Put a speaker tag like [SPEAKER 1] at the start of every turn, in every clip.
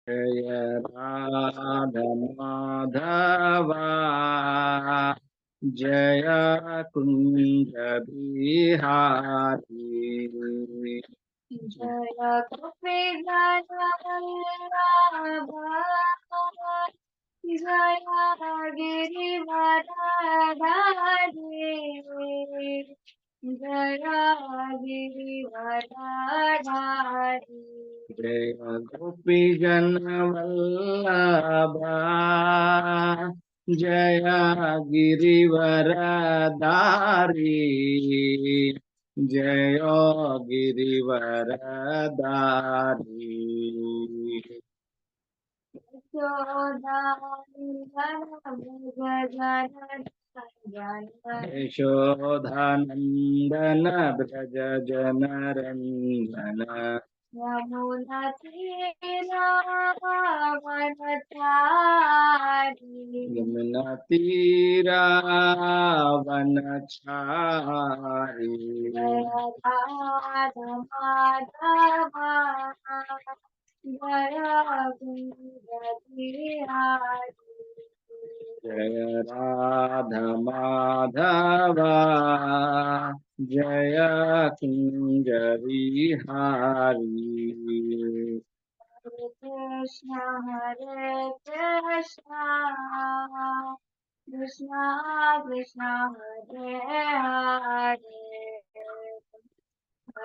[SPEAKER 1] जय राधा माधव जय कुंज बिहारी
[SPEAKER 2] जय गोपीनाथ वल्लभ जय गिरिवरधारी जय गिरिवरधारी
[SPEAKER 1] जय गोपी जन वल्लभ जय गिरिवरधारी जय गिरिवरधारी यशोधानन्दन व्रज जनरञ्जन
[SPEAKER 2] यमुना तीरावनचारी
[SPEAKER 1] यमुना तीरावनचारी
[SPEAKER 2] जय राधा माधव जय कुंज बिहारी
[SPEAKER 1] जय राधा माधव जय कुंज बिहारी
[SPEAKER 2] हरे कृष्णा कृष्णा कृष्णा हरे हरे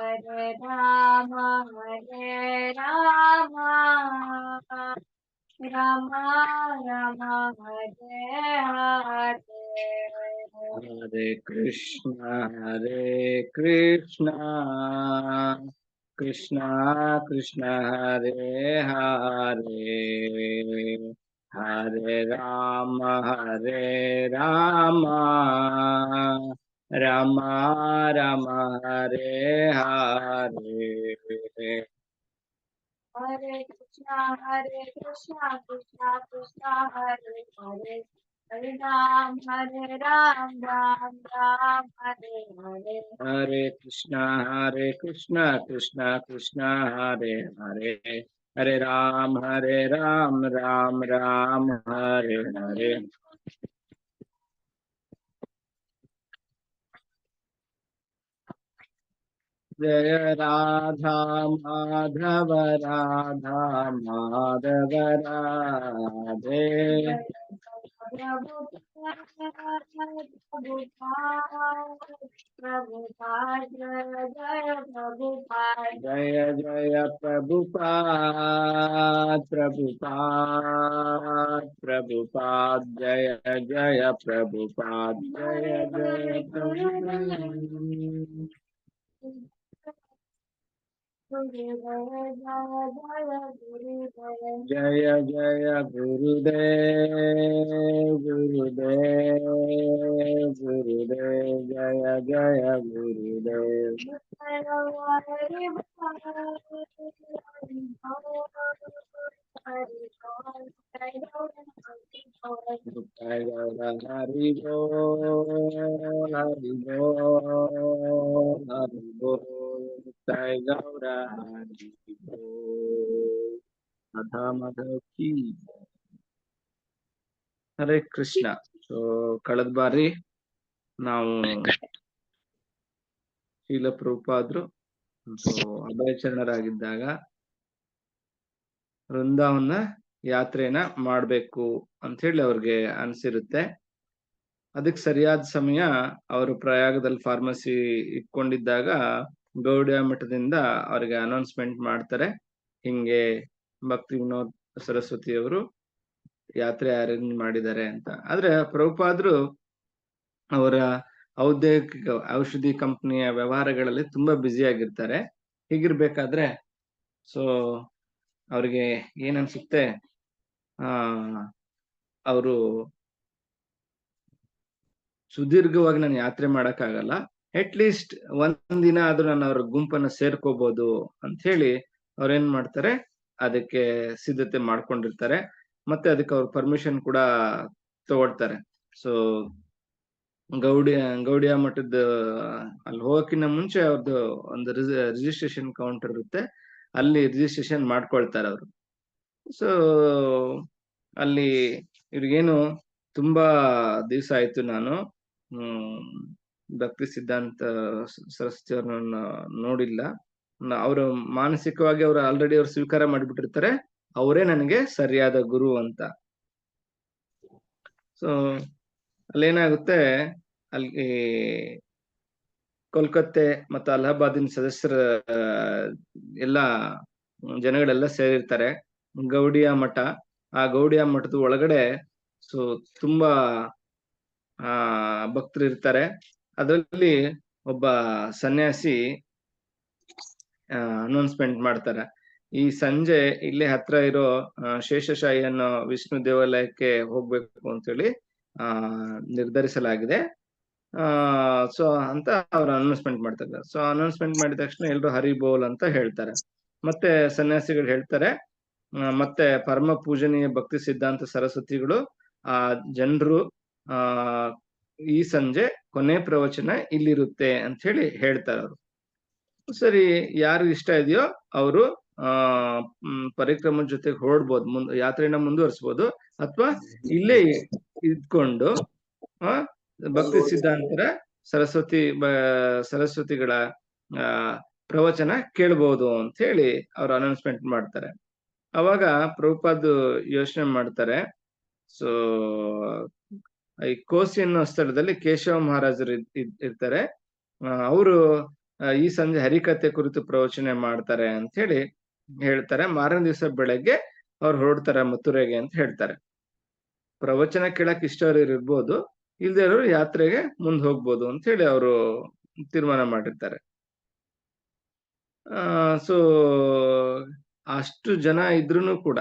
[SPEAKER 2] हरे राम राम राम हरे हरे
[SPEAKER 1] हरे कृष्णा कृष्णा कृष्णा हरे हरे हरे राम राम राम हरे हरे
[SPEAKER 2] हरे कृष्णा कृष्णा कृष्णा हरे हरे हरे राम राम राम हरे हरे
[SPEAKER 1] हरे कृष्णा कृष्णा कृष्णा हरे हरे हरे राम राम राम हरे हरे जय राधा माधव राधे
[SPEAKER 2] प्रभुपाद जय प्रभुपाद
[SPEAKER 1] जय जय प्रभुपाद जय जय प्रभुपाद जय जय प्रभुपाद जय जय गुरुदेव जय जय गुरुदेव जय गौर हरि बोल हरि बोल जय गौर हरि बोल राधा माधव की ಹರೇ ಕೃಷ್ಣ. ಸೊ ಕಳೆದ ಬಾರಿ ನಾವು ಶೀಲ ಪ್ರಭುಪಾದ್ರು ಸೊ ಅಭಯಚರಣರಾಗಿದ್ದಾಗ ವೃಂದಾವನ ಯಾತ್ರೆನ ಮಾಡ್ಬೇಕು ಅಂತ ಹೇಳಿ ಅವ್ರಿಗೆ ಅನ್ಸಿರುತ್ತೆ. ಅದಕ್ಕೆ ಸರಿಯಾದ ಸಮಯ ಅವರು ಪ್ರಯಾಗದಲ್ಲಿ ಫಾರ್ಮಸಿ ಇಟ್ಕೊಂಡಿದ್ದಾಗ ಗೌಡಿಯ ಮಠದಿಂದ ಅವ್ರಿಗೆ ಅನೌನ್ಸ್ಮೆಂಟ್ ಮಾಡ್ತಾರೆ, ಹಿಂಗೆ ಭಕ್ತಿ ವಿನೋದ್ ಸರಸ್ವತಿ ಅವರು ಯಾತ್ರೆ ಅರೇಂಜ್ ಮಾಡಿದ್ದಾರೆ ಅಂತ. ಆದ್ರೆ ಪ್ರಭುಪಾದ್ರು ಅವರ ಔದ್ಯೋಗಿಕ ಔಷಧಿ ಕಂಪನಿಯ ವ್ಯವಹಾರಗಳಲ್ಲಿ ತುಂಬಾ ಬ್ಯುಸಿ ಆಗಿರ್ತಾರೆ. ಹೀಗಿರ್ಬೇಕಾದ್ರೆ ಸೊ ಅವ್ರಿಗೆ ಏನನ್ಸುತ್ತೆ, ಅವರು ಸುದೀರ್ಘವಾಗಿ ನಾನು ಯಾತ್ರೆ ಮಾಡಕ್ಕಾಗಲ್ಲ, ಅಟ್ ಲೀಸ್ಟ್ ಒಂದಿನ ಆದ್ರೂ ನಾನು ಅವ್ರ ಗುಂಪನ್ನ ಸೇರ್ಕೋಬಹುದು ಅಂತ ಹೇಳಿ ಅವ್ರೇನ್ ಮಾಡ್ತಾರೆ, ಅದಕ್ಕೆ ಸಿದ್ಧತೆ ಮಾಡ್ಕೊಂಡಿರ್ತಾರೆ. ಮತ್ತೆ ಅದಕ್ಕೆ ಅವ್ರ ಪರ್ಮಿಷನ್ ಕೂಡ ತಗೊಳ್ತಾರೆ. ಸೊ ಗೌಡಿಯ ಮಠದ ಅಲ್ಲಿ ಹೋಗಕ್ಕಿಂತ ಮುಂಚೆ ಅವ್ರದ್ದು ಒಂದು ರಿಜಿಸ್ಟ್ರೇಷನ್ ಕೌಂಟರ್ ಇರುತ್ತೆ, ಅಲ್ಲಿ ರಿಜಿಸ್ಟ್ರೇಷನ್ ಮಾಡ್ಕೊಳ್ತಾರೆ ಅವರು. ಸೊ ಅಲ್ಲಿ ಇವ್ರಿಗೇನು ತುಂಬಾ ದಿವಸ ಆಯ್ತು ನಾನು ಭಕ್ತಿ ಸಿದ್ಧಾಂತ ಸರಸ್ವತಿ ಅವ್ರನ್ನ ನೋಡಿಲ್ಲ. ಅವರು ಮಾನಸಿಕವಾಗಿ ಅವ್ರು ಆಲ್ರೆಡಿ ಅವ್ರು ಸ್ವೀಕಾರ ಮಾಡಿಬಿಟ್ಟಿರ್ತಾರೆ, ಅವರೇ ನನಗೆ ಸರಿಯಾದ ಗುರು ಅಂತ. ಸೊ ಅಲ್ಲೇನಾಗುತ್ತೆ, ಅಲ್ಲಿ ಕೋಲ್ಕತ್ತೆ ಮತ್ತು ಅಲಹಾಬಾದಿನ ಸದಸ್ಯರ ಎಲ್ಲ ಜನಗಳೆಲ್ಲ ಸೇರಿರ್ತಾರೆ. ಗೌಡಿಯ ಮಠ, ಆ ಗೌಡಿಯ ಮಠದ ಒಳಗಡೆ ಸೊ ತುಂಬಾ ಭಕ್ತರು ಇರ್ತಾರೆ. ಅದರಲ್ಲಿ ಒಬ್ಬ ಸನ್ಯಾಸಿ ಅನೌನ್ಸ್ಮೆಂಟ್ ಮಾಡ್ತಾರೆ, ಈ ಸಂಜೆ ಇಲ್ಲೇ ಹತ್ರ ಇರೋ ಶೇಷಶಾಹಿ ಅನ್ನೋ ವಿಷ್ಣು ದೇವಾಲಯಕ್ಕೆ ಹೋಗ್ಬೇಕು ಅಂತೇಳಿ ನಿರ್ಧರಿಸಲಾಗಿದೆ. ಸೊ ಅಂತ ಅವ್ರು ಅನೌನ್ಸ್ಮೆಂಟ್ ಮಾಡ್ತಾರೆ. ಸೊ ಅನೌನ್ಸ್ಮೆಂಟ್ ಮಾಡಿದ ತಕ್ಷಣ ಎಲ್ರು ಹರಿ ಬೋಲ್ ಅಂತ ಹೇಳ್ತಾರೆ. ಮತ್ತೆ ಸನ್ಯಾಸಿಗಳು ಹೇಳ್ತಾರೆ, ಮತ್ತೆ ಪರಮ ಪೂಜನೀಯ ಭಕ್ತಿ ಸಿದ್ಧಾಂತ ಸರಸ್ವತಿಗಳು ಆ ಜನರು ಈ ಸಂಜೆ ಕೊನೆ ಪ್ರವಚನ ಇಲ್ಲಿರುತ್ತೆ ಅಂತ ಹೇಳಿ ಹೇಳ್ತಾರೆ ಅವರು. ಸರಿ, ಯಾರು ಇಷ್ಟ ಇದೆಯೋ ಅವರು ಪರಿಕ್ರಮದ ಜೊತೆಗೆ ಹೊರಡ್ಬೋದು, ಯಾತ್ರೆನ ಮುಂದುವರಿಸ್ಬೋದು, ಅಥವಾ ಇಲ್ಲೇ ಇದ್ಕೊಂಡು ಭಕ್ತಿ ಸಿದ್ಧಾಂತರ ಸರಸ್ವತಿಗಳ ಪ್ರವಚನ ಕೇಳ್ಬೋದು ಅಂತ ಹೇಳಿ ಅವ್ರು ಅನೌನ್ಸ್ಮೆಂಟ್ ಮಾಡ್ತಾರೆ. ಅವಾಗ ಪ್ರಭುಪಾದ್ ಯೋಚನೆ ಮಾಡ್ತಾರೆ, ಸೊ ಈ ಕೋಸಿ ಅನ್ನೋ ಸ್ಥಳದಲ್ಲಿ ಕೇಶವ ಮಹಾರಾಜರು ಇರ್ತಾರೆ, ಅವರು ಈ ಸಂಜೆ ಹರಿಕತೆ ಕುರಿತು ಪ್ರವಚನೆ ಮಾಡ್ತಾರೆ ಅಂತ ಹೇಳಿ ಹೇಳ್ತಾರೆ. ಮಾರನೇ ದಿವಸ ಬೆಳಗ್ಗೆ ಅವ್ರು ಹೊರಡ್ತಾರೆ ಮಥುರೆಗೆ ಅಂತ ಹೇಳ್ತಾರೆ. ಪ್ರವಚನ ಕೇಳಕ್ ಇಷ್ಟವ್ರು ಇರ್ಬೋದು, ಇಲ್ದೇ ಇರೋರು ಯಾತ್ರೆಗೆ ಮುಂದೆ ಹೋಗ್ಬೋದು ಅಂತ ಹೇಳಿ ಅವರು ತೀರ್ಮಾನ ಮಾಡಿರ್ತಾರೆ. ಸೊ ಅಷ್ಟು ಜನ ಇದ್ರೂ ಕೂಡ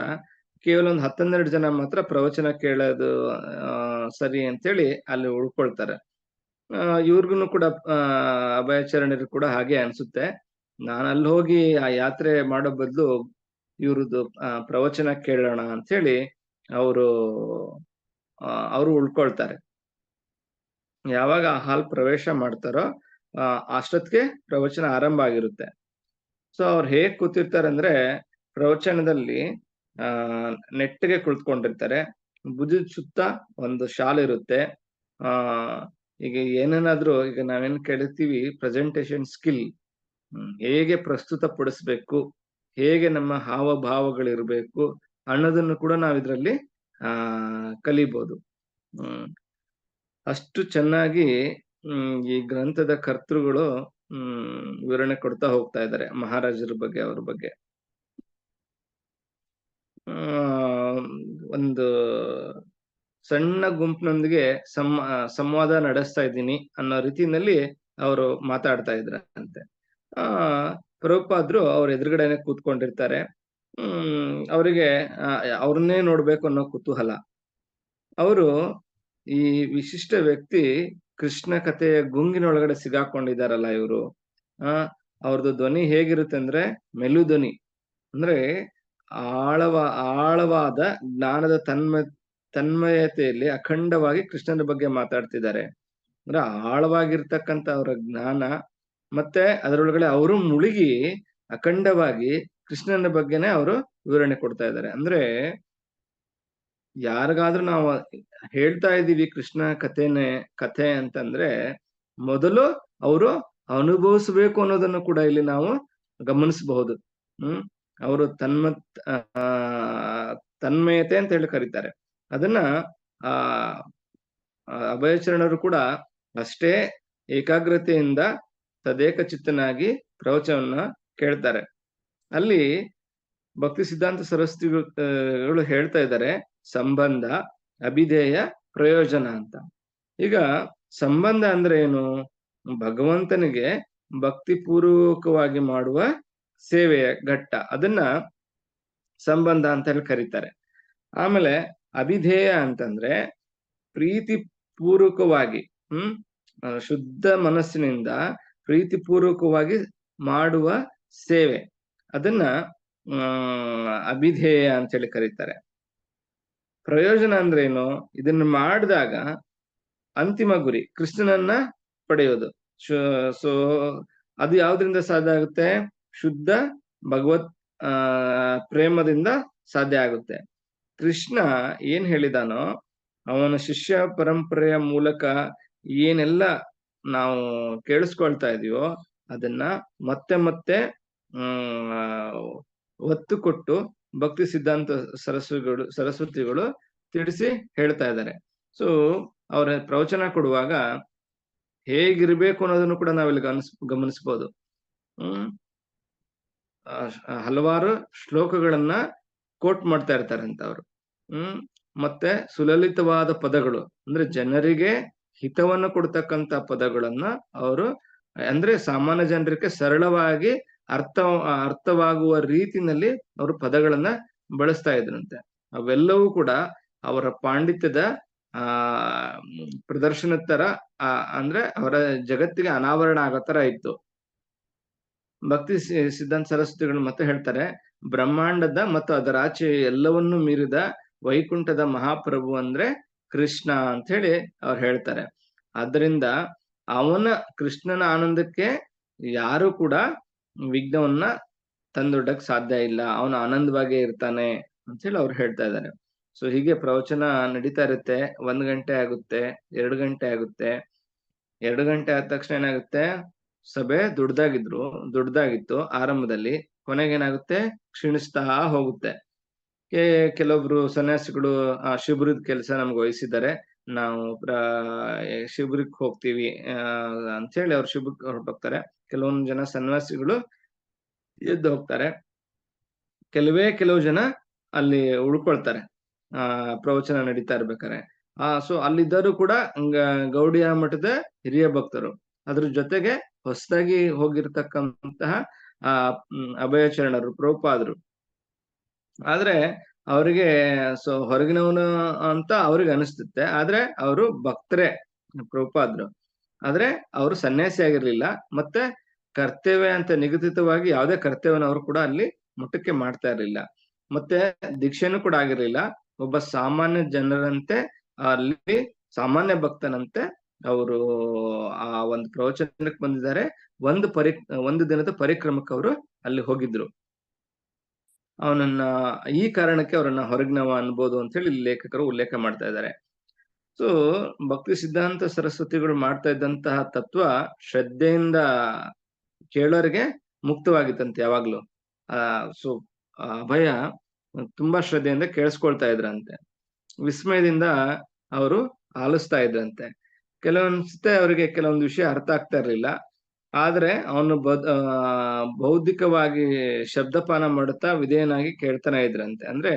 [SPEAKER 1] ಕೇವಲ ಒಂದು 10-12 ಜನ ಮಾತ್ರ ಪ್ರವಚನ ಕೇಳೋದು ಸರಿ ಅಂತೇಳಿ ಅಲ್ಲಿ ಉಳ್ಕೊಳ್ತಾರೆ. ಇವ್ರಿಗೂ ಕೂಡ ಅಭಯಾಚರಣರು ಕೂಡ ಹಾಗೆ ಅನ್ಸುತ್ತೆ, ನಾನು ಅಲ್ಲಿ ಹೋಗಿ ಆ ಯಾತ್ರೆ ಮಾಡೋ ಬದಲು ಇವ್ರದ್ದು ಪ್ರವಚನ ಕೇಳೋಣ ಅಂತ ಹೇಳಿ ಅವರು ಉಳ್ಕೊಳ್ತಾರೆ. ಯಾವಾಗ ಆ ಹಾಲ್ ಪ್ರವೇಶ ಮಾಡ್ತಾರೋ ಅಷ್ಟೊತ್ತಿಗೆ ಪ್ರವಚನ ಆರಂಭ ಆಗಿರುತ್ತೆ. ಸೊ ಅವ್ರು ಹೇಗ್ ಕೂತಿರ್ತಾರೆ ಅಂದ್ರೆ, ಪ್ರವಚನದಲ್ಲಿ ನೆಟ್ಟಿಗೆ ಕುಳಿತುಕೊಂಡಿರ್ತಾರೆ, ಭುಜದ ಸುತ್ತ ಒಂದು ಶಾಲ್ ಇರುತ್ತೆ. ಈಗ ಏನೇನಾದ್ರೂ ಈಗ ನಾವೇನ್ ಕೇಳ್ತೀವಿ ಪ್ರೆಸೆಂಟೇಶನ್ ಸ್ಕಿಲ್, ಹೇಗೆ ಪ್ರಸ್ತುತ ಪಡಿಸ್ಬೇಕು, ಹೇಗೆ ನಮ್ಮ ಹಾವಭಾವಗಳಿರ್ಬೇಕು ಅನ್ನೋದನ್ನು ಕೂಡ ನಾವ್ ಇದ್ರಲ್ಲಿ ಕಲಿಬಹುದು. ಅಷ್ಟು ಚೆನ್ನಾಗಿ ಈ ಗ್ರಂಥದ ಕರ್ತೃಗಳು ವಿವರಣೆ ಕೊಡ್ತಾ ಹೋಗ್ತಾ ಇದ್ದಾರೆ ಮಹಾರಾಜರ ಬಗ್ಗೆ, ಅವ್ರ ಬಗ್ಗೆ. ಒಂದು ಸಣ್ಣ ಗುಂಪಿನೊಂದಿಗೆ ಸಂವಾದ ನಡೆಸ್ತಾ ಇದ್ದೀನಿ ಅನ್ನೋ ರೀತಿಯಲ್ಲಿ ಅವರು ಮಾತಾಡ್ತಾ ಇದ್ರಂತೆ. ಪ್ರಭುಪಾದ್ರು ಅವ್ರ ಎದುರುಗಡೆನೆ ಕೂತ್ಕೊಂಡಿರ್ತಾರೆ. ಅವರಿಗೆ ಅವ್ರನ್ನೇ ನೋಡ್ಬೇಕು ಅನ್ನೋ ಕುತೂಹಲ. ಅವರು ಈ ವಿಶಿಷ್ಟ ವ್ಯಕ್ತಿ ಕೃಷ್ಣ ಕಥೆಯ ಗುಂಗಿನೊಳಗಡೆ ಸಿಗಾಕೊಂಡಿದಾರಲ್ಲ ಇವರು. ಅವ್ರದ್ದು ಧ್ವನಿ ಹೇಗಿರುತ್ತೆ ಅಂದ್ರೆ ಮೆಲು ಧ್ವನಿ, ಅಂದ್ರೆ ಆಳವಾದ ಜ್ಞಾನದ ತನ್ಮಯತೆಯಲ್ಲಿ ಅಖಂಡವಾಗಿ ಕೃಷ್ಣನ ಬಗ್ಗೆ ಮಾತಾಡ್ತಿದ್ದಾರೆ. ಅಂದ್ರೆ ಆಳವಾಗಿರ್ತಕ್ಕಂಥ ಅವರ ಜ್ಞಾನ, ಮತ್ತೆ ಅದರೊಳಗಡೆ ಅವರು ಮುಳುಗಿ ಅಖಂಡವಾಗಿ ಕೃಷ್ಣನ ಬಗ್ಗೆನೆ ಅವರು ವಿವರಣೆ ಕೊಡ್ತಾ ಇದ್ದಾರೆ. ಅಂದ್ರೆ ಯಾರಿಗಾದ್ರೂ ನಾವು ಹೇಳ್ತಾ ಇದ್ದೀವಿ ಕೃಷ್ಣ ಕಥೆ ಅಂತಂದ್ರೆ ಮೊದಲು ಅವರು ಅನುಭವಿಸ್ಬೇಕು ಅನ್ನೋದನ್ನು ಕೂಡ ಇಲ್ಲಿ ನಾವು ಗಮನಿಸಬಹುದು. ಅವರು ತನ್ಮಯತೆ ಅಂತ ಹೇಳಿ ಕರೀತಾರೆ ಅದನ್ನ. ಅಭಯಚರಣರು ಕೂಡ ಅಷ್ಟೇ ಏಕಾಗ್ರತೆಯಿಂದ ತದೇಕ ಚಿತ್ತನಾಗಿ ಪ್ರವಚನವನ್ನ ಕೇಳ್ತಾರೆ. ಅಲ್ಲಿ ಭಕ್ತಿ ಸಿದ್ಧಾಂತ ಸರಸ್ವತಿಗಳು ಹೇಳ್ತಾ ಇದ್ದಾರೆ ಸಂಬಂಧ, ಅಭಿಧೇಯ, ಪ್ರಯೋಜನ ಅಂತ. ಈಗ ಸಂಬಂಧ ಅಂದ್ರೆ ಏನು? ಭಗವಂತನಿಗೆ ಭಕ್ತಿ ಪೂರ್ವಕವಾಗಿ ಮಾಡುವ ಸೇವೆಯ ಘಟ್ಟ, ಅದನ್ನ ಸಂಬಂಧ ಅಂತ ಹೇಳಿ ಕರೀತಾರೆ. ಆಮೇಲೆ ಅಭಿಧೇಯ ಅಂತಂದ್ರೆ ಪ್ರೀತಿ ಪೂರ್ವಕವಾಗಿ ಶುದ್ಧ ಮನಸ್ಸಿನಿಂದ ಪ್ರೀತಿ ಪೂರ್ವಕವಾಗಿ ಮಾಡುವ ಸೇವೆ, ಅದನ್ನ ಅಭಿಧೇಯ ಅಂತ ಹೇಳಿ ಕರೀತಾರೆ. ಪ್ರಯೋಜನ ಅಂದ್ರೆ ಏನು? ಇದನ್ನ ಮಾಡಿದಾಗ ಅಂತಿಮ ಗುರಿ ಕೃಷ್ಣನನ್ನ ಪಡೆಯೋದು. ಸೊ ಅದು ಯಾವ್ದ್ರಿಂದ ಸಾಧ್ಯ ಆಗುತ್ತೆ? ಶುದ್ಧ ಭಗವತ್ ಪ್ರೇಮದಿಂದ ಸಾಧ್ಯ ಆಗುತ್ತೆ. ಕೃಷ್ಣ ಏನ್ ಹೇಳಿದಾನೋ ಅವನ ಶಿಷ್ಯ ಪರಂಪರೆಯ ಮೂಲಕ ಏನೆಲ್ಲ ನಾವು ಕೇಳಿಸ್ಕೊಳ್ತಾ ಇದೀವೋ ಅದನ್ನ ಮತ್ತೆ ಮತ್ತೆ ಒತ್ತು ಕೊಟ್ಟು ಭಕ್ತಿ ಸಿದ್ಧಾಂತ ಸರಸ್ವತಿಗಳು ತಿಳಿಸಿ ಹೇಳ್ತಾ ಇದ್ದಾರೆ. ಸೊ ಅವರ ಪ್ರವಚನ ಕೊಡುವಾಗ ಹೇಗಿರ್ಬೇಕು ಅನ್ನೋದನ್ನು ಕೂಡ ನಾವಿಲ್ಲಿ ಗಮನಿಸಬಹುದು. ಹಲವಾರು ಶ್ಲೋಕಗಳನ್ನ ಕೋಟ್ ಮಾಡ್ತಾ ಇರ್ತಾರಂತ ಅವರು. ಮತ್ತೆ ಸುಲಲಿತವಾದ ಪದಗಳು ಅಂದ್ರೆ ಜನರಿಗೆ ಹಿತವನ್ನು ಕೊಡ್ತಕ್ಕಂತ ಪದಗಳನ್ನ ಅವರು ಅಂದ್ರೆ ಸಾಮಾನ್ಯ ಜನರಿಗೆ ಸರಳವಾಗಿ ಅರ್ಥವಾಗುವ ರೀತಿನಲ್ಲಿ ಅವರು ಪದಗಳನ್ನ ಬಳಸ್ತಾ ಇದ್ರಂತೆ. ಅವೆಲ್ಲವೂ ಕೂಡ ಅವರ ಪಾಂಡಿತ್ಯದ ಪ್ರದರ್ಶನ ತರ ಅಂದ್ರೆ ಅವರ ಜಗತ್ತಿಗೆ ಅನಾವರಣ ಆಗೋ ತರ ಇತ್ತು. ಭಕ್ತಿ ಸಿದ್ಧಾಂತ ಸರಸ್ವತಿಗಳು ಮತ್ತೆ ಹೇಳ್ತಾರೆ, ಬ್ರಹ್ಮಾಂಡದ ಮತ್ತು ಅದರ ಆಚೆ ಎಲ್ಲವನ್ನೂ ಮೀರಿದ ವೈಕುಂಠದ ಮಹಾಪ್ರಭು ಅಂದ್ರೆ ಕೃಷ್ಣ ಅಂತ ಹೇಳಿ ಅವ್ರು ಹೇಳ್ತಾರೆ. ಆದ್ರಿಂದ ಕೃಷ್ಣನ ಆನಂದಕ್ಕೆ ಯಾರು ಕೂಡ ವಿಘ್ನವನ್ನ ತಂದೊಡ್ಡಕ್ ಸಾಧ್ಯ ಇಲ್ಲ. ಅವನು ಆನಂದವಾಗೇ ಇರ್ತಾನೆ ಅಂತ ಹೇಳಿ ಅವ್ರು ಹೇಳ್ತಾ ಇದ್ದಾರೆ. ಸೊ ಹೀಗೆ ಪ್ರವಚನ ನಡೀತಾ ಇರುತ್ತೆ. 1 ಗಂಟೆ ಆಗುತ್ತೆ, 2 ಗಂಟೆ ಆಗುತ್ತೆ. 2 ಗಂಟೆ ಆದ ತಕ್ಷಣ ಏನಾಗುತ್ತೆ, ಸಭೆ ದೊಡ್ಡದಾಗಿತ್ತು ಆರಂಭದಲ್ಲಿ, ಕೊನೆಗೇನಾಗುತ್ತೆ ಕ್ಷೀಣಿಸ್ತಾ ಹೋಗುತ್ತೆ. ಕೆಲವೊಬ್ರು ಸನ್ಯಾಸಿಗಳು ಶಿಬಿರದ ಕೆಲಸ ನಮ್ಗೆ ವಹಿಸಿದ್ದಾರೆ, ನಾವು ಶಿಬಿರಕ್ಕೆ ಹೋಗ್ತೀವಿ ಅಂತ ಹೇಳಿ ಅವ್ರು ಶಿಬಿರಕ್ಕೆ ಹೊರಟೋಗ್ತಾರೆ. ಕೆಲವೊಂದು ಜನ ಸನ್ಯಾಸಿಗಳು ಎದ್ದು ಹೋಗ್ತಾರೆ, ಕೆಲವು ಜನ ಅಲ್ಲಿ ಉಳ್ಕೊಳ್ತಾರೆ ಪ್ರವಚನ ನಡೀತಾ ಇರ್ಬೇಕಾರೆ. ಸೊ ಅಲ್ಲಿದ್ದರೂ ಕೂಡ ಗೌಡಿಯ ಮಠದ ಹಿರಿಯ ಭಕ್ತರು, ಅದ್ರ ಜೊತೆಗೆ ಹೊಸದಾಗಿ ಹೋಗಿರ್ತಕ್ಕಂತಹ ಅಭಯಚರಣರು, ಪ್ರಭುಪಾದರು. ಆದ್ರೆ ಅವರಿಗೆ ಸೊ ಹೊರಗಿನವನು ಅಂತ ಅವ್ರಿಗೆ ಅನಿಸ್ತುತ್ತೆ, ಆದ್ರೆ ಅವರು ಭಕ್ತರೇ ಪ್ರಭುಪಾದರು. ಆದ್ರೆ ಅವರು ಸನ್ಯಾಸಿ ಆಗಿರ್ಲಿಲ್ಲ, ಮತ್ತೆ ಕರ್ತವ್ಯ ಅಂತ ನಿಗದಿತವಾಗಿ ಯಾವುದೇ ಕರ್ತವ್ಯನ ಅವರು ಕೂಡ ಅಲ್ಲಿ ಮಠಕ್ಕೆ ಮಾಡ್ತಾ ಇರ್ಲಿಲ್ಲ, ಮತ್ತೆ ದೀಕ್ಷೆನೂ ಕೂಡ ಆಗಿರ್ಲಿಲ್ಲ. ಒಬ್ಬ ಸಾಮಾನ್ಯ ಜನರಂತೆ ಅಲ್ಲಿ ಸಾಮಾನ್ಯ ಭಕ್ತನಂತೆ ಅವರು ಆ ಒಂದು ಪ್ರವಚನಕ್ಕೆ ಬಂದಿದ್ದಾರೆ. ಒಂದು ದಿನದ ಪರಿಕ್ರಮಕ್ಕೆ ಅವರು ಅಲ್ಲಿ ಹೋಗಿದ್ರು. ಅವನನ್ನ ಈ ಕಾರಣಕ್ಕೆ ಅವರನ್ನ ಹೊರಗಿನವ ಅನ್ಬೋದು ಅಂತ ಹೇಳಿ ಲೇಖಕರು ಉಲ್ಲೇಖ ಮಾಡ್ತಾ ಇದ್ದಾರೆ. ಸೊ ಭಕ್ತಿ ಸಿದ್ಧಾಂತ ಸರಸ್ವತಿಗಳು ಮಾಡ್ತಾ ಇದ್ದಂತಹ ತತ್ವ ಶ್ರದ್ಧೆಯಿಂದ ಕೇಳೋರಿಗೆ ಮುಕ್ತವಾಗಿತ್ತಂತೆ ಯಾವಾಗ್ಲೂ. ಸೊ ಅಭಯ ತುಂಬಾ ಶ್ರದ್ಧೆಯಿಂದ ಕೇಳಿಸ್ಕೊಳ್ತಾ ಇದ್ರಂತೆ, ವಿಸ್ಮಯದಿಂದ ಅವರು ಆಲಿಸ್ತಾ ಇದ್ರಂತೆ. ಕೆಲವೊಂದ್ಸತೆ ಅವರಿಗೆ ಕೆಲವೊಂದು ವಿಷಯ ಅರ್ಥ ಆಗ್ತಾ ಇರ್ಲಿಲ್ಲ, ಆದ್ರೆ ಅವನು ಬೌದ್ಧಿಕವಾಗಿ ಶಬ್ದಪಾನ ಮಾಡುತ್ತಾ ವಿಧೇಯನಾಗಿ ಕೇಳ್ತಾನೆ ಇದ್ರಂತೆ. ಅಂದ್ರೆ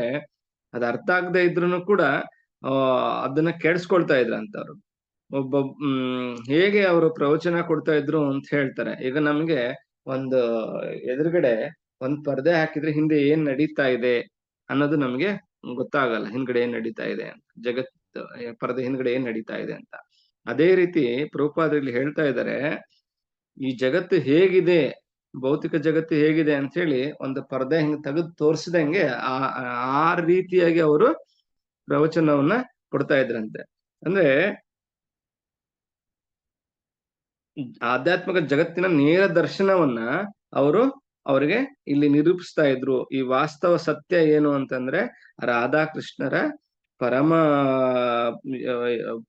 [SPEAKER 1] ಅದ್ ಅರ್ಥ ಆಗದೆ ಇದ್ರು ಕೂಡ ಅದನ್ನ ಕೇಳಿಸ್ಕೊಳ್ತಾ ಇದ್ರಂತ ಅವ್ರು. ಹೇಗೆ ಅವರು ಪ್ರವಚನ ಕೊಡ್ತಾ ಇದ್ರು ಅಂತ ಹೇಳ್ತಾರೆ. ಈಗ ನಮ್ಗೆ ಒಂದು ಎದುರುಗಡೆ ಒಂದ್ ಪರ್ದೆ ಹಾಕಿದ್ರೆ ಹಿಂದೆ ಏನ್ ನಡೀತಾ ಇದೆ ಅನ್ನೋದು ನಮ್ಗೆ ಗೊತ್ತಾಗಲ್ಲ, ಹಿಂದ್ಗಡೆ ಏನ್ ನಡೀತಾ ಇದೆ ಅಂತ, ಪರದೆ ಹಿಂದ್ಗಡೆ ಏನ್ ನಡೀತಾ ಇದೆ ಅಂತ. ಅದೇ ರೀತಿ ಪ್ರಭುಪಾದರಲ್ಲಿ ಹೇಳ್ತಾ ಇದ್ದಾರೆ, ಈ ಜಗತ್ತು ಹೇಗಿದೆ, ಭೌತಿಕ ಜಗತ್ತು ಹೇಗಿದೆ ಅಂತ ಹೇಳಿ ಒಂದು ಪರದೆ ಹಿಂಗ್ ತೆಗೆದು ತೋರಿಸಿದಂಗೆ ಆ ರೀತಿಯಾಗಿ ಅವರು ಪ್ರವಚನವನ್ನ ಕೊಡ್ತಾ ಇದ್ರಂತೆ. ಅಂದ್ರೆ ಆಧ್ಯಾತ್ಮಿಕ ಜಗತ್ತಿನ ನೇರ ದರ್ಶನವನ್ನ ಅವರಿಗೆ ಇಲ್ಲಿ ನಿರೂಪಿಸ್ತಾ ಇದ್ರು. ಈ ವಾಸ್ತವ ಸತ್ಯ ಏನು ಅಂತಂದ್ರೆ ರಾಧಾಕೃಷ್ಣರ ಪರಮ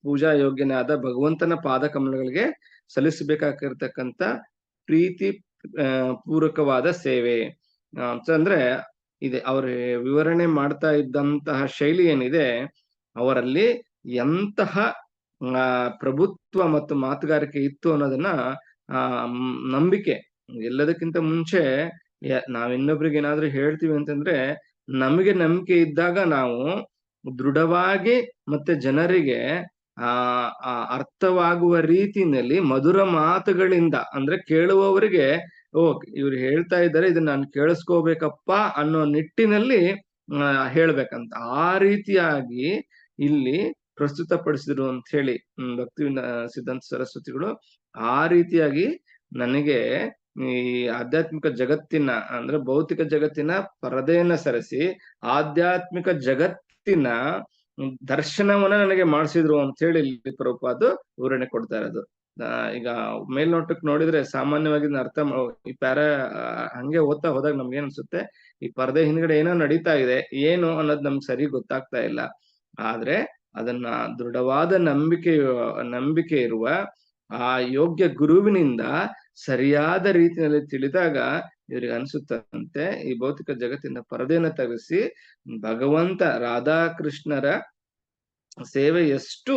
[SPEAKER 1] ಪೂಜಾ ಯೋಗ್ಯನಾದ ಭಗವಂತನ ಪಾದ ಕಮಲಗಳಿಗೆ ಸಲ್ಲಿಸಬೇಕಾಗಿರ್ತಕ್ಕಂಥ ಪ್ರೀತಿ ಪೂರಕವಾದ ಸೇವೆ ಅಂತಂದ್ರೆ ಇದೆ. ಅವ್ರ ವಿವರಣೆ ಮಾಡ್ತಾ ಇದ್ದಂತಹ ಶೈಲಿ ಏನಿದೆ, ಅವರಲ್ಲಿ ಎಂತಹ ಪ್ರಭುತ್ವ ಮತ್ತು ಮಾತುಗಾರಿಕೆ ಇತ್ತು ಅನ್ನೋದನ್ನ ನಂಬಿಕೆ. ಎಲ್ಲದಕ್ಕಿಂತ ಮುಂಚೆ ನಾವ್ ಇನ್ನೊಬ್ರಿಗೆ ಏನಾದ್ರೂ ಹೇಳ್ತೀವಿ ಅಂತಂದ್ರೆ ನಮಗೆ ನಂಬಿಕೆ ಇದ್ದಾಗ ನಾವು ದೃಢವಾಗಿ ಮತ್ತೆ ಜನರಿಗೆ ಅರ್ಥವಾಗುವ ರೀತಿಯಲ್ಲಿ ಮಧುರ ಮಾತುಗಳಿಂದ, ಅಂದ್ರೆ ಕೇಳುವವರಿಗೆ ಇವ್ರು ಹೇಳ್ತಾ ಇದ್ದಾರೆ, ಇದನ್ನ ನಾನು ಕೇಳಿಸ್ಕೋಬೇಕಪ್ಪ ಅನ್ನೋ ನಿಟ್ಟಿನಲ್ಲಿ ಹೇಳ್ಬೇಕಂತ ಆ ರೀತಿಯಾಗಿ ಇಲ್ಲಿ ಪ್ರಸ್ತುತಪಡಿಸಿದ್ರು ಅಂತ ಹೇಳಿ ಭಕ್ತಿ ಸಿದ್ಧಾಂತ ಸರಸ್ವತಿಗಳು ಆ ರೀತಿಯಾಗಿ ನನಗೆ ಈ ಆಧ್ಯಾತ್ಮಿಕ ಜಗತ್ತಿನ ಅಂದ್ರೆ ಭೌತಿಕ ಜಗತ್ತಿನ ಪರದೆಯನ್ನ ಸರಿಸಿ ಆಧ್ಯಾತ್ಮಿಕ ಜಗತ್ತಿನ ದರ್ಶನವನ್ನ ನನಗೆ ಮಾಡಿಸಿದ್ರು ಅಂತ ಹೇಳಿ ಇಲ್ಲಿ ಪ್ರಭುಪಾದ ವಿವರಣೆ ಕೊಡ್ತಾ ಇರೋದು. ಈಗ ಮೇಲ್ನೋಟಕ್ಕೆ ನೋಡಿದ್ರೆ ಸಾಮಾನ್ಯವಾಗಿ ಅರ್ಥ ಈ ಪ್ಯಾರ ಹಂಗೆ ಓದ್ತಾ ಹೋದಾಗ ನಮ್ಗೆ ಏನ್ ಅನ್ಸುತ್ತೆ, ಈ ಪರದೆ ಹಿಂದ್ಗಡೆ ಏನೋ ನಡೀತಾ ಇದೆ, ಏನು ಅನ್ನೋದು ನಮ್ಗೆ ಸರಿ ಗೊತ್ತಾಗ್ತಾ ಇಲ್ಲ. ಆದ್ರೆ ಅದನ್ನ ದೃಢವಾದ ನಂಬಿಕೆ ಇರುವ ಆ ಯೋಗ್ಯ ಗುರುವಿನಿಂದ ಸರಿಯಾದ ರೀತಿಯಲ್ಲಿ ತಿಳಿದಾಗ ಇವ್ರಿಗೆ ಅನ್ಸುತ್ತಂತೆ ಈ ಭೌತಿಕ ಜಗತ್ತಿನ ಪರದೆನ ತೆಗೆಸಿ ಭಗವಂತ ರಾಧಾಕೃಷ್ಣರ ಸೇವೆ ಎಷ್ಟು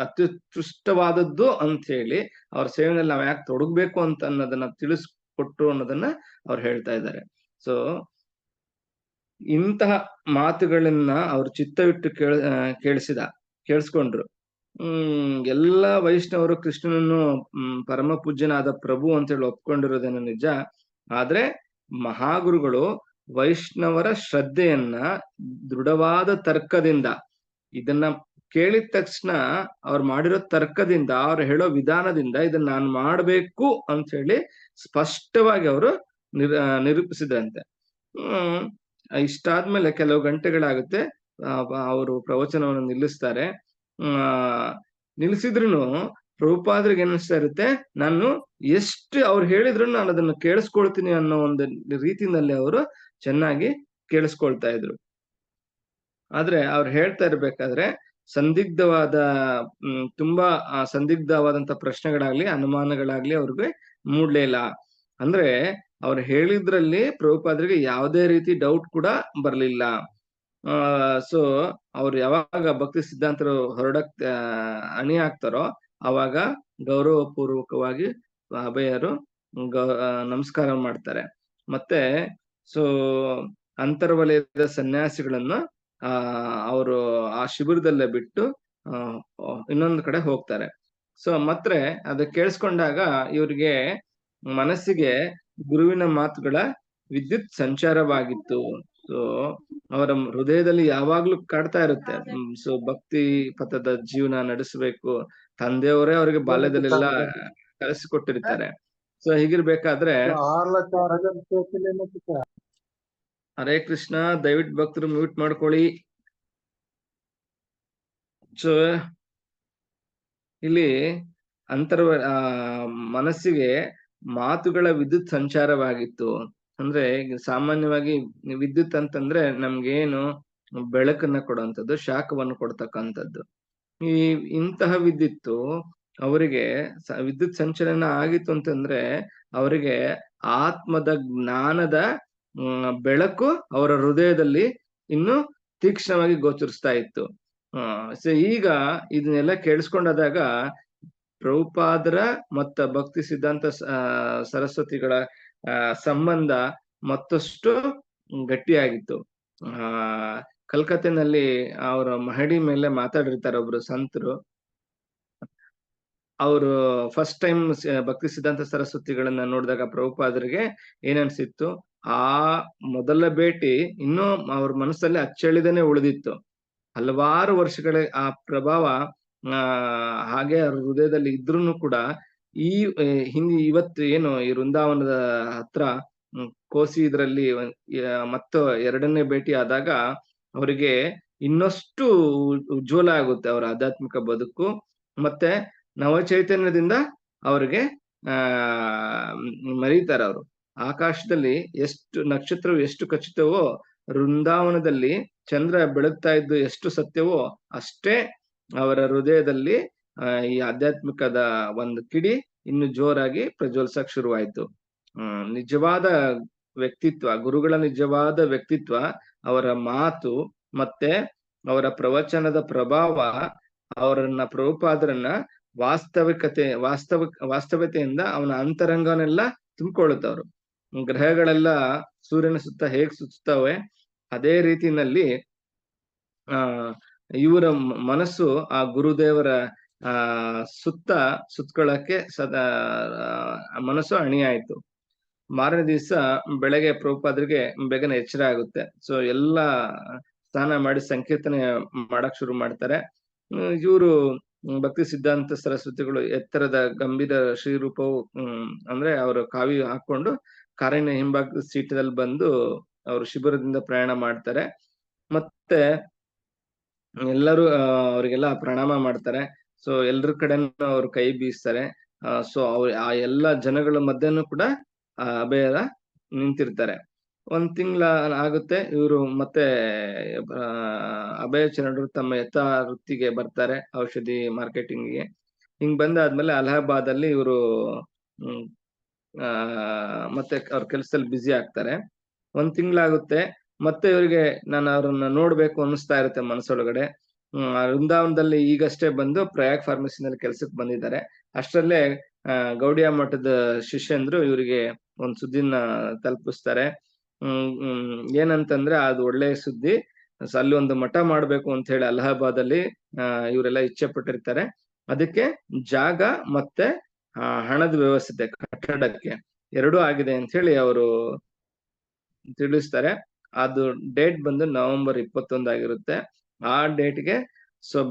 [SPEAKER 1] ಅತ್ಯುತ್ಕೃಷ್ಟವಾದದ್ದು ಅಂತ ಹೇಳಿ ಅವ್ರ ಸೇವೆನಲ್ಲಿ ನಾವ್ ಯಾಕೆ ತೊಡಗ್ಬೇಕು ಅಂತ ಅನ್ನೋದನ್ನ ತಿಳಿಸ್ಕೊಟ್ರು ಅನ್ನೋದನ್ನ ಅವ್ರು ಹೇಳ್ತಾ ಇದ್ದಾರೆ. ಸೊ ಇಂತಹ ಮಾತುಗಳನ್ನ ಅವ್ರ ಚಿತ್ತವಿಟ್ಟು ಕೇಳಿಸ್ಕೊಂಡ್ರು. ಎಲ್ಲ ವೈಷ್ಣವರು ಕೃಷ್ಣನನ್ನು ಪರಮ ಪೂಜ್ಯನಾದ ಪ್ರಭು ಅಂತ ಹೇಳಿ ಒಪ್ಕೊಂಡಿರೋದೇನೋ ನಿಜ. ಆದ್ರೆ ಮಹಾಗುರುಗಳು ವೈಷ್ಣವರ ಶ್ರದ್ಧೆಯನ್ನ ದೃಢವಾದ ತರ್ಕದಿಂದ, ಇದನ್ನ ಕೇಳಿದ ತಕ್ಷಣ ಅವ್ರು ಮಾಡಿರೋ ತರ್ಕದಿಂದ, ಅವ್ರು ಹೇಳೋ ವಿಧಾನದಿಂದ ಇದನ್ನ ನಾನು ಮಾಡ್ಬೇಕು ಅಂತ ಹೇಳಿ ಸ್ಪಷ್ಟವಾಗಿ ಅವರು ನಿರೂಪಿಸಿದ್ರಂತೆ. ಇಷ್ಟಾದ್ಮೇಲೆ ಕೆಲವು ಗಂಟೆಗಳಾಗುತ್ತೆ, ಅವರು ಪ್ರವಚನವನ್ನು ನಿಲ್ಲಿಸ್ತಾರೆ. ನಿಲ್ಸಿದ್ರು ಪ್ರಭುಪಾದ್ರಿಗೆ ಏನಿಸ್ತಾ ಇರುತ್ತೆ, ನಾನು ಎಷ್ಟು ಅವ್ರು ಹೇಳಿದ್ರು ನಾನು ಅದನ್ನ ಕೇಳಿಸ್ಕೊಳ್ತೀನಿ ಅನ್ನೋ ಒಂದು ರೀತಿನಲ್ಲಿ ಅವರು ಚೆನ್ನಾಗಿ ಕೇಳಿಸ್ಕೊಳ್ತಾ ಇದ್ರು. ಆದ್ರೆ ಅವ್ರು ಹೇಳ್ತಾ ಇರ್ಬೇಕಾದ್ರೆ ತುಂಬಾ ಸಂದಿಗ್ಧವಾದಂತ ಪ್ರಶ್ನೆಗಳಾಗ್ಲಿ ಅನುಮಾನಗಳಾಗ್ಲಿ ಅವ್ರಿಗೆ ಮೂಡ್ಲೇ ಇಲ್ಲ. ಅಂದ್ರೆ ಅವ್ರು ಹೇಳಿದ್ರಲ್ಲಿ ಪ್ರಭುಪಾದ್ರಿಗೆ ಯಾವುದೇ ರೀತಿ ಡೌಟ್ ಕೂಡ ಬರ್ಲಿಲ್ಲ. ಸೊ ಅವ್ರು ಯಾವಾಗ ಭಕ್ತಿ ಸಿದ್ಧಾಂತರು ಅಣಿ ಆಗ್ತಾರೋ ಅವಾಗ ಗೌರವಪೂರ್ವಕವಾಗಿ ಅಭಯರು ನಮಸ್ಕಾರ ಮಾಡ್ತಾರೆ. ಮತ್ತೆ ಸೊ ಅಂತರ್ವಲಯದ ಸನ್ಯಾಸಿಗಳನ್ನ ಅವರು ಆ ಶಿಬಿರದಲ್ಲೇ ಬಿಟ್ಟು ಇನ್ನೊಂದು ಕಡೆ ಹೋಗ್ತಾರೆ. ಸೊ ಮತ್ತೆ ಅದ ಕೇಳಿಸ್ಕೊಂಡಾಗ ಇವ್ರಿಗೆ ಮನಸ್ಸಿಗೆ ಗುರುವಿನ ಮಾತುಗಳ ವಿದ್ಯುತ್ ಸಂಚಾರವಾಗಿತ್ತು. ಸೊ ಅವರ ಹೃದಯದಲ್ಲಿ ಯಾವಾಗ್ಲೂ ಕಾಡ್ತಾ ಇರುತ್ತೆ. ಸೊ ಭಕ್ತಿ ಪಥದ ಜೀವನ ನಡೆಸಬೇಕು, ತಂದೆಯವರೇ ಅವ್ರಿಗೆ ಬಾಲ್ಯದಲ್ಲೆಲ್ಲ ಕಲಿಸಿಕೊಟ್ಟಿರ್ತಾರೆ. ಸೊ ಹೀಗಿರ್ಬೇಕಾದ್ರೆ ಹರೇ ಕೃಷ್ಣ, ದಯವಿಟ್ಟು ಭಕ್ತರು ಮ್ಯೂಟ್ ಮಾಡ್ಕೊಳ್ಳಿ. ಸೊ ಇಲ್ಲಿ ಮನಸ್ಸಿಗೆ ಮಾತುಗಳ ವಿದ್ಯುತ್ ಸಂಚಾರವಾಗಿತ್ತು. ಅಂದ್ರೆ ಸಾಮಾನ್ಯವಾಗಿ ವಿದ್ಯುತ್ ಅಂತಂದ್ರೆ ನಮ್ಗೇನು ಬೆಳಕನ್ನ ಕೊಡುವಂಥದ್ದು, ಶಾಖವನ್ನು ಕೊಡ್ತಕ್ಕಂಥದ್ದು. ಇಂತಹ ವಿದ್ಯುತ್ತು ಅವರಿಗೆ ವಿದ್ಯುತ್ ಸಂಚಲನ ಆಗಿತ್ತು ಅಂತಂದ್ರೆ ಅವರಿಗೆ ಆತ್ಮದ ಜ್ಞಾನದ ಬೆಳಕು ಅವರ ಹೃದಯದಲ್ಲಿ ಇನ್ನು ತೀಕ್ಷ್ಣವಾಗಿ ಗೋಚರಿಸ್ತಾ ಇತ್ತು. ಸೊ ಈಗ ಇದನ್ನೆಲ್ಲ ಕೇಳಿಸ್ಕೊಂಡಾದಾಗ ಪ್ರಭುಪಾದರ ಮತ್ತ ಭಕ್ತಿ ಸಿದ್ಧಾಂತ ಸರಸ್ವತಿಗಳ ಸಂಬಂಧ ಮತ್ತಷ್ಟು ಗಟ್ಟಿಯಾಗಿತ್ತು. ಕಲ್ಕತ್ತೆನಲ್ಲಿ ಅವರ ಮಹಡಿ ಮೇಲೆ ಮಾತಾಡಿರ್ತಾರೆ ಒಬ್ರು ಸಂತರು. ಅವರು ಫಸ್ಟ್ ಟೈಮ್ ಭಕ್ತಿ ಸಿದ್ಧಾಂತ ಸರಸ್ವತಿಗಳನ್ನ ನೋಡಿದಾಗ ಪ್ರಭುಪಾದರಿಗೆ ಏನನ್ಸಿತ್ತು, ಆ ಮೊದಲ ಭೇಟಿ ಇನ್ನೂ ಅವ್ರ ಮನಸ್ಸಲ್ಲಿ ಅಚ್ಚಳಿದನೆ ಉಳಿದಿತ್ತು. ಹಲವಾರು ವರ್ಷಗಳ ಆ ಪ್ರಭಾವ ಹಾಗೆ ಅವ್ರ ಹೃದಯದಲ್ಲಿ ಇದ್ರೂ ಕೂಡ ಇವತ್ತು ಏನು ಈ ವೃಂದಾವನದ ಹತ್ರ ಕೋಸಿ ಇದ್ರಲ್ಲಿ ಮತ್ತು ಎರಡನೇ ಭೇಟಿ ಆದಾಗ ಅವರಿಗೆ ಇನ್ನಷ್ಟು ಉಜ್ವಲ ಆಗುತ್ತೆ ಅವರ ಆಧ್ಯಾತ್ಮಿಕ ಬದುಕು. ಮತ್ತೆ ನವಚೈತನ್ಯದಿಂದ ಅವ್ರಿಗೆ ಮರೀತಾರೆ. ಅವರು ಆಕಾಶದಲ್ಲಿ ಎಷ್ಟು ನಕ್ಷತ್ರವು ಎಷ್ಟು ಖಚಿತವೋ, ವೃಂದಾವನದಲ್ಲಿ ಚಂದ್ರ ಬೆಳಗ್ತಾ ಇದ್ದು ಎಷ್ಟು ಸತ್ಯವೋ ಅಷ್ಟೇ ಅವರ ಹೃದಯದಲ್ಲಿ ಈ ಆಧ್ಯಾತ್ಮಿಕದ ಒಂದು ಕಿಡಿ ಇನ್ನು ಜೋರಾಗಿ ಪ್ರಜ್ವಲಿಸಕ್ ಶುರುವಾಯ್ತು. ನಿಜವಾದ ವ್ಯಕ್ತಿತ್ವ, ಗುರುಗಳ ನಿಜವಾದ ವ್ಯಕ್ತಿತ್ವ, ಅವರ ಮಾತು ಮತ್ತೆ ಅವರ ಪ್ರವಚನದ ಪ್ರಭಾವ ಅವರನ್ನ ಪ್ರಭುಪಾದರನ್ನ ವಾಸ್ತವತೆಯಿಂದ ಅವನ ಅಂತರಂಗನೆಲ್ಲ ತುಂಬಿಕೊಳ್ಳುತ್ತವ್ರು. ಗ್ರಹಗಳೆಲ್ಲ ಸೂರ್ಯನ ಸುತ್ತ ಹೇಗ್ ಸುತ್ತವೆ ಅದೇ ರೀತಿಯಲ್ಲಿ ಇವರ ಮನಸ್ಸು ಆ ಗುರುದೇವರ ಸುತ್ಕೊಳ್ಳಕ್ಕೆ ಮನಸ್ಸು ಅಣಿಯಾಯ್ತು. ಮಾರನೇ ದಿವಸ ಬೆಳಗ್ಗೆ ಪ್ರಭುಪಾದರಿಗೆ ಬೇಗನೆ ಎಚ್ಚರ ಆಗುತ್ತೆ. ಸೊ ಎಲ್ಲಾ ಸ್ನಾನ ಮಾಡಿ ಸಂಕೀರ್ತನೆ ಮಾಡಕ್ ಶುರು ಮಾಡ್ತಾರೆ. ಇವರು ಭಕ್ತಿ ಸಿದ್ಧಾಂತ ಸರಸ್ವತಿಗಳು ಎತ್ತರದ ಗಂಭೀರ ಶ್ರೀರೂಪವು ಅಂದ್ರೆ ಅವರು ಕಾವಿ ಹಾಕೊಂಡು ಕಾರಿನ ಹಿಂಭಾಗದ ಸೀಟದಲ್ಲಿ ಬಂದು ಅವರು ಶಿಬಿರದಿಂದ ಪ್ರಯಾಣ ಮಾಡ್ತಾರೆ. ಮತ್ತೆ ಎಲ್ಲರೂ ಅವ್ರಿಗೆಲ್ಲ ಪ್ರಣಾಮ ಮಾಡ್ತಾರೆ. ಸೊ ಎಲ್ರ ಕಡೆನೂ ಅವ್ರು ಕೈ ಬೀಸ್ತಾರೆ. ಸೊ ಆ ಎಲ್ಲಾ ಜನಗಳ ಮಧ್ಯನೂ ಕೂಡ ಅಭಯರ ನಿಂತಿರ್ತಾರೆ. ಒಂದ್ ತಿಂಗಳ ಆಗುತ್ತೆ. ಇವರು ಮತ್ತೆ ಅಭಯ ಚರಣರು ತಮ್ಮ ಯಥಾ ವೃತ್ತಿಗೆ ಬರ್ತಾರೆ, ಔಷಧಿ ಮಾರ್ಕೆಟಿಂಗ್ಗೆ. ಹಿಂಗ್ ಬಂದಾದ್ಮೇಲೆ ಅಲಹಾಬಾದ್ ಅಲ್ಲಿ ಇವರು ಮತ್ತೆ ಅವ್ರ ಕೆಲ್ಸದಲ್ಲಿ ಬ್ಯುಸಿ ಆಗ್ತಾರೆ. ಒಂದ್ ತಿಂಗಳಾಗುತ್ತೆ. ಮತ್ತೆ ಇವರಿಗೆ ನಾನು ಅವ್ರನ್ನ ನೋಡ್ಬೇಕು ಅನ್ನಿಸ್ತಾ ಇರುತ್ತೆ ಮನಸ್ಸೊಳಗಡೆ. ವೃಂದಾವನದಲ್ಲಿ ಈಗಷ್ಟೇ ಬಂದು ಪ್ರಯಾಗ್ ಫಾರ್ಮಸಿನಲ್ಲಿ ಕೆಲ್ಸಕ್ಕೆ ಬಂದಿದ್ದಾರೆ. ಅಷ್ಟರಲ್ಲೇ ಗೌಡಿಯ ಮಠದ ಶಿಷ್ಯಂದ್ರು ಇವರಿಗೆ ಒಂದ್ ಸುದ್ದಿನ ತಲುಪಿಸ್ತಾರೆ. ಏನಂತಂದ್ರೆ ಅದು ಒಳ್ಳೆ ಸುದ್ದಿ. ಅಲ್ಲಿ ಒಂದು ಮಠ ಮಾಡ್ಬೇಕು ಅಂತ ಹೇಳಿ ಅಲಹಾಬಾದ್ ಅಲ್ಲಿ ಇವರೆಲ್ಲ ಇಚ್ಛೆ ಪಟ್ಟಿರ್ತಾರೆ. ಅದಕ್ಕೆ ಜಾಗ ಮತ್ತೆ ಹಣದ ವ್ಯವಸ್ಥೆ ಕಟ್ಟಡಕ್ಕೆ ಎರಡೂ ಆಗಿದೆ ಅಂತ ಹೇಳಿ ಅವರು ತಿಳಿಸ್ತಾರೆ. ಅದು ಡೇಟ್ ಬಂದು ನವೆಂಬರ್ 21 ಆಗಿರುತ್ತೆ. ಆ ಡೇಟ್ಗೆ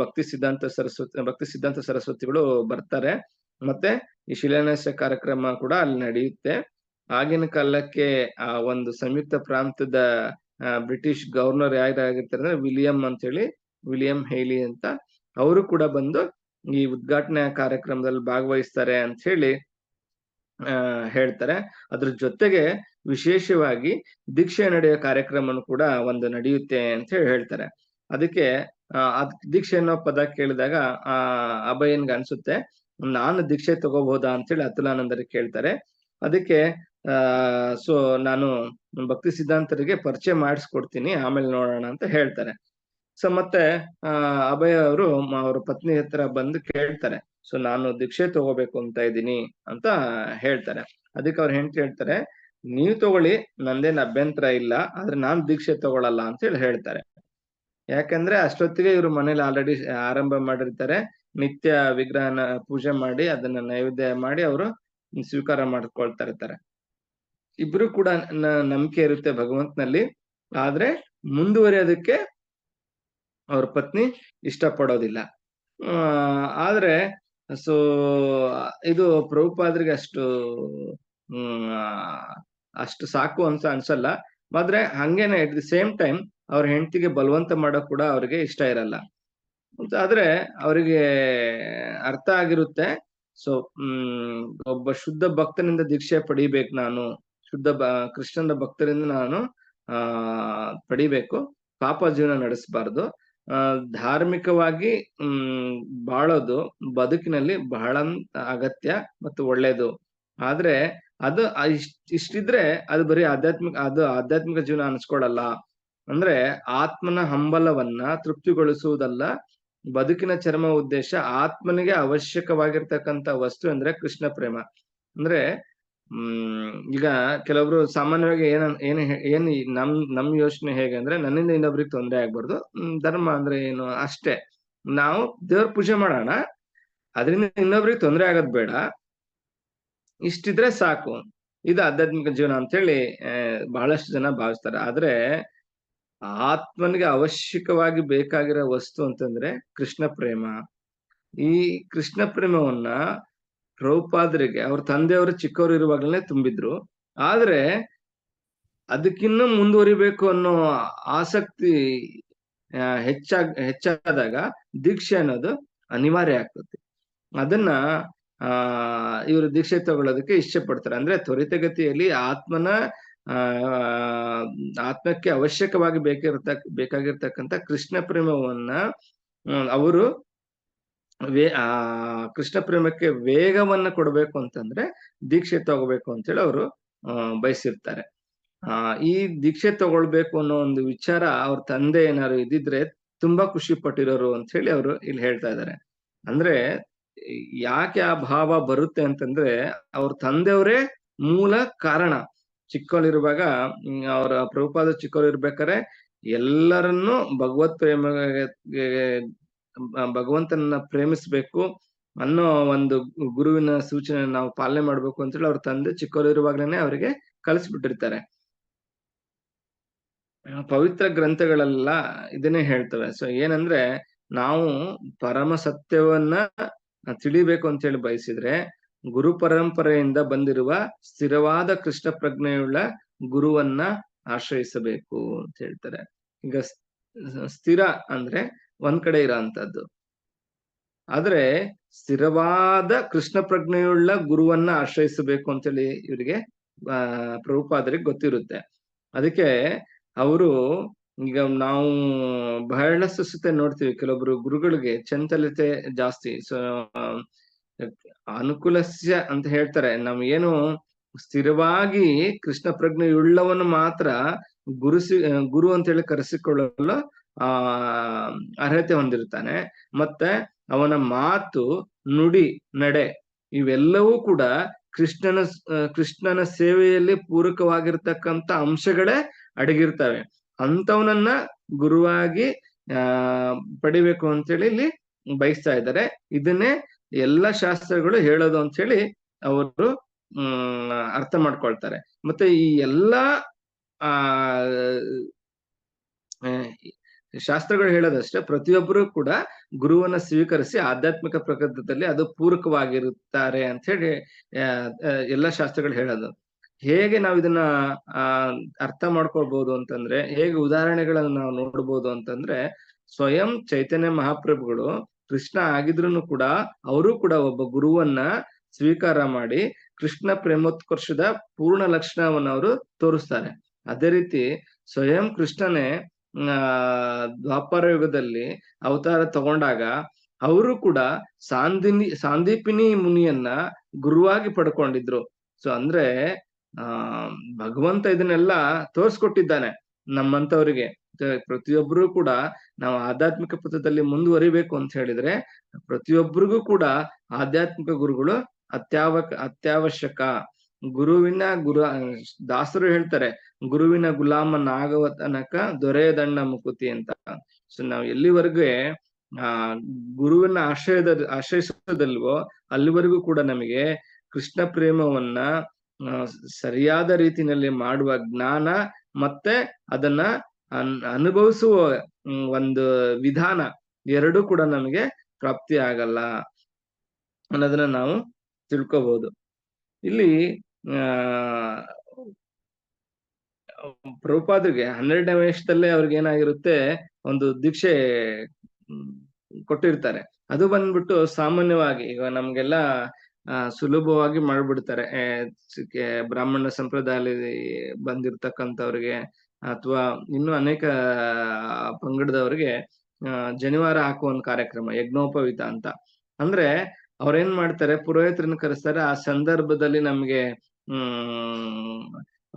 [SPEAKER 1] ಭಕ್ತಿ ಸಿದ್ಧಾಂತ ಸರಸ್ವತಿಗಳು ಬರ್ತಾರೆ. ಮತ್ತೆ ಈ ಶಿಲಾನ್ಯಾಸ ಕಾರ್ಯಕ್ರಮ ಕೂಡ ಅಲ್ಲಿ ನಡೆಯುತ್ತೆ. ಆಗಿನ ಕಾಲಕ್ಕೆ ಆ ಒಂದು ಸಂಯುಕ್ತ ಪ್ರಾಂತದ ಬ್ರಿಟಿಷ್ ಗವರ್ನರ್ ಯಾರಾಗಿರ್ತಾರೆ ಅಂದ್ರೆ ವಿಲಿಯಂ ಹೇಲಿ ಅಂತ, ಅವರು ಕೂಡ ಬಂದು ಈ ಉದ್ಘಾಟನಾ ಕಾರ್ಯಕ್ರಮದಲ್ಲಿ ಭಾಗವಹಿಸ್ತಾರೆ ಅಂತ ಹೇಳಿ ಹೇಳ್ತಾರೆ. ಅದ್ರ ಜೊತೆಗೆ ವಿಶೇಷವಾಗಿ ದೀಕ್ಷೆ ನಡೆಯೋ ಕಾರ್ಯಕ್ರಮನು ಕೂಡ ಒಂದು ನಡೆಯುತ್ತೆ ಅಂತ ಹೇಳಿ ಹೇಳ್ತಾರೆ. ಅದಕ್ಕೆ ದೀಕ್ಷೆ ಅನ್ನೋ ಪದ ಕೇಳಿದಾಗ ಅಭಯನ್ಗೆ ಅನ್ಸುತ್ತೆ, ನಾನು ದೀಕ್ಷೆ ತಗೋಬಹುದಾ ಅಂತ ಹೇಳಿ ಅತುಲಾನಂದರಿಗೆ ಕೇಳ್ತಾರೆ. ಅದಕ್ಕೆ ಸೊ ನಾನು ಭಕ್ತಿ ಸಿದ್ಧಾಂತರಿಗೆ ಪರಿಚಯ ಮಾಡಿಸ್ಕೊಡ್ತೀನಿ, ಆಮೇಲೆ ನೋಡೋಣ ಅಂತ ಹೇಳ್ತಾರೆ. ಸೊ ಮತ್ತೆ ಅಭಯ ಅವರು ಅವ್ರ ಪತ್ನಿ ಹತ್ರ ಬಂದು ಕೇಳ್ತಾರೆ, ಸೊ ನಾನು ದೀಕ್ಷೆ ತಗೋಬೇಕು ಅಂತ ಇದ್ದೀನಿ ಅಂತ ಹೇಳ್ತಾರೆ. ಅದಕ್ಕೆ ಅವ್ರ ಹೆಂಡತಿ ಹೇಳ್ತಾರೆ, ನೀವ್ ತಗೊಳ್ಳಿ, ನಂದೇನ್ ಅಭ್ಯಂತರ ಇಲ್ಲ, ಆದ್ರೆ ನಾನ್ ದೀಕ್ಷೆ ತಗೊಳಲ್ಲ ಅಂತ ಹೇಳಿ ಹೇಳ್ತಾರೆ. ಯಾಕಂದ್ರೆ ಅಷ್ಟೊತ್ತಿಗೆ ಇವ್ರು ಮನೇಲಿ ಆಲ್ರೆಡಿ ಆರಂಭ ಮಾಡಿರ್ತಾರೆ. ನಿತ್ಯ ವಿಗ್ರಹನ ಪೂಜೆ ಮಾಡಿ ಅದನ್ನ ನೈವೇದ್ಯ ಮಾಡಿ ಅವರು ಸ್ವೀಕಾರ ಮಾಡ್ಕೊಳ್ತಾ ಇರ್ತಾರೆ. ಇಬ್ರು ಕೂಡ ನಂಬಿಕೆ ಇರುತ್ತೆ ಭಗವಂತನಲ್ಲಿ, ಆದ್ರೆ ಮುಂದುವರಿಯೋದಕ್ಕೆ ಅವ್ರ ಪತ್ನಿ ಇಷ್ಟಪಡೋದಿಲ್ಲ. ಆದ್ರೆ ಸೊ ಇದು ಪ್ರಭುಪಾದರಿಗೆ ಅಷ್ಟು ಸಾಕು ಅಂತ ಅನ್ಸಲ್ಲ. ಆದ್ರೆ ಹಂಗೇನೆ ಎಟ್ ದಿ ಸೇಮ್ ಟೈಮ್ ಅವ್ರ ಹೆಂಡತಿಗೆ ಬಲವಂತ ಮಾಡಕ್ ಕೂಡ ಅವ್ರಿಗೆ ಇಷ್ಟ ಇರಲ್ಲ. ಆದ್ರೆ ಅವರಿಗೆ ಅರ್ಥ ಆಗಿರುತ್ತೆ. ಸೊ ಒಬ್ಬ ಶುದ್ಧ ಭಕ್ತನಿಂದ ದೀಕ್ಷೆ ಪಡಿಬೇಕು, ನಾನು ಕೃಷ್ಣನ ಭಕ್ತರಿಂದ ನಾನು ಪಡಿಬೇಕು, ಪಾಪ ಜೀವನ ನಡೆಸಬಾರ್ದು. ಧಾರ್ಮಿಕವಾಗಿ ಬಾಳೋದು ಬದುಕಿನಲ್ಲಿ ಬಹಳ ಅಗತ್ಯ ಮತ್ತು ಒಳ್ಳೇದು. ಆದ್ರೆ ಅದು ಇಷ್ಟಿದ್ರೆ ಅದು ಬರೀ ಆಧ್ಯಾತ್ಮಿಕ ಜೀವನ ಅನ್ಸ್ಕೊಳಲ್ಲ. ಅಂದ್ರೆ ಆತ್ಮನ ಹಂಬಲವನ್ನ ತೃಪ್ತಿಗೊಳಿಸುವುದಲ್ಲ ಬದುಕಿನ ಚರಮ ಉದ್ದೇಶ. ಆತ್ಮನಿಗೆ ಅವಶ್ಯಕವಾಗಿರ್ತಕ್ಕಂಥ ವಸ್ತು ಅಂದ್ರೆ ಕೃಷ್ಣ ಪ್ರೇಮ. ಅಂದ್ರೆ ಈಗ ಕೆಲವೊಬ್ರು ಸಾಮಾನ್ಯವಾಗಿ ಏನ್ ನಮ್ ಯೋಚನೆ ಹೇಗೆ ಅಂದ್ರೆ, ನನ್ನಿಂದ ಇನ್ನೊಬ್ರಿಗೆ ತೊಂದರೆ ಆಗ್ಬಾರ್ದು, ಧರ್ಮ ಅಂದ್ರೆ ಏನು ಅಷ್ಟೇ, ನಾವು ದೇವ್ರ ಪೂಜೆ ಮಾಡೋಣ, ಅದರಿಂದ ಇನ್ನೊಬ್ರಿಗೆ ತೊಂದರೆ ಆಗೋದ್ ಬೇಡ, ಇಷ್ಟಿದ್ರೆ ಸಾಕು, ಇದು ಆಧ್ಯಾತ್ಮಿಕ ಜೀವನ ಅಂತ ಹೇಳಿ ಬಹಳಷ್ಟು ಜನ ಭಾವಿಸ್ತಾರೆ. ಆದ್ರೆ ಆತ್ಮನಿಗೆ ಅವಶ್ಯಕವಾಗಿ ಬೇಕಾಗಿರೋ ವಸ್ತು ಅಂತಂದ್ರೆ ಕೃಷ್ಣ ಪ್ರೇಮ. ಈ ಕೃಷ್ಣ ಪ್ರೇಮವನ್ನ ಪ್ರಭುಪಾದರಿಗೆ ಅವ್ರ ತಂದೆಯವರು ಚಿಕ್ಕವರು ಇರುವಾಗಲೇ ತುಂಬಿದ್ರು. ಆದ್ರೆ ಅದಕ್ಕಿನ್ನೂ ಮುಂದುವರಿಬೇಕು ಅನ್ನೋ ಆಸಕ್ತಿ ಹೆಚ್ಚಾದಾಗ ದೀಕ್ಷೆ ಅನ್ನೋದು ಅನಿವಾರ್ಯ ಆಗ್ತದೆ. ಅದನ್ನ ಇವರು ದೀಕ್ಷೆ ತಗೊಳ್ಳೋದಕ್ಕೆ ಇಷ್ಟ ಪಡ್ತಾರೆ. ಅಂದ್ರೆ ತ್ವರಿತಗತಿಯಲ್ಲಿ ಆತ್ಮಕ್ಕೆ ಅವಶ್ಯಕವಾಗಿ ಬೇಕಾಗಿರ್ತಕ್ಕಂಥ ಕೃಷ್ಣ ಪ್ರೇಮವನ್ನ ಅವರು ಕೃಷ್ಣ ಪ್ರೇಮಕ್ಕೆ ವೇಗವನ್ನ ಕೊಡ್ಬೇಕು ಅಂತಂದ್ರೆ ದೀಕ್ಷೆ ತಗೋಬೇಕು ಅಂತೇಳಿ ಅವರು ಬಯಸಿರ್ತಾರೆ. ಈ ದೀಕ್ಷೆ ತಗೊಳ್ಬೇಕು ಅನ್ನೋ ಒಂದು ವಿಚಾರ ಅವ್ರ ತಂದೆ ಏನಾದ್ರು ಇದ್ದಿದ್ರೆ ತುಂಬಾ ಖುಷಿ ಪಟ್ಟಿರೋರು ಅಂತ ಹೇಳಿ ಅವರು ಇಲ್ಲಿ ಹೇಳ್ತಾ ಇದ್ದಾರೆ. ಅಂದ್ರೆ ಯಾಕೆ ಆ ಭಾವ ಬರುತ್ತೆ ಅಂತಂದ್ರೆ ಅವ್ರ ತಂದೆಯವರೇ ಮೂಲ ಕಾರಣ. ಚಿಕ್ಕವಳಿರುವಾಗ ಅವರ ಪ್ರಭುಪಾದ ಚಿಕ್ಕವಳಿರ್ಬೇಕಾದ್ರೆ ಎಲ್ಲರನ್ನೂ ಭಗವಂತನ ಪ್ರೇಮಿಸ್ಬೇಕು ಅನ್ನೋ ಒಂದು ಗುರುವಿನ ಸೂಚನೆ ನಾವು ಪಾಲನೆ ಮಾಡ್ಬೇಕು ಅಂತೇಳಿ ಅವ್ರ ತಂದೆ ಚಿಕ್ಕವರಿರುವಾಗ್ಲೇನೆ ಅವರಿಗೆ ಕಲಿಸ್ಬಿಟ್ಟಿರ್ತಾರೆ. ಪವಿತ್ರ ಗ್ರಂಥಗಳೆಲ್ಲ ಇದನ್ನೇ ಹೇಳ್ತವೆ. ಸೊ ಏನಂದ್ರೆ, ನಾವು ಪರಮ ಸತ್ಯವನ್ನ ತಿಳಿಬೇಕು ಅಂತ ಹೇಳಿ ಬಯಸಿದ್ರೆ ಗುರು ಪರಂಪರೆಯಿಂದ ಬಂದಿರುವ ಸ್ಥಿರವಾದ ಕೃಷ್ಣ ಪ್ರಜ್ಞೆಯುಳ್ಳ ಗುರುವನ್ನ ಆಶ್ರಯಿಸಬೇಕು ಅಂತ ಹೇಳ್ತಾರೆ. ಈಗ ಸ್ಥಿರ ಅಂದ್ರೆ ಒಂದ್ ಕಡೆ ಇರೋಂಥದ್ದು, ಆದ್ರೆ ಸ್ಥಿರವಾದ ಕೃಷ್ಣ ಪ್ರಜ್ಞೆಯುಳ್ಳ ಗುರುವನ್ನ ಆಶ್ರಯಿಸಬೇಕು ಅಂತೇಳಿ ಇವರಿಗೆ ಪ್ರಭುಪಾದರಿಗೆ ಗೊತ್ತಿರುತ್ತೆ. ಅದಕ್ಕೆ ಅವರು ಈಗ ನಾವು ಬಹಳಷ್ಟು ಸತೆ ನೋಡ್ತೀವಿ, ಕೆಲವೊಬ್ರು ಗುರುಗಳಿಗೆ ಚಂಚಲತೆ ಜಾಸ್ತಿ. ಸೊ ಅನುಕೂಲಸ್ಯ ಅಂತ ಹೇಳ್ತಾರೆ. ನಾವು ಏನು ಸ್ಥಿರವಾಗಿ ಕೃಷ್ಣ ಪ್ರಜ್ಞೆಯುಳ್ಳವನು ಮಾತ್ರ ಗುರು ಅಂತ ಹೇಳಿ ಕರೆಸಿಕೊಳ್ಳಲು ಆ ಅರ್ಹತೆ ಹೊಂದಿರ್ತಾನೆ. ಮತ್ತೆ ಅವನ ಮಾತು, ನುಡಿ, ನಡೆ ಇವೆಲ್ಲವೂ ಕೂಡ ಕೃಷ್ಣನ ಸೇವೆಯಲ್ಲಿ ಪೂರಕವಾಗಿರ್ತಕ್ಕಂಥ ಅಂಶಗಳೇ ಅಡಗಿರ್ತವೆ. ಅಂತವನನ್ನ ಗುರುವಾಗಿ ಪಡಿಬೇಕು ಅಂತೇಳಿ ಇಲ್ಲಿ ಬಯಸ್ತಾ ಇದ್ದಾರೆ. ಇದನ್ನೇ ಎಲ್ಲ ಶಾಸ್ತ್ರಗಳು ಹೇಳೋದು ಅಂತ ಹೇಳಿ ಅವರು ಅರ್ಥ ಮಾಡ್ಕೊಳ್ತಾರೆ. ಮತ್ತೆ ಈ ಎಲ್ಲಾ ಆ ಶಾಸ್ತ್ರಗಳು ಹೇಳೋದಷ್ಟೇ, ಪ್ರತಿಯೊಬ್ಬರು ಕೂಡ ಗುರುವನ್ನ ಸ್ವೀಕರಿಸಿ ಆಧ್ಯಾತ್ಮಿಕ ಪ್ರಗತಿಯಲ್ಲಿ ಅದು ಪೂರಕವಾಗಿರುತ್ತಾರೆ ಅಂತ ಹೇಳಿ ಎಲ್ಲ ಶಾಸ್ತ್ರಗಳು ಹೇಳೋದು. ಹೇಗೆ ನಾವು ಇದನ್ನ ಅರ್ಥ ಮಾಡ್ಕೊಳ್ಬಹುದು ಅಂತಂದ್ರೆ, ಹೇಗೆ ಉದಾಹರಣೆಗಳನ್ನ ನಾವು ನೋಡ್ಬೋದು ಅಂತಂದ್ರೆ, ಸ್ವಯಂ ಚೈತನ್ಯ ಮಹಾಪ್ರಭುಗಳು ಕೃಷ್ಣ ಆಗಿದ್ರು ಕೂಡ ಅವರು ಕೂಡ ಒಬ್ಬ ಗುರುವನ್ನ ಸ್ವೀಕಾರ ಮಾಡಿ ಕೃಷ್ಣ ಪ್ರೇಮೋತ್ಕರ್ಷದ ಪೂರ್ಣ ಲಕ್ಷಣವನ್ನ ಅವರು ತೋರಿಸ್ತಾರೆ. ಅದೇ ರೀತಿ ಸ್ವಯಂ ಕೃಷ್ಣನೇ ದ್ವಾಪರ ಯುಗದಲ್ಲಿ ಅವತಾರ ತಗೊಂಡಾಗ ಅವರು ಕೂಡ ಸಾಂದೀಪಿನಿ ಮುನಿಯನ್ನ ಗುರುವಾಗಿ ಪಡ್ಕೊಂಡಿದ್ರು. ಸೊ ಅಂದ್ರೆ ಭಗವಂತ ಇದನ್ನೆಲ್ಲ ತೋರ್ಸ್ಕೊಟ್ಟಿದ್ದಾನೆ ನಮ್ಮಂತವರಿಗೆ. ಪ್ರತಿಯೊಬ್ಬರು ಕೂಡ ನಾವು ಆಧ್ಯಾತ್ಮಿಕ ಪಥದಲ್ಲಿ ಮುಂದುವರಿಬೇಕು ಅಂತ ಹೇಳಿದ್ರೆ ಪ್ರತಿಯೊಬ್ಬರಿಗೂ ಕೂಡ ಆಧ್ಯಾತ್ಮಿಕ ಗುರುಗಳು ಅತ್ಯವಶ್ಯಕ. ದಾಸರು ಹೇಳ್ತಾರೆ, ಗುರುವಿನ ಗುಲಾಮನಾಗವ ತನಕ ದೊರೆಯದಣ್ಣ ಮುಕುತಿ ಅಂತ. ಸೊ ನಾವು ಎಲ್ಲಿವರೆಗೂ ಗುರುವಿನ ಆಶ್ರಯಿಸೋದಲ್ವೋ ಅಲ್ಲಿವರೆಗೂ ಕೂಡ ನಮಗೆ ಕೃಷ್ಣ ಪ್ರೇಮವನ್ನ ಸರಿಯಾದ ರೀತಿಯಲ್ಲಿ ಮಾಡುವ ಜ್ಞಾನ ಮತ್ತೆ ಅದನ್ನ ಅನುಭವಿಸುವ ಒಂದು ವಿಧಾನ ಎರಡೂ ಕೂಡ ನಮಗೆ ಪ್ರಾಪ್ತಿ ಆಗಲ್ಲ ಅನ್ನೋದನ್ನ ನಾವು ತಿಳ್ಕೋಬಹುದು. ಇಲ್ಲಿ ಪ್ರಭುಪಾದರಿಗೆ 12ನೇ ವಯಸ್ಸಲ್ಲೇ ಅವ್ರಿಗೆ ಏನಾಗಿರುತ್ತೆ, ಒಂದು ದೀಕ್ಷೆ ಕೊಟ್ಟಿರ್ತಾರೆ. ಅದು ಬಂದ್ಬಿಟ್ಟು ಸಾಮಾನ್ಯವಾಗಿ ಈಗ ನಮ್ಗೆಲ್ಲ ಸುಲಭವಾಗಿ ಮಾಡ್ಬಿಡ್ತಾರೆ. ಬ್ರಾಹ್ಮಣ ಸಂಪ್ರದಾಯದಲ್ಲಿ ಬಂದಿರ್ತಕ್ಕಂಥವ್ರಿಗೆ ಅಥವಾ ಇನ್ನು ಅನೇಕ ಪಂಗಡದವರಿಗೆ ಜನಿವಾರ ಹಾಕುವ ಒಂದು ಕಾರ್ಯಕ್ರಮ ಯಜ್ಞೋಪವೀತ ಅಂತ. ಅಂದ್ರೆ ಅವ್ರೇನ್ ಮಾಡ್ತಾರೆ, ಪುರೋಹಿತರನ್ನ ಕರೆಸ್ತಾರೆ. ಆ ಸಂದರ್ಭದಲ್ಲಿ ನಮ್ಗೆ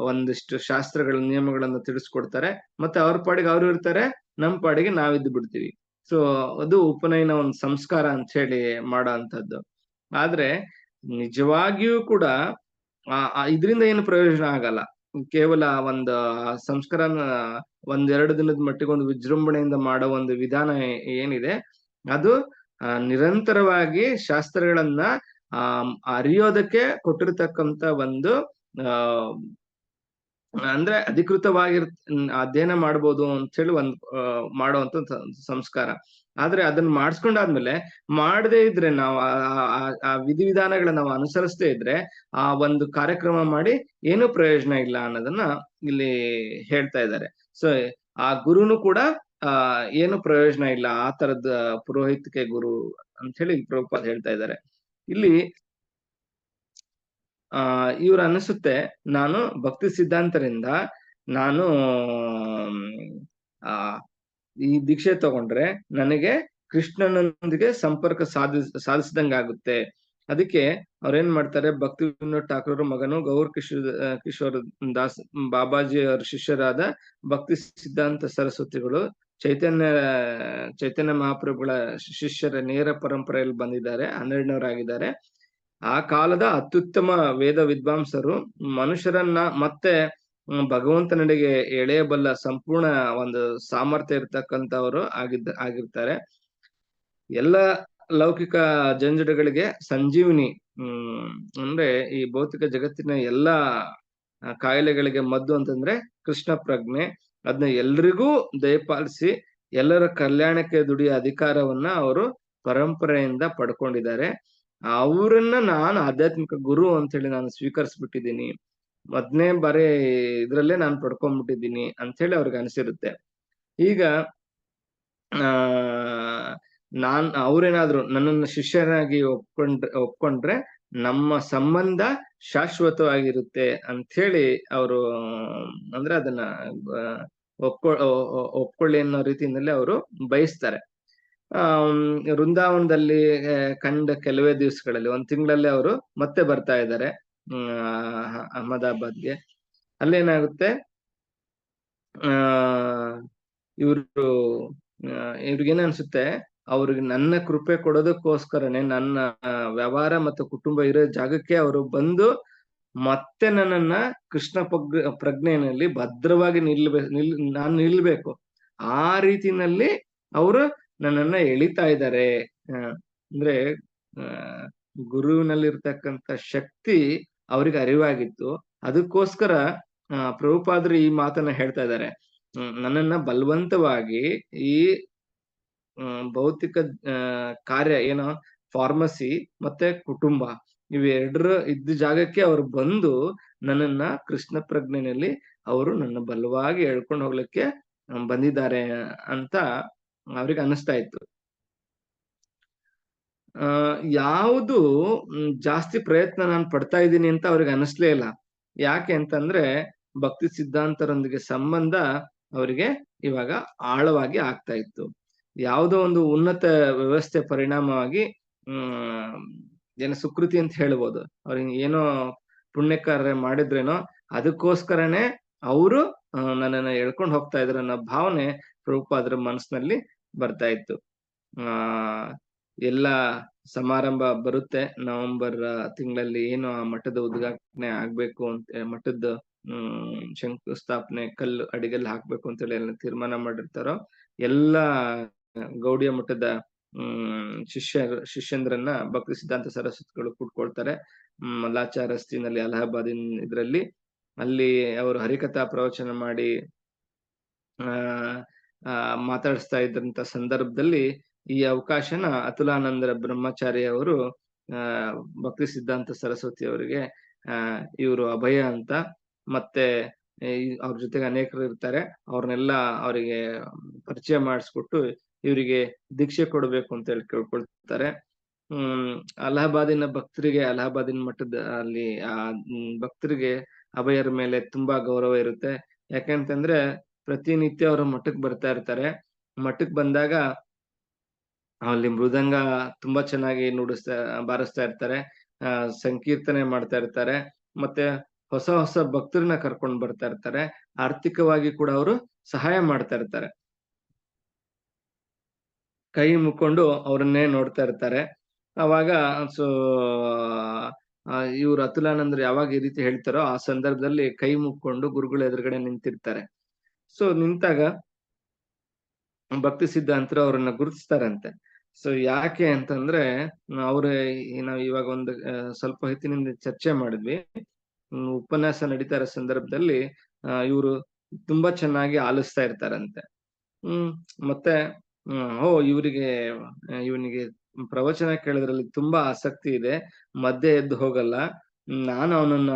[SPEAKER 1] ಒಂದಿಷ್ಟು ಶಾಸ್ತ್ರಗಳ ನಿಯಮಗಳನ್ನ ತಿಳಿಸ್ಕೊಡ್ತಾರೆ. ಮತ್ತೆ ಅವ್ರ ಪಾಡಿಗೆ ಅವ್ರು ಇರ್ತಾರೆ, ನಮ್ ಪಾಡಿಗೆ ನಾವಿದ್ದು ಬಿಡ್ತೀವಿ. ಸೊ ಅದು ಉಪನಯನ ಒಂದು ಸಂಸ್ಕಾರ ಅಂತ ಹೇಳಿ ಮಾಡೋ ಅಂತದ್ದು. ಆದ್ರೆ ನಿಜವಾಗಿಯೂ ಕೂಡ ಇದರಿಂದ ಏನು ಪ್ರಯೋಜನ ಆಗಲ್ಲ. ಕೇವಲ ಒಂದು ಸಂಸ್ಕಾರನ 1-2 ದಿನದ ಮಟ್ಟಿಗೆ ಒಂದು ವಿಜೃಂಭಣೆಯಿಂದ ಮಾಡೋ ಒಂದು ವಿಧಾನ ಏನಿದೆ, ಅದು ನಿರಂತರವಾಗಿ ಶಾಸ್ತ್ರಗಳನ್ನ ಅರಿಯೋದಕ್ಕೆ ಕೊಟ್ಟಿರ್ತಕ್ಕಂಥ ಒಂದು ಅಂದ್ರೆ ಅಧಿಕೃತವಾಗಿ ಅಧ್ಯಯನ ಮಾಡ್ಬೋದು ಅಂತ ಹೇಳಿ ಮಾಡುವಂತ ಸಂಸ್ಕಾರ. ಆದ್ರೆ ಅದನ್ನ ಮಾಡಿಸ್ಕೊಂಡಾದ್ಮೇಲೆ ಮಾಡದೇ ಇದ್ರೆ, ನಾವು ಆ ವಿಧಿವಿಧಾನಗಳನ್ನ ನಾವು ಅನುಸರಿಸದೇ ಇದ್ರೆ ಆ ಒಂದು ಕಾರ್ಯಕ್ರಮ ಮಾಡಿ ಏನೂ ಪ್ರಯೋಜನ ಇಲ್ಲ ಅನ್ನೋದನ್ನ ಇಲ್ಲಿ ಹೇಳ್ತಾ ಇದ್ದಾರೆ. ಸೊ ಆ ಗುರುನು ಕೂಡ ಏನು ಪ್ರಯೋಜನ ಇಲ್ಲ, ಆ ತರದ ಪುರೋಹಿತಿಕೆ ಗುರು ಅಂತ ಹೇಳಿ ಪ್ರಭುಪಾದ ಹೇಳ್ತಾ ಇದ್ದಾರೆ. ಇಲ್ಲಿ ಇವ್ರು ಅನಿಸುತ್ತೆ, ನಾನು ಭಕ್ತಿ ಸಿದ್ಧಾಂತರಿಂದ ನಾನು ಈ ದೀಕ್ಷೆ ತಗೊಂಡ್ರೆ ನನಗೆ ಕೃಷ್ಣನೊಂದಿಗೆ ಸಂಪರ್ಕ ಸಾಧಿಸಿದಂಗಾಗುತ್ತೆ. ಅದಕ್ಕೆ ಅವ್ರೇನ್ ಮಾಡ್ತಾರೆ, ಭಕ್ತಿ ವಿನೋದ್ ಠಾಕೂರ್ ಮಗನು ಗೌರ್ ಕಿಶೋರ್ ದಾಸ್ ಬಾಬಾಜಿ ಅವ್ರ ಶಿಷ್ಯರಾದ ಭಕ್ತಿ ಸಿದ್ಧಾಂತ ಸರಸ್ವತಿಗಳು ಚೈತನ್ಯ ಮಹಾಪ್ರಭುಗಳ ಶಿಷ್ಯರ ನೇರ ಪರಂಪರೆಯಲ್ಲಿ ಬಂದಿದ್ದಾರೆ, 12ನವರಾಗಿದ್ದಾರೆ. ಆ ಕಾಲದ ಅತ್ಯುತ್ತಮ ವೇದ ವಿದ್ವಾಂಸರು, ಮನುಷ್ಯರನ್ನ ಮತ್ತೆ ಭಗವಂತನೆಡೆಗೆ ಎಳೆಯಬಲ್ಲ ಸಂಪೂರ್ಣ ಒಂದು ಸಾಮರ್ಥ್ಯ ಇರ್ತಕ್ಕಂಥವ್ರು ಆಗಿರ್ತಾರೆ. ಎಲ್ಲ ಲೌಕಿಕ ಜಂಜಡಗಳಿಗೆ ಸಂಜೀವಿನಿ, ಅಂದ್ರೆ ಈ ಭೌತಿಕ ಜಗತ್ತಿನ ಎಲ್ಲಾ ಕಾಯಿಲೆಗಳಿಗೆ ಮದ್ದು ಅಂತಂದ್ರೆ ಕೃಷ್ಣ ಪ್ರಜ್ಞೆ. ಅದನ್ನ ಎಲ್ರಿಗೂ ದಯಪಾಲಿಸಿ ಎಲ್ಲರ ಕಲ್ಯಾಣಕ್ಕೆ ದುಡಿಯೋ ಅಧಿಕಾರವನ್ನ ಅವರು ಪರಂಪರೆಯಿಂದ ಪಡ್ಕೊಂಡಿದ್ದಾರೆ. ಅವರನ್ನ ನಾನು ಆಧ್ಯಾತ್ಮಿಕ ಗುರು ಅಂತ ಹೇಳಿ ನಾನು ಸ್ವೀಕರಿಸ್ಬಿಟ್ಟಿದ್ದೀನಿ, 1ನೇ ಬಾರಿ ಇದ್ರಲ್ಲೇ ನಾನು ಪಡ್ಕೊಂಡ್ಬಿಟ್ಟಿದ್ದೀನಿ ಅಂತ ಹೇಳಿ ಅವ್ರಿಗೆ ಅನ್ಸಿರುತ್ತೆ. ಈಗ ಅವ್ರೇನಾದ್ರು ನನ್ನನ್ನು ಶಿಷ್ಯನಾಗಿ ಒಪ್ಕೊಂಡ್ರೆ ನಮ್ಮ ಸಂಬಂಧ ಶಾಶ್ವತವಾಗಿರುತ್ತೆ ಅಂತ ಹೇಳಿ ಅವರು ಅಂದ್ರೆ ಅದನ್ನ ಒಪ್ಕೊಳ್ಳಿ ಅನ್ನೋ ರೀತಿಯಲ್ಲಿ ಅವರು ಬಯಸ್ತಾರೆ. ವೃಂದಾವನದಲ್ಲಿ ಕಂಡ ಕೆಲವೇ ದಿವಸಗಳಲ್ಲಿ, ಒಂದ್ ತಿಂಗಳಲ್ಲಿ ಅವರು ಮತ್ತೆ ಬರ್ತಾ ಇದ್ದಾರೆ ಅಹಮದಾಬಾದ್ಗೆ. ಅಲ್ಲೇನಾಗುತ್ತೆ, ಆ ಇವ್ರು ಇವ್ರಿಗೇನ ಅನ್ಸುತ್ತೆ, ಅವ್ರಿಗೆ ನನ್ನ ಕೃಪೆ ಕೊಡೋದಕ್ಕೋಸ್ಕರನೇ ನನ್ನ ವ್ಯವಹಾರ ಮತ್ತು ಕುಟುಂಬ ಇರೋ ಜಾಗಕ್ಕೆ ಅವರು ಬಂದು ಮತ್ತೆ ನನ್ನನ್ನ ಕೃಷ್ಣ ಪ್ರಜ್ಞೆಯಲ್ಲಿ ಭದ್ರವಾಗಿ ನಾನು ನಿಲ್ಬೇಕು, ಆ ರೀತಿನಲ್ಲಿ ಅವರು ನನ್ನನ್ನ ಎಳಿತಾ ಇದ್ದಾರೆ. ಅಂದ್ರೆ ಗುರುವಿನಲ್ಲಿರ್ತಕ್ಕಂಥ ಶಕ್ತಿ ಅವ್ರಿಗೆ ಅರಿವಾಗಿತ್ತು. ಅದಕ್ಕೋಸ್ಕರ ಪ್ರಭುಪಾದರು ಈ ಮಾತನ್ನ ಹೇಳ್ತಾ ಇದ್ದಾರೆ, ನನ್ನನ್ನ ಬಲವಂತವಾಗಿ ಈ ಭೌತಿಕ ಕಾರ್ಯ ಏನೋ ಫಾರ್ಮಸಿ ಮತ್ತೆ ಕುಟುಂಬ ಇವೆರಡರ ಇದ್ದ ಜಾಗಕ್ಕೆ ಅವರು ಬಂದು ನನ್ನನ್ನ ಕೃಷ್ಣ ಪ್ರಜ್ಞೆಯಲ್ಲಿ ಅವರು ನನ್ನ ಬಲವಾಗಿ ಎಳ್ಕೊಂಡು ಹೋಗ್ಲಿಕ್ಕೆ ಬಂದಿದ್ದಾರೆ ಅಂತ ಅವ್ರಿಗೆ ಅನಿಸ್ತಾ ಇತ್ತು. ಯಾವುದು ಜಾಸ್ತಿ ಪ್ರಯತ್ನ ನಾನು ಪಡ್ತಾ ಇದ್ದೀನಿ ಅಂತ ಅವ್ರಿಗೆ ಅನಿಸ್ಲೇ ಇಲ್ಲ. ಯಾಕೆ ಅಂತಂದ್ರೆ ಭಕ್ತಿ ಸಿದ್ಧಾಂತರೊಂದಿಗೆ ಸಂಬಂಧ ಅವರಿಗೆ ಇವಾಗ ಆಳವಾಗಿ ಆಗ್ತಾ ಇತ್ತು. ಯಾವುದೋ ಒಂದು ಉನ್ನತ ವ್ಯವಸ್ಥೆ ಪರಿಣಾಮವಾಗಿ ಏನೋ ಸುಕೃತಿ ಅಂತ ಹೇಳ್ಬೋದು, ಅವ್ರಿಗೆ ಏನೋ ಪುಣ್ಯ ಕಾರ್ಯ ಮಾಡಿದ್ರೇನೋ ಅದಕ್ಕೋಸ್ಕರನೇ ಅವರು ನನ್ನನ್ನ ಎಳ್ಕೊಂಡು ಹೋಗ್ತಾ ಇದ್ರು ಅನ್ನೋ ಭಾವನೆ ಪ್ರಭುಪಾದರ ಮನಸ್ಸಿನಲ್ಲಿ ಬರ್ತಾ ಇತ್ತು. ಎಲ್ಲ ಸಮಾರಂಭ ಬರುತ್ತೆ, ನವೆಂಬರ್ ತಿಂಗಳಲ್ಲಿ ಏನು ಆ ಮಠದ ಉದ್ಘಾಟನೆ ಆಗ್ಬೇಕು ಅಂತ, ಮಠದ ಶಂಕುಸ್ಥಾಪನೆ ಕಲ್ಲು ಅಡಿಗಲ್ಲಿ ಹಾಕ್ಬೇಕು ಅಂತ ಹೇಳಿ ಎಲ್ಲ ತೀರ್ಮಾನ ಮಾಡಿರ್ತಾರೋ, ಎಲ್ಲ ಗೌಡಿಯ ಮಠದ ಶಿಷ್ಯಂದ್ರನ್ನ ಭಕ್ತಿ ಸಿದ್ಧಾಂತ ಸರಸ್ವತಿಗಳು ಕೂಡ್ಕೊಳ್ತಾರೆ. ಮಲ್ಲಾಚಾರ ರಸ್ತಿನಲ್ಲಿ ಅಲಹಾಬಾದಿನ ಇದ್ರಲ್ಲಿ ಅಲ್ಲಿ ಅವರು ಹರಿಕಥಾ ಪ್ರವಚನ ಮಾಡಿ ಮಾತಾಡಿಸ್ತಾ ಇದ್ದಂತ ಸಂದರ್ಭದಲ್ಲಿ ಈ ಅವಕಾಶನ ಅತುಲಾನಂದರ ಬ್ರಹ್ಮಚಾರಿ ಅವರು ಭಕ್ತಿ ಸಿದ್ಧಾಂತ ಸರಸ್ವತಿ ಅವರಿಗೆ ಇವರು ಅಭಯ ಅಂತ ಮತ್ತೆ ಅವ್ರ ಜೊತೆಗೆ ಅನೇಕರು ಇರ್ತಾರೆ, ಅವ್ರನ್ನೆಲ್ಲ ಅವರಿಗೆ ಪರಿಚಯ ಮಾಡಿಸ್ಕೊಟ್ಟು ಇವರಿಗೆ ದೀಕ್ಷೆ ಕೊಡ್ಬೇಕು ಅಂತ ಹೇಳಿ ಕೇಳ್ಕೊಳ್ತಾರೆ. ಅಲಹಾಬಾದಿನ ಭಕ್ತರಿಗೆ, ಅಲಹಾಬಾದಿನ ಮಠದ ಅಲ್ಲಿ ಆ ಭಕ್ತರಿಗೆ ಅಭಯರ ಮೇಲೆ ತುಂಬಾ ಗೌರವ ಇರುತ್ತೆ. ಯಾಕಂತಂದ್ರೆ ಪ್ರತಿನಿತ್ಯ ಅವರು ಮಠಕ್ಕೆ ಬರ್ತಾ ಇರ್ತಾರೆ. ಮಠಕ್ಕೆ ಬಂದಾಗ ಅಲ್ಲಿ ಮೃದಂಗ ತುಂಬಾ ಚೆನ್ನಾಗಿ ಬಾರಿಸ್ತಾ ಇರ್ತಾರೆ, ಸಂಕೀರ್ತನೆ ಮಾಡ್ತಾ ಇರ್ತಾರೆ, ಮತ್ತೆ ಹೊಸ ಹೊಸ ಭಕ್ತರನ್ನ ಕರ್ಕೊಂಡು ಬರ್ತಾ ಇರ್ತಾರೆ. ಆರ್ಥಿಕವಾಗಿ ಕೂಡ ಅವರು ಸಹಾಯ ಮಾಡ್ತಾ ಇರ್ತಾರೆ. ಕೈ ಮುಕ್ಕೊಂಡು ಅವ್ರನ್ನೇ ನೋಡ್ತಾ ಇರ್ತಾರೆ. ಅವಾಗ ಇವ್ರು ಅತುಲಾನಂದರು ಯಾವಾಗ ಈ ರೀತಿ ಹೇಳ್ತಾರೋ ಆ ಸಂದರ್ಭದಲ್ಲಿ ಕೈ ಮುಕ್ಕೊಂಡು ಗುರುಗಳ ಎದುರುಗಡೆ ನಿಂತಿರ್ತಾರೆ. ಸೊ ನಿಂತಾಗ ಭಕ್ತಿ ಸಿದ್ಧಾಂತರು ಅವ್ರನ್ನ ಗುರುತಿಸ್ತಾರಂತೆ. ಸೊ ಯಾಕೆ ಅಂತಂದ್ರೆ ನಾವ್ ಇವಾಗ ಒಂದು ಸ್ವಲ್ಪ ಹೊತ್ತಿನಿಂದ ಚರ್ಚೆ ಮಾಡಿದ್ವಿ. ಉಪನ್ಯಾಸ ನಡೀತಾ ಇರೋ ಸಂದರ್ಭದಲ್ಲಿ ಇವರು ತುಂಬಾ ಚೆನ್ನಾಗಿ ಆಲಿಸ್ತಾ ಇರ್ತಾರಂತೆ. ಮತ್ತೆ ಇವನಿಗೆ ಪ್ರವಚನ ಕೇಳೋದ್ರಲ್ಲಿ ತುಂಬಾ ಆಸಕ್ತಿ ಇದೆ, ಮಧ್ಯೆ ಎದ್ದು ಹೋಗಲ್ಲ, ನಾನು ಅವನನ್ನ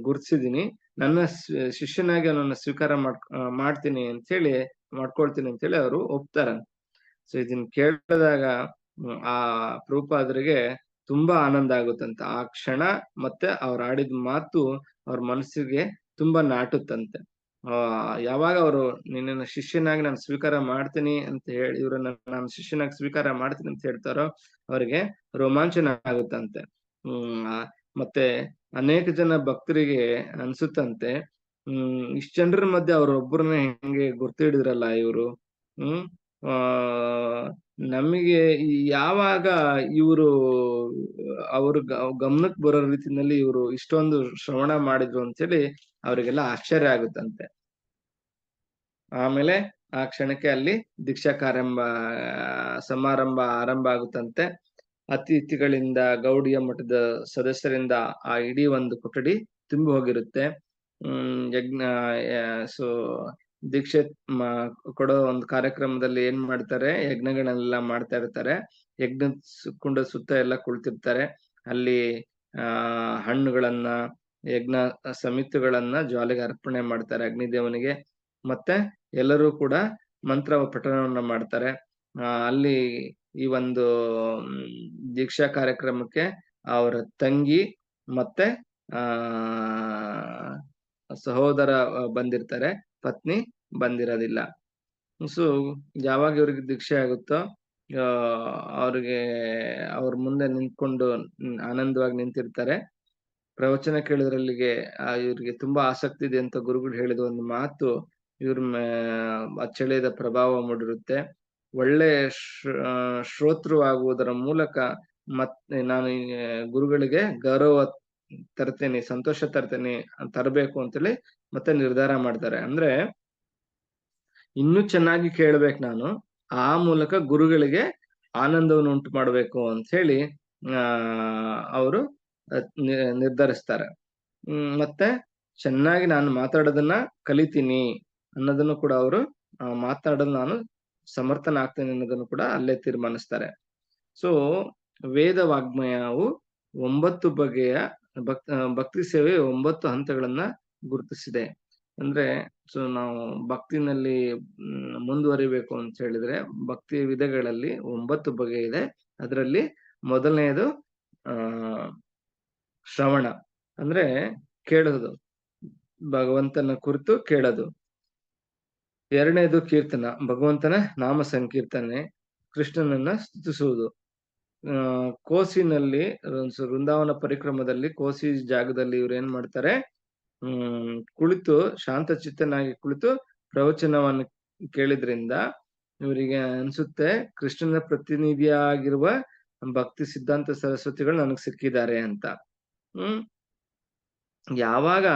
[SPEAKER 1] ಗುರ್ತಿಸಿದೀನಿ, ನನ್ನ ಶಿಷ್ಯನಾಗಿ ಅವನನ್ನ ಸ್ವೀಕಾರ ಮಾಡ್ಕೊಳ್ತೀನಿ ಅಂತ ಹೇಳಿ ಅವರು ಒಪ್ತಾರಂತೆ. ಸೊ ಇದನ್ನ ಕೇಳಿದಾಗ ಆ ಪ್ರಭುಪಾದರಿಗೆ ತುಂಬಾ ಆನಂದ ಆಗುತ್ತಂತೆ. ಆ ಕ್ಷಣ ಮತ್ತೆ ಅವ್ರು ಆಡಿದ ಮಾತು ಅವ್ರ ಮನಸ್ಸಿಗೆ ತುಂಬಾ ನಾಟುತ್ತಂತೆ. ಯಾವಾಗ ಅವರು ನಿನ್ನ ಶಿಷ್ಯನಾಗಿ ನಾನು ಸ್ವೀಕಾರ ಮಾಡ್ತೀನಿ ಅಂತ ಹೇಳಿ, ಇವ್ರನ್ನ ನಾನು ಶಿಷ್ಯನಾಗಿ ಸ್ವೀಕಾರ ಮಾಡ್ತೀನಿ ಅಂತ ಹೇಳ್ತಾರೋ ಅವರಿಗೆ ರೋಮಾಂಚನ ಆಗುತ್ತಂತೆ. ಮತ್ತೆ ಅನೇಕ ಜನ ಭಕ್ತರಿಗೆ ಅನ್ಸುತ್ತಂತೆ, ಇಷ್ಟ ಜನರ ಮಧ್ಯೆ ಅವ್ರೊಬ್ಬರನ್ನ ಹೆಂಗೆ ಗುರ್ತಿಡಿದ್ರಲ್ಲ ಇವರು, ನಮಗೆ ಯಾವಾಗ ಇವರು ಅವ್ರ ಗಮನಕ್ಕೆ ಬರೋ ರೀತಿನಲ್ಲಿ ಇವರು ಇಷ್ಟೊಂದು ಶ್ರವಣ ಮಾಡಿದ್ರು ಅಂತೇಳಿ ಅವರಿಗೆಲ್ಲ ಆಶ್ಚರ್ಯ ಆಗುತ್ತಂತೆ. ಆಮೇಲೆ ಆ ಕ್ಷಣಕ್ಕೆ ಅಲ್ಲಿ ದೀಕ್ಷಾ ಸಮಾರಂಭ ಆರಂಭ ಆಗುತ್ತಂತೆ. ಅತಿಥಿಗಳಿಂದ, ಗೌಡಿಯ ಮಠದ ಸದಸ್ಯರಿಂದ ಆ ಇಡೀ ಒಂದು ಕೊಠಡಿ ತುಂಬಿ ಹೋಗಿರುತ್ತೆ. ಸೊ ದೀಕ್ಷೆ ಕೊಡೋ ಒಂದು ಕಾರ್ಯಕ್ರಮದಲ್ಲಿ ಏನ್ ಮಾಡ್ತಾರೆ, ಯಜ್ಞಗಳನ್ನೆಲ್ಲ ಮಾಡ್ತಾ ಇರ್ತಾರೆ. ಯಜ್ಞ ಕುಂಡ ಸುತ್ತ ಎಲ್ಲ ಕುಳಿತಿರ್ತಾರೆ. ಅಲ್ಲಿ ಹಣ್ಣುಗಳನ್ನ, ಯಜ್ಞ ಸಮಿತಿಗಳನ್ನ ಜ್ವಾಲೆಗೆ ಅರ್ಪಣೆ ಮಾಡ್ತಾರೆ ಅಗ್ನಿದೇವನಿಗೆ. ಮತ್ತೆ ಎಲ್ಲರೂ ಕೂಡ ಮಂತ್ರ ಪಠಣವನ್ನ ಮಾಡ್ತಾರೆ. ಅಲ್ಲಿ ಈ ಒಂದು ದೀಕ್ಷಾ ಕಾರ್ಯಕ್ರಮಕ್ಕೆ ಅವರ ತಂಗಿ ಮತ್ತೆ ಆ ಸಹೋದರ ಬಂದಿರ್ತಾರೆ, ಪತ್ನಿ ಬಂದಿರೋದಿಲ್ಲ. ಸೊ ಯಾವಾಗ ಇವ್ರಿಗೆ ದೀಕ್ಷೆ ಆಗುತ್ತೋ ಅವ್ರಿಗೆ ಅವ್ರ ಮುಂದೆ ನಿಂತ್ಕೊಂಡು ಆನಂದವಾಗಿ ನಿಂತಿರ್ತಾರೆ. ಪ್ರವಚನ ಕೇಳೋದ್ರಲ್ಲಿಗೆ ಇವ್ರಿಗೆ ತುಂಬಾ ಆಸಕ್ತಿ ಇದೆ ಅಂತ ಗುರುಗಳು ಹೇಳಿದ ಒಂದು ಮಾತು ಇವ್ರ ಅಚ್ಚಳಿಯದ ಪ್ರಭಾವ ಮೂಡಿರುತ್ತೆ. ಒಳ್ಳೆ ಶ್ರೋತೃ ಆಗುವುದರ ಮೂಲಕ ಮತ್ತೆ ನಾನು ಗುರುಗಳಿಗೆ ಗೌರವ ತರ್ತೇನೆ, ಸಂತೋಷ ತರಬೇಕು ಅಂತೇಳಿ ಮತ್ತೆ ನಿರ್ಧಾರ ಮಾಡ್ತಾರೆ. ಅಂದ್ರೆ ಇನ್ನೂ ಚೆನ್ನಾಗಿ ಕೇಳ್ಬೇಕು ನಾನು, ಆ ಮೂಲಕ ಗುರುಗಳಿಗೆ ಆನಂದವನ್ನು ಉಂಟು ಮಾಡ್ಬೇಕು ಅಂತ ಹೇಳಿ ಅವರು ನಿರ್ಧರಿಸ್ತಾರೆ. ಮತ್ತೆ ಚೆನ್ನಾಗಿ ನಾನು ಮಾತಾಡೋದನ್ನ ಕಲಿತೀನಿ ಅನ್ನೋದನ್ನು ಕೂಡ ಅವರು ಮಾತಾಡೋದು ನಾನು ಸಮರ್ಥನಾಗ್ತೇನೆ ಅನ್ನೋದನ್ನು ಕೂಡ ಅಲ್ಲೇ ತೀರ್ಮಾನಿಸ್ತಾರೆ. ಸೊ ವೇದ ವಾಗ್ಮಯವು 9 ಬಗೆಯ ಭಕ್ತಿ ಸೇವೆ 9 ಹಂತಗಳನ್ನ ಗುರುತಿಸಿದೆ. ಅಂದ್ರೆ ಸೊ ನಾವು ಭಕ್ತಿನಲ್ಲಿ ಮುಂದುವರಿಬೇಕು ಅಂತ ಹೇಳಿದ್ರೆ ಭಕ್ತಿ ವಿಧಗಳಲ್ಲಿ 9 ಬಗೆ ಇದೆ. ಅದರಲ್ಲಿ ಮೊದಲನೆಯದು ಶ್ರವಣ, ಅಂದ್ರೆ ಕೇಳೋದು, ಭಗವಂತನ ಕುರಿತು ಕೇಳೋದು. ಎರಡನೇದು ಕೀರ್ತನ, ಭಗವಂತನ ನಾಮ ಸಂಕೀರ್ತನೆ, ಕೃಷ್ಣನನ್ನ ಸ್ತುತಿಸುವುದು. ಕೋಸಿನಲ್ಲಿ ವೃಂದಾವನ ಪರಿಕ್ರಮದಲ್ಲಿ ಕೋಸಿ ಜಾಗದಲ್ಲಿ ಇವ್ರು ಏನ್ ಮಾಡ್ತಾರೆ, ಕುಳಿತು ಶಾಂತಚಿತ್ತನಾಗಿ ಕುಳಿತು ಪ್ರವಚನವನ್ನು ಕೇಳಿದ್ರಿಂದ ಇವರಿಗೆ ಅನ್ಸುತ್ತೆ ಕೃಷ್ಣನ ಪ್ರತಿನಿಧಿಯಾಗಿರುವ ಭಕ್ತಿ ಸಿದ್ಧಾಂತ ಸರಸ್ವತಿಗಳು ನನಗ್ ಸಿಕ್ಕಿದ್ದಾರೆ ಅಂತ. ಯಾವಾಗ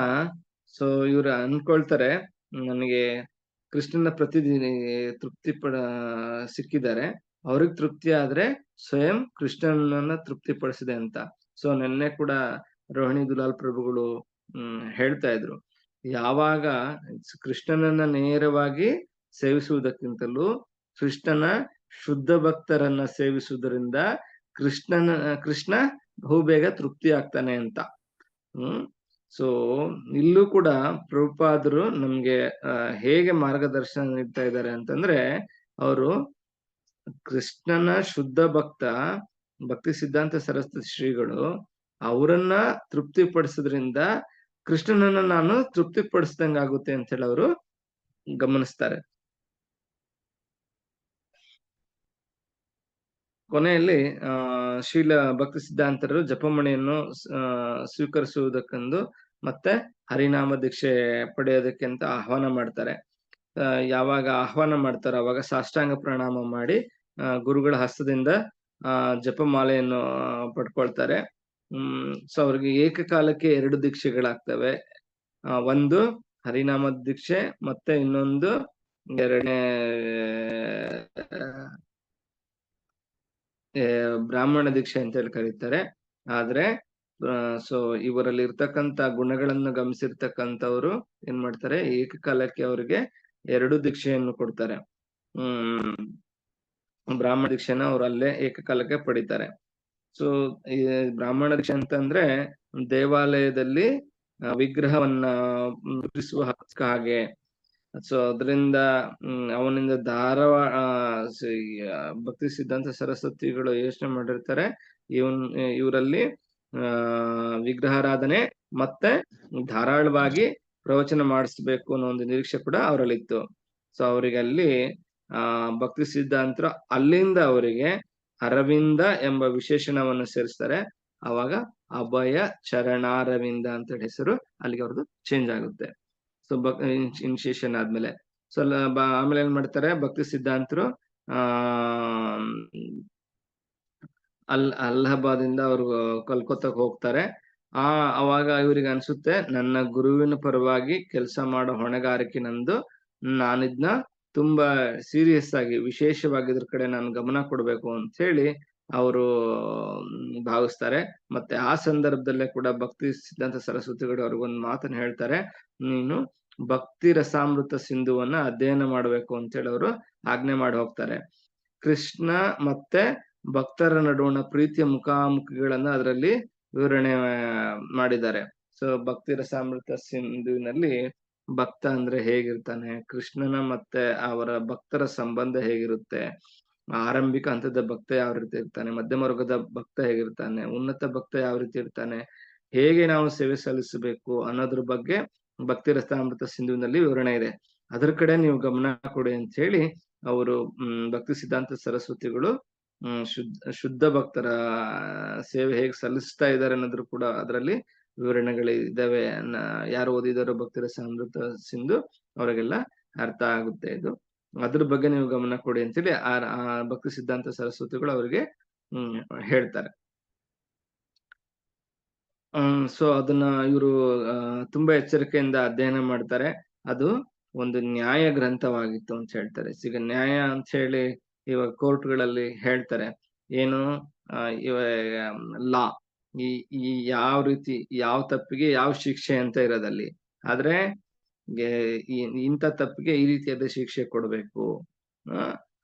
[SPEAKER 1] ಸೊ ಇವ್ರು ಅನ್ಕೊಳ್ತಾರೆ ನನಗೆ ಕೃಷ್ಣನ ಪ್ರತಿನಿಧಿ ಸಿಕ್ಕಿದ್ದಾರೆ, ಅವ್ರಿಗೆ ತೃಪ್ತಿ ಆದ್ರೆ ಸ್ವಯಂ ಕೃಷ್ಣನನ್ನ ತೃಪ್ತಿಪಡಿಸಿದೆ ಅಂತ. ಸೊ ನೆನ್ನೆ ಕೂಡ ರೋಹಿಣಿ ದುಲಾಲ್ ಪ್ರಭುಗಳು ಹೇಳ್ತಾ ಇದ್ರು, ಯಾವಾಗ ಕೃಷ್ಣನನ್ನ ನೇರವಾಗಿ ಸೇವಿಸುವುದಕ್ಕಿಂತಲೂ ಕೃಷ್ಣನ ಶುದ್ಧ ಭಕ್ತರನ್ನ ಸೇವಿಸುವುದರಿಂದ ಕೃಷ್ಣ ಬಹುಬೇಗ ತೃಪ್ತಿ ಆಗ್ತಾನೆ ಅಂತ. ಸೊ ಇಲ್ಲೂ ಕೂಡ ಪ್ರಭುಪಾದರು ನಮ್ಗೆ ಹೇಗೆ ಮಾರ್ಗದರ್ಶನ ನೀಡ್ತಾ ಇದ್ದಾರೆ ಅಂತಂದ್ರೆ, ಅವರು ಕೃಷ್ಣನ ಶುದ್ಧ ಭಕ್ತಿ ಸಿದ್ಧಾಂತ ಸರಸ್ವತಿ ಶ್ರೀಗಳು ಅವರನ್ನ ತೃಪ್ತಿಪಡಿಸೋದ್ರಿಂದ ಕೃಷ್ಣನನ್ನ ನಾನು ತೃಪ್ತಿಪಡಿಸ್ದಂಗಾಗುತ್ತೆ ಅಂತ ಹೇಳಿ ಅವರು ಗಮನಿಸ್ತಾರೆ. ಕೊನೆಯಲ್ಲಿ ಶೀಲ ಭಕ್ತಿ ಸಿದ್ಧಾಂತರು ಜಪಮಣಿಯನ್ನು ಸ್ವೀಕರಿಸುವುದಕ್ಕೆಂದು ಮತ್ತೆ ಹರಿನಾಮ ದೀಕ್ಷೆ ಪಡೆಯೋದಕ್ಕೆ ಅಂತ ಆಹ್ವಾನ ಮಾಡ್ತಾರೆ. ಯಾವಾಗ ಆಹ್ವಾನ ಮಾಡ್ತಾರೋ ಅವಾಗ ಸಾಷ್ಟಾಂಗ ಪ್ರಣಾಮ ಮಾಡಿ ಗುರುಗಳ ಹಸ್ತದಿಂದ ಜಪಮಾಲೆಯನ್ನು ಪಡ್ಕೊಳ್ತಾರೆ. ಸೊ ಅವ್ರಿಗೆ ಏಕಕಾಲಕ್ಕೆ 2 ದೀಕ್ಷೆಗಳಾಗ್ತವೆ. ಒಂದು ಹರಿನಾಮ ದೀಕ್ಷೆ ಮತ್ತೆ ಇನ್ನೊಂದು ಎರಡನೇ ಬ್ರಾಹ್ಮಣ ದೀಕ್ಷೆ ಅಂತ ಹೇಳಿ ಕರೀತಾರೆ. ಆದ್ರೆ ಸೊ ಇವರಲ್ಲಿ ಇರ್ತಕ್ಕಂತ ಗುಣಗಳನ್ನು ಗಮನಿಸಿರ್ತಕ್ಕಂಥವ್ರು ಏನ್ ಮಾಡ್ತಾರೆ, ಏಕಕಾಲಕ್ಕೆ ಅವ್ರಿಗೆ 2 ದೀಕ್ಷೆಯನ್ನು ಕೊಡ್ತಾರೆ. ಬ್ರಾಹ್ಮಣ ದೀಕ್ಷೆನ ಅವ್ರು ಅಲ್ಲೇ ಏಕಕಾಲಕ್ಕೆ ಪಡಿತಾರೆ. ಸೊ ಈ ಬ್ರಾಹ್ಮಣ ದೀಕ್ಷೆ ಅಂತಂದ್ರೆ ದೇವಾಲಯದಲ್ಲಿ ವಿಗ್ರಹವನ್ನ ಮುದ್ರಿಸುವ ಹಾಗೆ. ಸೊ ಅದರಿಂದ ಅವನಿಂದ ಭಕ್ತಿ ಸಿದ್ಧಾಂತ ಸರಸ್ವತಿಗಳು ಯೋಚನೆ ಮಾಡಿರ್ತಾರೆ, ಇವರಲ್ಲಿ ವಿಗ್ರಹಾರಾಧನೆ ಮತ್ತೆ ಧಾರಾಳವಾಗಿ ಪ್ರವಚನ ಮಾಡಿಸ್ಬೇಕು ಅನ್ನೋ ಒಂದು ನಿರೀಕ್ಷೆ ಕೂಡ ಅವರಲ್ಲಿತ್ತು. ಸೊ ಅವರಿಗೆ ಅಲ್ಲಿ ಭಕ್ತಿ ಸಿದ್ಧಾಂತರು ಅಲ್ಲಿಂದ ಅವರಿಗೆ ಅರವಿಂದ ಎಂಬ ವಿಶೇಷಣವನ್ನು ಸೇರಿಸ್ತಾರೆ. ಅವಾಗ ಅಭಯ ಚರಣಾರವಿಂದ ಅಂತ ಹೇಳಿ ಹೆಸರು ಅಲ್ಲಿಗೆ ಅವ್ರದ್ದು ಚೇಂಜ್ ಆಗುತ್ತೆ. ಸೊ ಇನಿಷಿಯೇಷನ್ ಆದ್ಮೇಲೆ ಸೊ ಆಮೇಲೆ ಏನ್ ಮಾಡ್ತಾರೆ ಭಕ್ತಿ ಸಿದ್ಧಾಂತರು ಅಲಹಾಬಾದ್ ಇಂದ ಅವರು ಕಲ್ಕತ್ತಾಕ್ ಹೋಗ್ತಾರೆ. ಅವಾಗ ಇವ್ರಿಗೆ ಅನ್ಸುತ್ತೆ ನನ್ನ ಗುರುವಿನ ಪರವಾಗಿ ಕೆಲಸ ಮಾಡೋ ಹೊಣೆಗಾರಿಕೆ ನಂದು, ನಾನಿದ್ನ ತುಂಬಾ ಸೀರಿಯಸ್ ಆಗಿ ವಿಶೇಷವಾಗಿ ಇದ್ರ ಕಡೆ ನಾನು ಗಮನ ಕೊಡ್ಬೇಕು ಅಂತ ಹೇಳಿ ಅವರು ಭಾವಿಸ್ತಾರೆ. ಮತ್ತೆ ಆ ಸಂದರ್ಭದಲ್ಲೇ ಕೂಡ ಭಕ್ತಿ ಸಿದ್ಧಾಂತ ಸರಸ್ವತಿಗಳು ಅವ್ರಿಗೊಂದು ಮಾತನ್ನ ಹೇಳ್ತಾರೆ, ನೀನು ಭಕ್ತಿ ರಸಾಮೃತ ಸಿಂಧುವನ್ನ ಅಧ್ಯಯನ ಮಾಡ್ಬೇಕು ಅಂತ ಹೇಳಿ ಅವರು ಆಜ್ಞೆ ಮಾಡಿ ಹೋಗ್ತಾರೆ. ಕೃಷ್ಣ ಮತ್ತೆ ಭಕ್ತರ ನಡುವಣ ಪ್ರೀತಿಯ ಮುಖಾಮುಖಿಗಳನ್ನ ಅದರಲ್ಲಿ ವಿವರಣೆ ಮಾಡಿದ್ದಾರೆ. ಸೊ ಭಕ್ತಿ ರಸಾಮೃತ ಸಿಂಧುವಿನಲ್ಲಿ ಭಕ್ತ ಅಂದ್ರೆ ಹೇಗಿರ್ತಾನೆ, ಕೃಷ್ಣನ ಮತ್ತೆ ಅವರ ಭಕ್ತರ ಸಂಬಂಧ ಹೇಗಿರುತ್ತೆ, ಆರಂಭಿಕ ಹಂತದ ಭಕ್ತ ಯಾವ ರೀತಿ ಇರ್ತಾನೆ, ಮಧ್ಯಮ ವರ್ಗದ ಭಕ್ತ ಹೇಗಿರ್ತಾನೆ, ಉನ್ನತ ಭಕ್ತ ಯಾವ ರೀತಿ ಇರ್ತಾನೆ, ಹೇಗೆ ನಾವು ಸೇವೆ ಸಲ್ಲಿಸಬೇಕು ಅನ್ನೋದ್ರ ಬಗ್ಗೆ ಭಕ್ತಿ ರಸಾಮೃತ ಸಿಂಧುವಿನಲ್ಲಿ ವಿವರಣೆ ಇದೆ. ಅದ್ರ ಕಡೆ ನೀವು ಗಮನ ಕೊಡಿ ಅಂತ ಹೇಳಿ ಅವರು ಭಕ್ತಿ ಸಿದ್ಧಾಂತ ಸರಸ್ವತಿಗಳು ಶುದ್ಧ ಭಕ್ತರ ಸೇವೆ ಹೇಗೆ ಸಲ್ಲಿಸ್ತಾ ಇದ್ದಾರೆ ಅನ್ನೋದ್ರು ಕೂಡ ಅದರಲ್ಲಿ ವಿವರಣೆಗಳು ಇದಾವೆ. ಯಾರು ಓದಿದಾರೋ ಭಕ್ತಿ ರಸಾಮೃತ ಸಿಂಧು ಅವರಿಗೆಲ್ಲ ಅರ್ಥ ಆಗುತ್ತೆ ಇದು. ಅದ್ರ ಬಗ್ಗೆ ನೀವು ಗಮನ ಕೊಡಿ ಅಂತೇಳಿ ಆ ಭಕ್ತಿ ಸಿದ್ಧಾಂತ ಸರಸ್ವತಿಗಳು ಅವರಿಗೆ ಹೇಳ್ತಾರೆ. ಸೊ ಅದನ್ನ ಇವರು ತುಂಬಾ ಎಚ್ಚರಿಕೆಯಿಂದ ಅಧ್ಯಯನ ಮಾಡ್ತಾರೆ. ಅದು ಒಂದು ನ್ಯಾಯ ಗ್ರಂಥವಾಗಿತ್ತು ಅಂತ ಹೇಳ್ತಾರೆ. ಈಗ ನ್ಯಾಯ ಅಂತ ಹೇಳಿ ಇವಾಗ ಕೋರ್ಟ್ಗಳಲ್ಲಿ ಹೇಳ್ತಾರೆ ಏನು, ಇವ ಲಾ ಈ ಯಾವ ರೀತಿ ಯಾವ ತಪ್ಪಿಗೆ ಯಾವ ಶಿಕ್ಷೆ ಅಂತ ಇರೋದಲ್ಲಿ, ಆದ್ರೆ ಇಂಥ ತಪ್ಪಿಗೆ ಈ ರೀತಿಯಾದ ಶಿಕ್ಷೆ ಕೊಡ್ಬೇಕು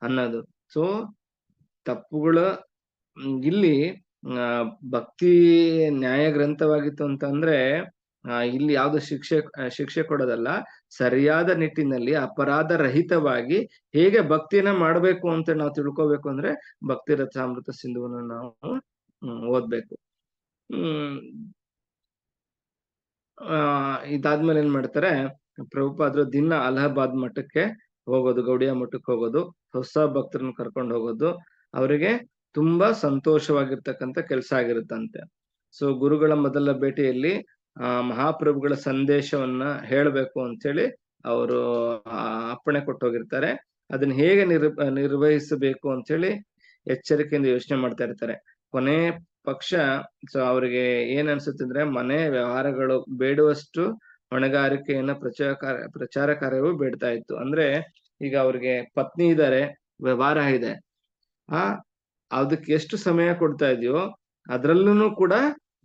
[SPEAKER 1] ಅನ್ನೋದು. ಸೊ ತಪ್ಪುಗಳು ಇಲ್ಲಿ ಭಕ್ತಿ ನ್ಯಾಯ ಗ್ರಂಥವಾಗಿತ್ತು ಅಂತಂದ್ರೆ ಇಲ್ಲಿ ಯಾವ್ದು ಶಿಕ್ಷೆ ಕೊಡೋದಲ್ಲ, ಸರಿಯಾದ ನಿಟ್ಟಿನಲ್ಲಿ ಅಪರಾಧ ರಹಿತವಾಗಿ ಹೇಗೆ ಭಕ್ತಿನ ಮಾಡ್ಬೇಕು ಅಂತ ನಾವು ತಿಳ್ಕೊಬೇಕು ಅಂದ್ರೆ ಭಕ್ತಿ ರಸಾಮೃತ ಸಿಂಧುವನ್ನು ನಾವು ಓದ್ಬೇಕು. ಇದಾದ್ಮೇಲೆ ಏನ್ ಮಾಡ್ತಾರೆ, ಪ್ರಭುಪಾದರು ದಿನ ಅಲಹಾಬಾದ್ ಮಠಕ್ಕೆ ಹೋಗೋದು, ಗೌಡಿಯಾ ಮಠಕ್ಕೆ ಹೋಗೋದು, ಹೊಸ ಭಕ್ತರನ್ನ ಕರ್ಕೊಂಡು ಹೋಗೋದು ಅವರಿಗೆ ತುಂಬಾ ಸಂತೋಷವಾಗಿರ್ತಕ್ಕಂಥ ಕೆಲಸ ಆಗಿರುತ್ತಂತೆ. ಸೊ ಗುರುಗಳ ಮೊದಲ ಭೇಟಿಯಲ್ಲಿ ಮಹಾಪ್ರಭುಗಳ ಸಂದೇಶವನ್ನ ಹೇಳಬೇಕು ಅಂತ ಹೇಳಿ ಅವರು ಅಪ್ಪಣೆ ಕೊಟ್ಟೋಗಿರ್ತಾರೆ. ಅದನ್ನ ಹೇಗೆ ನಿರ್ವಹಿಸಬೇಕು ಅಂತ ಹೇಳಿ ಎಚ್ಚರಿಕೆಯಿಂದ ಯೋಚನೆ ಮಾಡ್ತಾ ಇರ್ತಾರೆ. ಕೊನೆ ಪಕ್ಷ ಸೊ ಅವ್ರಿಗೆ ಏನ್ ಅನ್ಸುತ್ತೆ ಅಂದ್ರೆ ಮನೆ ವ್ಯವಹಾರಗಳು ಬೇಡುವಷ್ಟು ಹೊಣೆಗಾರಿಕೆಯನ್ನ ಪ್ರಚಾರ ಕಾರ್ಯವೂ ಬೇಡ್ತಾ ಇತ್ತು. ಅಂದ್ರೆ ಈಗ ಅವ್ರಿಗೆ ಪತ್ನಿ ಇದ್ದಾರೆ, ವ್ಯವಹಾರ ಇದೆ, ಅದಕ್ಕೆ ಎಷ್ಟು ಸಮಯ ಕೊಡ್ತಾ ಇದೆಯೋ ಅದ್ರಲ್ಲೂ ಕೂಡ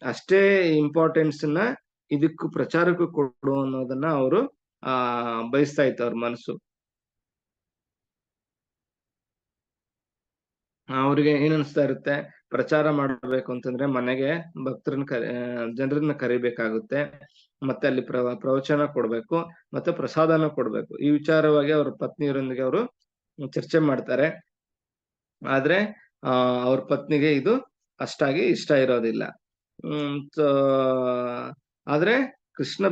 [SPEAKER 1] ಅಷ್ಟೇ ಇಂಪಾರ್ಟೆನ್ಸ್ ನ ಇದಕ್ಕೂ ಪ್ರಚಾರಕ್ಕೂ ಕೊಡು ಅನ್ನೋದನ್ನ ಅವರು ಬಯಸ್ತಾ ಇತ್ತು ಅವ್ರ ಮನಸ್ಸು. ಅವ್ರಿಗೆ ಏನ್ ಅನ್ಸ್ತಾ ಇರುತ್ತೆ, ಪ್ರಚಾರ ಮಾಡ್ಬೇಕು ಅಂತಂದ್ರೆ ಮನೆಗೆ ಜನರನ್ನ ಕರಿಬೇಕಾಗುತ್ತೆ, ಮತ್ತೆ ಅಲ್ಲಿ ಪ್ರವಚನ ಕೊಡ್ಬೇಕು, ಮತ್ತೆ ಪ್ರಸಾದನ ಕೊಡ್ಬೇಕು. ಈ ವಿಚಾರವಾಗಿ ಅವ್ರ ಪತ್ನಿಯರೊಂದಿಗೆ ಅವರು ಚರ್ಚೆ ಮಾಡ್ತಾರೆ. ಆದ್ರೆ ಅವ್ರ ಪತ್ನಿಗೆ ಇದು ಅಷ್ಟಾಗಿ ಇಷ್ಟ ಇರೋದಿಲ್ಲ. ಆದ್ರೆ ಕೃಷ್ಣ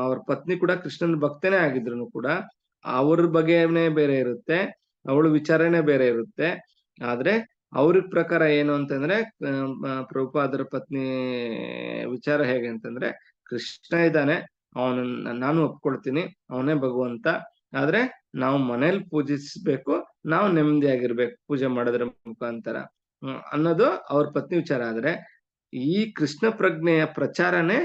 [SPEAKER 1] ಅವ್ರ ಪತ್ನಿ ಕೂಡ ಕೃಷ್ಣನ ಭಕ್ತನೇ ಆಗಿದ್ರು ಕೂಡ ಅವ್ರ ಬಗೆನೇ ಬೇರೆ ಇರುತ್ತೆ, ಅವಳ ವಿಚಾರನೇ ಬೇರೆ ಇರುತ್ತೆ. ಆದ್ರೆ ಅವ್ರ ಪ್ರಕಾರ ಏನು ಅಂತಂದ್ರೆ ಪ್ರಭುಪಾದರ ಪತ್ನಿ ವಿಚಾರ ಹೇಗೆ ಅಂತಂದ್ರೆ, ಕೃಷ್ಣ ಇದ್ದಾನೆ, ನಾನು ಒಪ್ಕೊಳ್ತೀನಿ, ಅವನೇ ಭಗವಂತ, ಆದ್ರೆ ನಾವು ಮನೇಲಿ ಪೂಜಿಸ್ಬೇಕು, ನಾವು ನೆಮ್ಮದಿಯಾಗಿರ್ಬೇಕು ಪೂಜೆ ಮಾಡೋದ್ರ ಮುಖಾಂತರ ಅನ್ನೋದು ಅವ್ರ ಪತ್ನಿ ವಿಚಾರ. ಆದ್ರೆ ಈ ಕೃಷ್ಣ ಪ್ರಜ್ಞೆಯ ಪ್ರಚಾರನೇ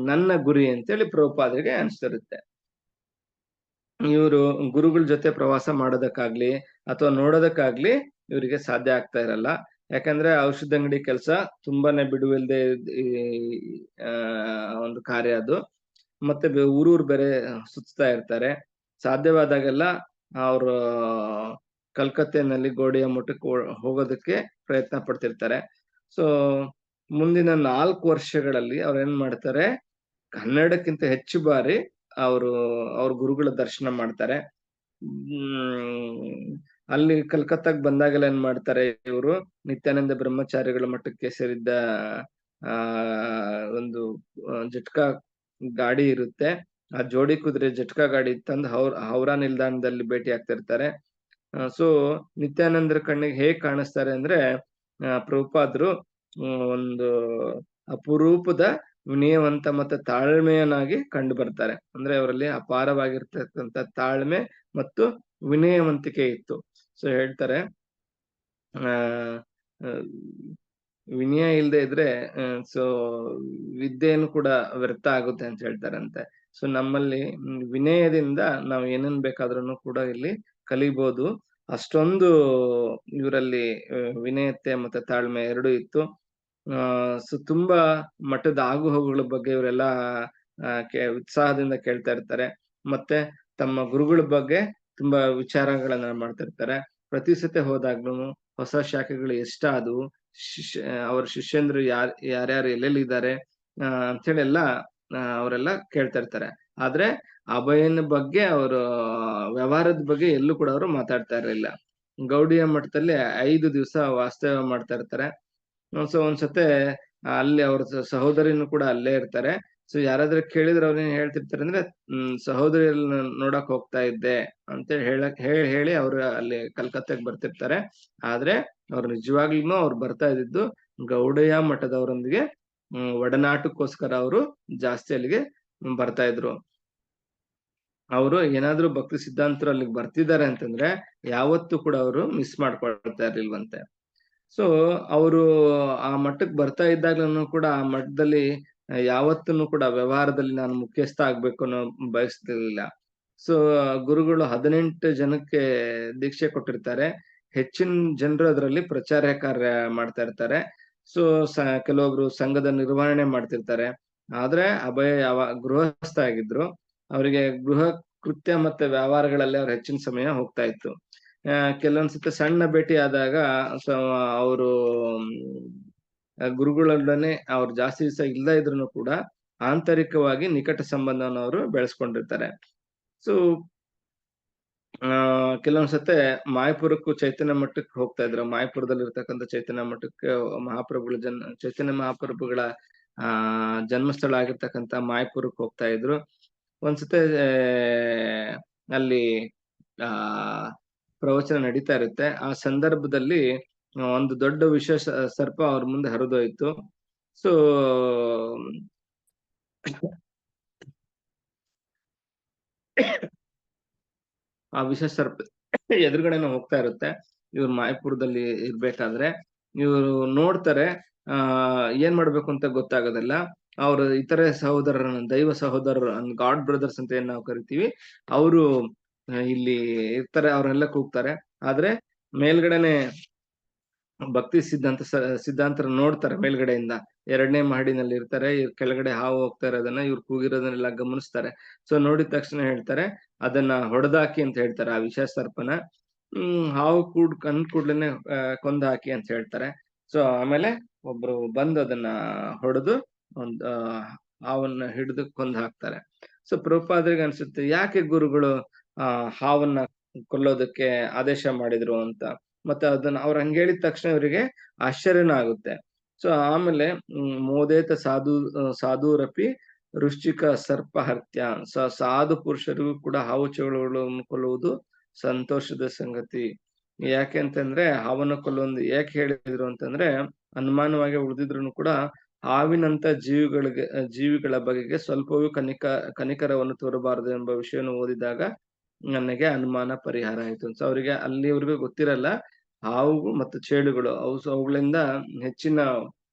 [SPEAKER 1] ನನ್ನ ಗುರಿ ಅಂತೇಳಿ ಪ್ರಭುಪಾದರಿಗೆ ಅನ್ಸ್ತಿರುತ್ತೆ. ಇವರು ಗುರುಗಳ ಜೊತೆ ಪ್ರವಾಸ ಮಾಡೋದಕ್ಕಾಗ್ಲಿ ಅಥವಾ ನೋಡೋದಕ್ಕಾಗ್ಲಿ ಇವರಿಗೆ ಸಾಧ್ಯ ಆಗ್ತಾ ಇರಲ್ಲ. ಯಾಕಂದ್ರೆ ಔಷಧ ಅಂಗಡಿ ಕೆಲಸ ತುಂಬಾನೇ ಬಿಡುವಿಲ್ದೆ ಒಂದು ಕಾರ್ಯ ಅದು. ಮತ್ತೆ ಊರೂರ್ ಬೇರೆ ಸುತ್ತಾ ಇರ್ತಾರೆ. ಸಾಧ್ಯವಾದಾಗೆಲ್ಲ ಅವರು ಕಲ್ಕತ್ತೆನಲ್ಲಿ ಗೌಡಿಯಾ ಮಠಕ್ಕೆ ಹೋಗೋದಕ್ಕೆ ಪ್ರಯತ್ನ ಪಡ್ತಿರ್ತಾರೆ. ಸೊ ಮುಂದಿನ 4 ವರ್ಷಗಳಲ್ಲಿ ಅವ್ರು ಏನ್ ಮಾಡ್ತಾರೆ, 12ಕ್ಕಿಂತ ಹೆಚ್ಚು ಬಾರಿ ಅವ್ರ ಗುರುಗಳ ದರ್ಶನ ಮಾಡ್ತಾರೆ. ಅಲ್ಲಿ ಕಲ್ಕತ್ತಾಗ ಬಂದಾಗೆಲ್ಲ ಏನ್ ಮಾಡ್ತಾರೆ, ಇವರು ನಿತ್ಯಾನಂದ ಬ್ರಹ್ಮಚಾರಿಗಳ ಮಠಕ್ಕೆ ಸೇರಿದ್ದ ಒಂದು ಜಟ್ಕಾ ಗಾಡಿ ಇರುತ್ತೆ, ಆ ಜೋಡಿ ಕುದುರೆ ಜಟ್ಕಾ ಗಾಡಿ ತಂದು ಹೌರಾ ನಿಲ್ದಾಣದಲ್ಲಿ ಭೇಟಿ ಆಗ್ತಿರ್ತಾರೆ. ಸೊ ನಿತ್ಯಾನಂದರ ಕಣ್ಣಿಗೆ ಹೇಗ್ ಕಾಣಿಸ್ತಾರೆ ಅಂದ್ರೆ ಪ್ರಭುಪಾದರು ಒಂದು ಅಪರೂಪದ ವಿನಯವಂತ ಮತ್ತೆ ತಾಳ್ಮೆಯನಾಗಿ ಕಂಡು ಬರ್ತಾರೆ. ಅಂದ್ರೆ ಅವರಲ್ಲಿ ಅಪಾರವಾಗಿರ್ತಕ್ಕಂಥ ತಾಳ್ಮೆ ಮತ್ತು ವಿನಯವಂತಿಕೆ ಇತ್ತು. ಸೊ ಹೇಳ್ತಾರೆ, ವಿನಯ ಇಲ್ಲದೆ ಇದ್ರೆ ಸೊ ವಿದ್ಯೆಯನ್ನು ಕೂಡ ವ್ಯರ್ಥ ಆಗುತ್ತೆ ಅಂತ ಹೇಳ್ತಾರಂತೆ. ಸೊ ನಮ್ಮಲ್ಲಿ ವಿನಯದಿಂದ ನಾವು ಏನನ್ ಬೇಕಾದ್ರೂ ಕೂಡ ಇಲ್ಲಿ ಕಲಿಬಹುದು. ಅಷ್ಟೊಂದು ಇವರಲ್ಲಿ ವಿನಯತೆ ಮತ್ತೆ ತಾಳ್ಮೆ ಎರಡೂ ಇತ್ತು. ಸೊ ತುಂಬಾ ಮಠದ ಆಗು ಹೋಗುಗಳ ಬಗ್ಗೆ ಇವರೆಲ್ಲ ಉತ್ಸಾಹದಿಂದ ಕೇಳ್ತಾ ಇರ್ತಾರೆ. ಮತ್ತೆ ತಮ್ಮ ಗುರುಗಳ ಬಗ್ಗೆ ತುಂಬಾ ವಿಚಾರಗಳನ್ನ ಮಾಡ್ತಾ ಇರ್ತಾರೆ. ಪ್ರತಿ ಸತಿ ಹೋದಾಗ್ಲೂ ಹೊಸ ಶಾಖೆಗಳು ಎಷ್ಟಾದವು, ಅವ್ರ ಶಿಷ್ಯಂದ್ರು ಯಾರ್ಯಾರು ಎಲ್ಲೆಲ್ಲಿದ್ದಾರೆ ಅಂತೇಳಿ ಎಲ್ಲ ಅವರೆಲ್ಲ ಕೇಳ್ತಾ ಇರ್ತಾರೆ. ಆದ್ರೆ ಅಭಯನ ಬಗ್ಗೆ ಅವರು ವ್ಯವಹಾರದ ಬಗ್ಗೆ ಎಲ್ಲೂ ಕೂಡ ಅವರು ಮಾತಾಡ್ತಾ ಇರಲಿಲ್ಲ. ಗೌಡಿಯ ಮಠದಲ್ಲಿ 5 ದಿವಸ ವಾಸ್ತವ್ಯ ಮಾಡ್ತಾ ಇರ್ತಾರೆ. ಸೊ ಒಂದ್ಸತೆ ಅಲ್ಲಿ ಅವ್ರ ಸಹೋದರಿನೂ ಕೂಡ ಅಲ್ಲೇ ಇರ್ತಾರೆ. ಸೊ ಯಾರಾದ್ರೂ ಕೇಳಿದ್ರೆ ಅವ್ರೇನ್ ಹೇಳ್ತಿರ್ತಾರೆ ಅಂದ್ರೆ ಸಹೋದರಿಯನ್ನ ನೋಡಕ್ ಹೋಗ್ತಾ ಇದ್ದೆ ಅಂತ ಹೇಳಿ ಅವ್ರು ಅಲ್ಲಿ ಕಲ್ಕತ್ತಾಗ್ ಬರ್ತಿರ್ತಾರೆ. ಆದ್ರೆ ಅವ್ರು ನಿಜವಾಗ್ಲೂನು ಅವ್ರು ಬರ್ತಾ ಇದ್ದಿದ್ದು ಗೌಡಯ್ಯ ಮಠದವರೊಂದಿಗೆ ಒಡನಾಟಕ್ಕೋಸ್ಕರ ಅವರು ಜಾಸ್ತಿ ಅಲ್ಲಿಗೆ ಬರ್ತಾ ಇದ್ರು. ಅವರು ಏನಾದ್ರೂ ಭಕ್ತಿ ಸಿದ್ಧಾಂತರು ಅಲ್ಲಿಗೆ ಬರ್ತಿದ್ದಾರೆ ಅಂತಂದ್ರೆ ಯಾವತ್ತೂ ಕೂಡ ಅವರು ಮಿಸ್ ಮಾಡ್ಕೊಳ್ತಾ ಇರ್ಲಿಲ್ವಂತೆ. ಸೊ ಅವರು ಆ ಮಠಕ್ಕೆ ಬರ್ತಾ ಇದ್ದಾಗ್ಲೂ ಕೂಡ ಆ ಮಠದಲ್ಲಿ ಯಾವತ್ತೂ ಕೂಡ ವ್ಯವಹಾರದಲ್ಲಿ ನಾನು ಮುಖ್ಯಸ್ಥ ಆಗ್ಬೇಕು ಅನ್ನೋ ಬಯಸ್ತಿರ್ಲಿಲ್ಲ. ಸೊ ಗುರುಗಳು 18 ಜನಕ್ಕೆ ದೀಕ್ಷೆ ಕೊಟ್ಟಿರ್ತಾರೆ. ಹೆಚ್ಚಿನ ಜನರು ಅದರಲ್ಲಿ ಪ್ರಚಾರ ಕಾರ್ಯ ಮಾಡ್ತಾ ಇರ್ತಾರೆ. ಸೊ ಕೆಲವೊಬ್ರು ಸಂಘದ ನಿರ್ವಹಣೆ ಮಾಡ್ತಿರ್ತಾರೆ. ಆದ್ರೆ ಅಭಯ ಗೃಹಸ್ಥ ಆಗಿದ್ರು. ಅವರಿಗೆ ಗೃಹ ಕೃತ್ಯ ಮತ್ತೆ ವ್ಯವಹಾರಗಳಲ್ಲಿ ಅವ್ರ ಹೆಚ್ಚಿನ ಸಮಯ ಹೋಗ್ತಾ ಇತ್ತು. ಕೆಲವೊಂದ್ಸತಿ ಸಣ್ಣ ಭೇಟಿ ಆದಾಗ ಅವರು ಗುರುಗಳೊಡನೆ ಅವ್ರು ಜಾಸ್ತಿ ದಿವಸ ಇಲ್ಲದ ಇದ್ರು ಕೂಡ ಆಂತರಿಕವಾಗಿ ನಿಕಟ ಸಂಬಂಧವನ್ನು ಅವರು ಬೆಳೆಸ್ಕೊಂಡಿರ್ತಾರೆ. ಸೊ ಕೆಲವೊಂದ್ಸತೆ ಮಾಯಪುರಕ್ಕೂ ಚೈತನ್ಯ ಮಠಕ್ಕೆ ಹೋಗ್ತಾ ಇದ್ರು. ಮಾಯಪುರದಲ್ಲಿ ಇರ್ತಕ್ಕಂಥ ಚೈತನ್ಯ ಮಠಕ್ಕೆ ಮಹಾಪ್ರಭುಗಳ ಚೈತನ್ಯ ಮಹಾಪ್ರಭುಗಳ ಜನ್ಮಸ್ಥಳ ಆಗಿರ್ತಕ್ಕಂಥ ಮಾಯಪುರಕ್ಕೆ ಹೋಗ್ತಾ ಇದ್ರು. ಒಂದ್ಸತೆ ಅಲ್ಲಿ ಪ್ರವಚನ ನಡೀತಾ ಇರುತ್ತೆ. ಆ ಸಂದರ್ಭದಲ್ಲಿ ಒಂದು ದೊಡ್ಡ ವಿಷ ಸರ್ಪ ಅವ್ರ ಮುಂದೆ ಹರಿದೋಯ್ತು. ಸೊ ಆ ವಿಷ ಸರ್ಪ ಎದುರುಗಡೆನೆ ಹೋಗ್ತಾ ಇರುತ್ತೆ. ಇವ್ರು ಮಾಯಪುರದಲ್ಲಿ ಇರ್ಬೇಕಾದ್ರೆ ಇವ್ರು ನೋಡ್ತಾರೆ. ಏನ್ ಮಾಡ್ಬೇಕು ಅಂತ ಗೊತ್ತಾಗೋದಿಲ್ಲ. ಅವ್ರ ಇತರೆ ಸಹೋದರರನ್ನ ದೈವ ಸಹೋದರರು ಗಾಡ್ ಬ್ರದರ್ಸ್ ಅಂತ ಏನ್ ನಾವು ಕರಿತೀವಿ, ಅವರು ಇಲ್ಲಿ ಇರ್ತಾರೆ. ಅವ್ರನ್ನೆಲ್ಲ ಕೂಗ್ತಾರೆ. ಆದ್ರೆ ಮೇಲ್ಗಡೆನೆ ಭಕ್ತಿ ಸಿದ್ಧಾಂತರ ನೋಡ್ತಾರೆ ಮೇಲ್ಗಡೆಯಿಂದ. 2ನೇ ಮಹಡಿನಲ್ಲಿ ಇರ್ತಾರೆ. ಕೆಳಗಡೆ ಹಾವು ಹೋಗ್ತಾ ಇರೋದನ್ನ ಇವ್ರು ಕೂಗಿರೋದನ್ನೆಲ್ಲ ಗಮನಿಸ್ತಾರೆ. ಸೊ ನೋಡಿದ ತಕ್ಷಣ ಹೇಳ್ತಾರೆ ಅದನ್ನ ಹೊಡೆದಾಕಿ ಅಂತ ಹೇಳ್ತಾರೆ ಆ ವಿಷ ಸರ್ಪನ. ಹಾವು ಕೂಡ್ಲೇನೆ ಕೊಂದು ಹಾಕಿ ಅಂತ ಹೇಳ್ತಾರೆ. ಸೊ ಆಮೇಲೆ ಒಬ್ರು ಬಂದು ಅದನ್ನ ಹೊಡೆದು ಒಂದು ಹಾವನ್ನ ಹಿಡಿದು ಕೊಂದು ಹಾಕ್ತಾರೆ. ಸೊ ಪ್ರಭುಪಾದರಿಗೆ ಅನ್ಸುತ್ತೆ ಯಾಕೆ ಗುರುಗಳು ಹಾವನ್ನ ಕೊಲ್ಲೋದಕ್ಕೆ ಆದೇಶ ಮಾಡಿದ್ರು ಅಂತ. ಮತ್ತೆ ಅದನ್ನ ಅವ್ರು ಹಂಗ ಹೇಳಿದ ತಕ್ಷಣ ಇವರಿಗೆ ಆಶ್ಚರ್ಯನ ಆಗುತ್ತೆ. ಸೊ ಆಮೇಲೆ ಮೋದೇತ ಸಾಧುರಪಿ ವೃಶ್ಚಿಕ ಸರ್ಪ ಹತ್ಯ. ಸಾಧು ಪುರುಷರಿಗೂ ಕೂಡ ಹಾವು ಚೇಳುಗಳನ್ನು ಕೊಲ್ಲುವುದು ಸಂತೋಷದ ಸಂಗತಿ. ಯಾಕೆ ಅಂತಂದ್ರೆ ಹಾವನ್ನು ಕೊಲ್ಲುವಂದು ಯಾಕೆ ಹೇಳಿದ್ರು ಅಂತಂದ್ರೆ ಅನುಮಾನವಾಗಿ ಉಳಿದಿದ್ರು ಕೂಡ ಹಾವಿನಂತ ಜೀವಿಗಳ ಬಗೆಗೆ ಸ್ವಲ್ಪವೂ ಕನಿಕರವನ್ನು ತೋರಬಾರದು ಎಂಬ ವಿಷಯವನ್ನು ಓದಿದಾಗ ನನಗೆ ಅನುಮಾನ ಪರಿಹಾರ ಆಯ್ತು. ಸೊ ಅವರಿಗೆ ಅಲ್ಲಿವರೆಗೂ ಗೊತ್ತಿರಲ್ಲ ಹಾವು ಮತ್ತು ಚೇಳುಗಳು ಅವುಗಳಿಂದ ಹೆಚ್ಚಿನ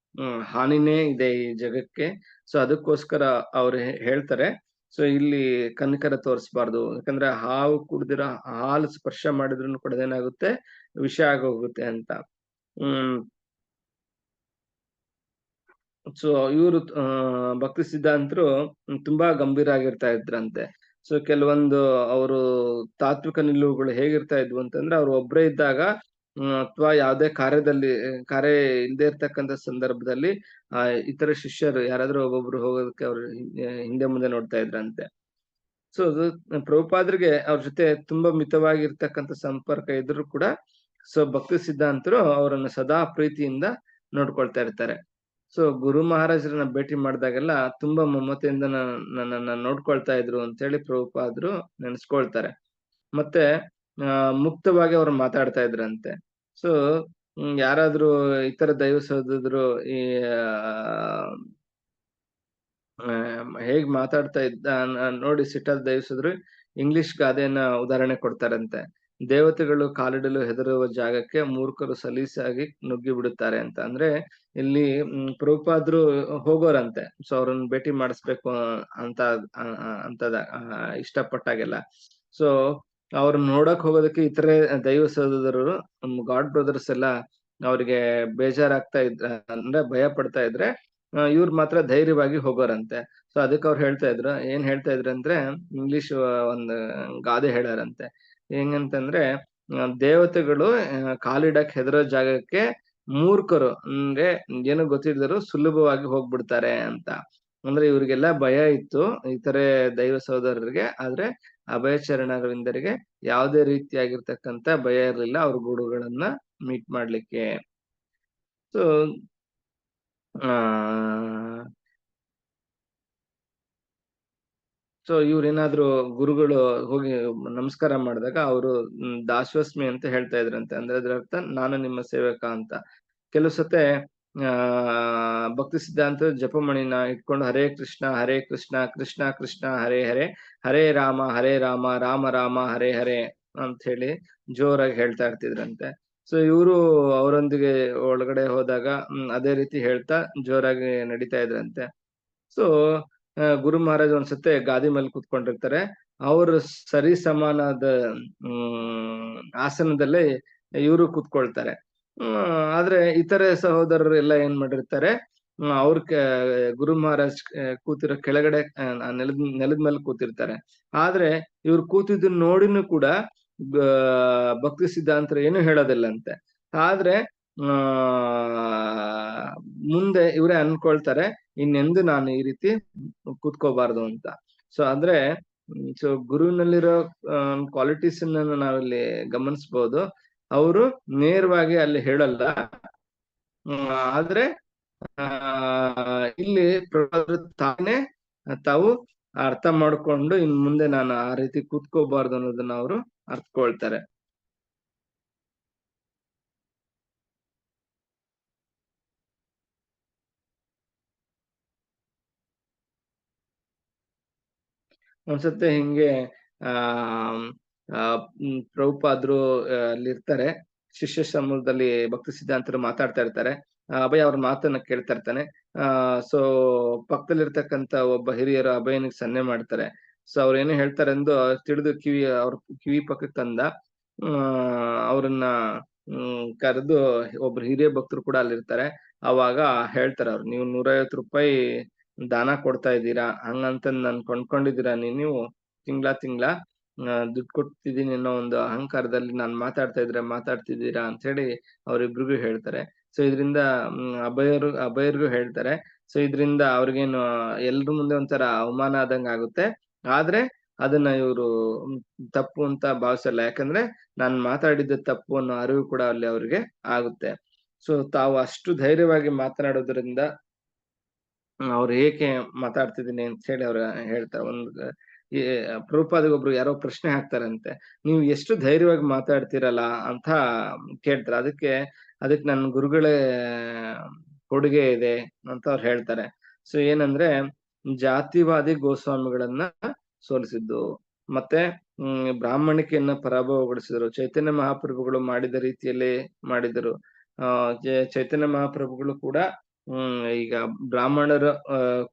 [SPEAKER 1] ಹಾನಿನೇ ಇದೆ ಈ ಜಗಕ್ಕೆ. ಸೊ ಅದಕ್ಕೋಸ್ಕರ ಅವ್ರು ಹೇಳ್ತಾರೆ ಸೊ ಇಲ್ಲಿ ಕನಿಕರ ತೋರಿಸಬಾರ್ದು. ಯಾಕಂದ್ರೆ ಹಾವು ಕುಡ್ದಿರೋ ಹಾಲು ಸ್ಪರ್ಶ ಮಾಡಿದ್ರು ಕೂಡ ಏನಾಗುತ್ತೆ, ವಿಷ ಆಗೋಗುತ್ತೆ ಅಂತ. ಸೊ ಇವರು ಭಕ್ತಿ ಸಿದ್ಧಾಂತರು ತುಂಬಾ ಗಂಭೀರ ಆಗಿರ್ತಾ ಇದ್ರಂತೆ. ಸೊ ಕೆಲವೊಂದು ಅವರು ತಾತ್ವಿಕ ನಿಲುವುಗಳು ಹೇಗಿರ್ತಾ ಇದ್ವು ಅಂತಂದ್ರೆ ಅವ್ರು ಒಬ್ರೇ ಇದ್ದಾಗ ಅಥವಾ ಯಾವುದೇ ಕಾರ್ಯ ಇಲ್ಲದೆ ಇರ್ತಕ್ಕಂಥ ಸಂದರ್ಭದಲ್ಲಿ ಇತರ ಶಿಷ್ಯರು ಯಾರಾದ್ರೂ ಒಬ್ಬೊಬ್ರು ಹೋಗೋದಕ್ಕೆ ಅವ್ರು ಹಿಂದೆ ಮುಂದೆ ನೋಡ್ತಾ ಇದ್ರಂತೆ. ಸೊ ಅದು ಪ್ರಭುಪಾದರಿಗೆ ಅವ್ರ ಜೊತೆ ತುಂಬಾ ಮಿತವಾಗಿರ್ತಕ್ಕಂಥ ಸಂಪರ್ಕ ಇದ್ರು ಕೂಡ ಸೊ ಭಕ್ತಿ ಸಿದ್ಧಾಂತರು ಅವರನ್ನು ಸದಾ ಪ್ರೀತಿಯಿಂದ ನೋಡ್ಕೊಳ್ತಾ ಇರ್ತಾರೆ. ಸೊ ಗುರು ಮಹಾರಾಜರನ್ನ ಭೇಟಿ ಮಾಡಿದಾಗೆಲ್ಲ ತುಂಬಾ ಮಮತೆಯಿಂದ ನನ್ನನ್ನ ನೋಡ್ಕೊಳ್ತಾ ಇದ್ರು ಅಂತ ಹೇಳಿ ಪ್ರಭುಪಾದರು ನೆನೆಸ್ಕೊಳ್ತಾರೆ. ಮತ್ತೆ ಮುಕ್ತವಾಗಿ ಅವ್ರು ಮಾತಾಡ್ತಾ ಇದ್ರಂತೆ. ಸೊ ಯಾರಾದ್ರೂ ಇತರ ದೈವ ಸಹೋದರರು ಈ ಹೇಗ್ ಮಾತಾಡ್ತಾ ಇದ್ದ ನೋಡಿ ಸಿಟ್ಟಾದ ದೈವ ಸಹೋದರರು ಇಂಗ್ಲಿಷ್ ಗಾದೆಯನ್ನ ಉದಾಹರಣೆ ಕೊಡ್ತಾರಂತೆ. ದೇವತೆಗಳು ಕಾಲಿಡಲು ಹೆದರುವ ಜಾಗಕ್ಕೆ ಮೂರ್ಖರು ಸಲೀಸಾಗಿ ನುಗ್ಗಿ ಬಿಡುತ್ತಾರೆ ಅಂತ. ಅಂದ್ರೆ ಇಲ್ಲಿ ಪ್ರಭುಪಾದರು ಹೋಗೋರಂತೆ. ಸೊ ಅವ್ರನ್ನ ಭೇಟಿ ಮಾಡಿಸ್ಬೇಕು ಅಂತದ ಇಷ್ಟಪಟ್ಟಾಗೆಲ್ಲ. ಸೊ ಅವ್ರನ್ನ ನೋಡಕ್ ಹೋಗೋದಕ್ಕೆ ಇತರೆ ದೈವ ಸಹೋದರರು ಗಾಡ್ ಬ್ರದರ್ಸ್ ಎಲ್ಲ ಅವ್ರಿಗೆ ಬೇಜಾರಾಗ್ತಾ ಇದ್ರ ಅಂದ್ರೆ ಭಯ ಪಡ್ತಾ ಇದ್ರೆ ಇವ್ರು ಮಾತ್ರ ಧೈರ್ಯವಾಗಿ ಹೋಗೋರಂತೆ. ಸೊ ಅದಕ್ಕೆ ಅವ್ರು ಏನ್ ಹೇಳ್ತಾ ಇದ್ರು ಅಂದ್ರೆ ಇಂಗ್ಲಿಷ್ ಒಂದು ಗಾದೆ ಹೇಳಾರಂತೆ. ಹೆಂಗಂತಂದ್ರೆ ದೇವತೆಗಳು ಕಾಲಿಡಕ್ ಹೆದರೋ ಜಾಗಕ್ಕೆ ಮೂರ್ಖರು ಅಂದ್ರೆ ಏನು ಗೊತ್ತಿದ್ರು ಸುಲಭವಾಗಿ ಹೋಗ್ಬಿಡ್ತಾರೆ ಅಂತ. ಅಂದ್ರೆ ಇವ್ರಿಗೆಲ್ಲ ಭಯ ಇತ್ತು ಇತರೆ ದೈವ ಸಹೋದರರಿಗೆ, ಆದ್ರೆ ಅಭಯಚರಣರವಿಂದರಿಗೆ ಯಾವುದೇ ರೀತಿಯಾಗಿರ್ತಕ್ಕಂಥ ಭಯ ಇರಲಿಲ್ಲ ಅವ್ರ ಗುರುಗಳನ್ನ ಮೀಟ್ ಮಾಡ್ಲಿಕ್ಕೆ. ಸೊ ಇವ್ರೇನಾದ್ರು ಗುರುಗಳು ಹೋಗಿ ನಮಸ್ಕಾರ ಮಾಡಿದಾಗ ಅವರು ದಾಶ್ವಸ್ಮಿ ಅಂತ ಹೇಳ್ತಾ ಇದ್ರಂತೆ. ಅಂದ್ರೆ ಅದ್ರ ಅರ್ಥ ನಾನು ನಿಮ್ಮ ಸೇವಕ ಅಂತ. ಕೆಲವು ಸತೆ ಭಕ್ತಿ ಸಿದ್ಧಾಂತ ಜಪಮಣಿನ ಇಟ್ಕೊಂಡು ಹರೇ ಕೃಷ್ಣ ಕೃಷ್ಣ ಕೃಷ್ಣ ಹರೇ ಹರೇ, ಹರೇ ರಾಮ ರಾಮ ರಾಮ ಹರೇ ಹರೇ ಅಂತ ಹೇಳಿ ಜೋರಾಗಿ ಹೇಳ್ತಾ ಇರ್ತಿದ್ರಂತೆ. ಸೊ ಇವರು ಅವರೊಂದಿಗೆ ಒಳಗಡೆ ಹೋದಾಗ ಅದೇ ರೀತಿ ಹೇಳ್ತಾ ಜೋರಾಗಿ ನಡೀತಾ ಇದ್ರಂತೆ. ಸೊ ಗುರು ಮಹಾರಾಜ್ ಒಂದ್ಸತೆ ಗಾದಿ ಮೇಲೆ ಕೂತ್ಕೊಂಡಿರ್ತಾರೆ. ಅವರು ಸರಿ ಸಮಾನದ ಆಸನದಲ್ಲೇ ಇವರು ಕೂತ್ಕೊಳ್ತಾರೆ. ಆದ್ರೆ ಇತರೆ ಸಹೋದರರು ಎಲ್ಲ ಏನ್ ಮಾಡಿರ್ತಾರೆ, ಅವ್ರ ಗುರು ಮಹಾರಾಜ್ ಕೂತಿರೋ ಕೆಳಗಡೆ ನೆಲದ ಮೇಲೆ ಕೂತಿರ್ತಾರೆ. ಆದ್ರೆ ಇವ್ರು ಕೂತಿದ್ದನ್ನ ನೋಡಿನೂ ಕೂಡ ಭಕ್ತಿ ಸಿದ್ಧಾಂತರ ಏನು ಹೇಳೋದಿಲ್ಲಂತೆ. ಆದ್ರೆ ಮುಂದೆ ಇವರೇ ಅನ್ಕೊಳ್ತಾರೆ ಇನ್ನೆಂದು ನಾನು ಈ ರೀತಿ ಕೂತ್ಕೋಬಾರ್ದು ಅಂತ. ಸೊ ಅಂದ್ರೆ ಗುರುವಿನಲ್ಲಿರೋ ಕ್ವಾಲಿಟೀಸ್ ಅನ್ನ ನಾವಿಲ್ಲಿ ಗಮನಿಸಬಹುದು. ಅವರು ನೇರವಾಗಿ ಅಲ್ಲಿ ಹೇಳಲ್ಲ, ಆದ್ರೆ ಇಲ್ಲಿ ತಾನೇ ತಾವು ಅರ್ಥ ಮಾಡ್ಕೊಂಡು ಇನ್ ಮುಂದೆ ನಾನು ಆ ರೀತಿ ಕೂತ್ಕೋಬಾರ್ದು ಅನ್ನೋದನ್ನ ಅವರು ಅರ್ಥಕೊಳ್ತಾರೆ. ಒಂದ್ಸತ್ತೆ ಹಿಂಗೆ ಪ್ರಭುಪಾದ್ರು ಅಲ್ಲಿರ್ತಾರೆ. ಶಿಷ್ಯ ಸಮೂಹದಲ್ಲಿ ಭಕ್ತಿ ಸಿದ್ಧಾಂತರು ಮಾತಾಡ್ತಾ ಇರ್ತಾರೆ. ಅಭಯ ಅವ್ರ ಮಾತನ್ನ ಕೇಳ್ತಾ ಇರ್ತಾನೆ. ಸೊ ಪಕ್ಕದಲ್ಲಿರ್ತಕ್ಕಂಥ ಒಬ್ಬ ಹಿರಿಯರು ಅಭಯನಿಗೆ ಸನ್ನೆ ಮಾಡ್ತಾರೆ. ಸೊ ಅವ್ರು ಏನು ಹೇಳ್ತಾರೆ ಎಂದು ತಿಳಿದು ಅವ್ರ ಕಿವಿ ಪಕ್ಕಕ್ಕೆ ತಂದ. ಅವ್ರನ್ನ ಕರೆದು ಒಬ್ರು ಹಿರಿಯ ಭಕ್ತರು ಕೂಡ ಅಲ್ಲಿರ್ತಾರೆ. ಅವಾಗ ಹೇಳ್ತಾರೆ ಅವ್ರು, ನೀವು 150 ರೂಪಾಯಿ ದಾನ ಕೊಡ್ತಾ ಇದ್ದೀರಾ, ಹಂಗಂತ ನನ್ ಕೊಂಡ್ಕೊಂಡಿದ್ದೀರಾ ನೀವು ತಿಂಗ್ಳ ದುಡ್ಡು ಕೊಡ್ತಿದ್ದೀನಿ ಅನ್ನೋ ಒಂದು ಅಹಂಕಾರದಲ್ಲಿ ನಾನ್ ಮಾತಾಡ್ತಿದ್ದೀರಾ ಅಂತ ಹೇಳಿ ಅವ್ರಿಬ್ರಿಗೂ ಹೇಳ್ತಾರೆ. ಸೊ ಇದರಿಂದ ಅಭಯರ್ಗೂ ಹೇಳ್ತಾರೆ. ಸೊ ಇದರಿಂದ ಅವ್ರಿಗೇನು ಎಲ್ರ ಮುಂದೆ ಒಂಥರ ಅವಮಾನ ಆದಂಗ ಆಗುತ್ತೆ. ಆದ್ರೆ ಅದನ್ನ ಇವರು ತಪ್ಪು ಅಂತ ಭಾವಿಸಲ್ಲ, ಯಾಕಂದ್ರೆ ನಾನ್ ಮಾತಾಡಿದ್ದ ತಪ್ಪು ಅನ್ನೋ ಅರಿವು ಕೂಡ ಅಲ್ಲಿ ಅವ್ರಿಗೆ ಆಗುತ್ತೆ. ಸೊ ತಾವು ಅಷ್ಟು ಧೈರ್ಯವಾಗಿ ಮಾತನಾಡೋದ್ರಿಂದ ಅವ್ರು ಏಕೆ ಮಾತಾಡ್ತಿದ್ದೀನಿ ಅಂತ ಹೇಳಿ ಅವ್ರು ಹೇಳ್ತಾರೆ. ಪ್ರಭುಪಾದಿಗೆ ಒಬ್ರು ಯಾರೋ ಪ್ರಶ್ನೆ ಹಾಕ್ತಾರಂತೆ, ನೀವು ಎಷ್ಟು ಧೈರ್ಯವಾಗಿ ಮಾತಾಡ್ತಿರಲ್ಲ ಅಂತ ಕೇಳ್ತಾರೆ. ಅದಕ್ಕೆ ನನ್ನ ಗುರುಗಳೇ ಕೊಡುಗೆ ಇದೆ ಅಂತ ಅವ್ರು ಹೇಳ್ತಾರೆ. ಸೊ ಏನಂದ್ರೆ ಜಾತಿವಾದಿ ಗೋಸ್ವಾಮಿಗಳನ್ನ ಸೋಲಿಸಿದ್ದು, ಮತ್ತೆ ಬ್ರಾಹ್ಮಣಿಕೆಯನ್ನ ಪರಾಭವಗೊಳಿಸಿದ್ರು. ಚೈತನ್ಯ ಮಹಾಪ್ರಭುಗಳು ಮಾಡಿದ ರೀತಿಯಲ್ಲೇ ಮಾಡಿದರು. ಚೈತನ್ಯ ಮಹಾಪ್ರಭುಗಳು ಕೂಡ ಈಗ ಬ್ರಾಹ್ಮಣರ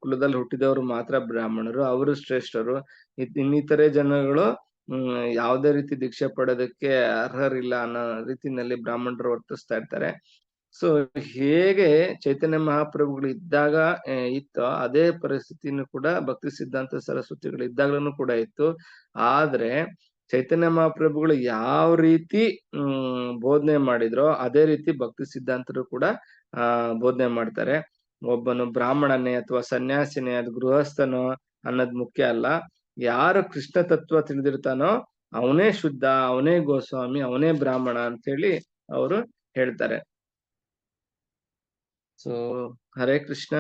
[SPEAKER 1] ಕುಲದಲ್ಲಿ ಹುಟ್ಟಿದವರು ಮಾತ್ರ ಬ್ರಾಹ್ಮಣರು, ಅವರು ಶ್ರೇಷ್ಠರು. ಇನ್ನಿತರೆ ಜನಗಳು ಯಾವುದೇ ರೀತಿ ದೀಕ್ಷೆ ಪಡೆಯೋದಕ್ಕೆ ಅರ್ಹರಿಲ್ಲ ಅನ್ನೋ ರೀತಿನಲ್ಲಿ ಬ್ರಾಹ್ಮಣರು ವರ್ತಿಸ್ತಾ ಇರ್ತಾರೆ. ಸೊ ಹೇಗೆ ಚೈತನ್ಯ ಮಹಾಪ್ರಭುಗಳು ಇದ್ದಾಗ ಇತ್ತೋ ಅದೇ ಪರಿಸ್ಥಿತಿನೂ ಕೂಡ ಭಕ್ತಿ ಸಿದ್ಧಾಂತ ಸರಸ್ವತಿಗಳು ಇದ್ದಾಗ್ಲೂ ಕೂಡ ಇತ್ತು. ಆದ್ರೆ ಚೈತನ್ಯ ಮಹಾಪ್ರಭುಗಳು ಯಾವ ರೀತಿ ಬೋಧನೆ ಮಾಡಿದ್ರೋ ಅದೇ ರೀತಿ ಭಕ್ತಿ ಸಿದ್ಧಾಂತರು ಕೂಡ ಬೋಧನೆ ಮಾಡ್ತಾರೆ. ಒಬ್ಬನು ಬ್ರಾಹ್ಮಣನೇ ಅಥವಾ ಸನ್ಯಾಸಿನೇ, ಅದು ಗೃಹಸ್ಥನೋ ಅನ್ನೋದ್ ಮುಖ್ಯ ಅಲ್ಲ. ಯಾರು ಕೃಷ್ಣ ತತ್ವ ತಿಳಿದಿರ್ತಾನೋ ಅವನೇ ಶುದ್ಧ, ಅವನೇ ಗೋಸ್ವಾಮಿ, ಅವನೇ ಬ್ರಾಹ್ಮಣ ಅಂತ ಹೇಳಿ ಅವರು ಹೇಳ್ತಾರೆ. ಸೊ ಹರೇ ಕೃಷ್ಣ.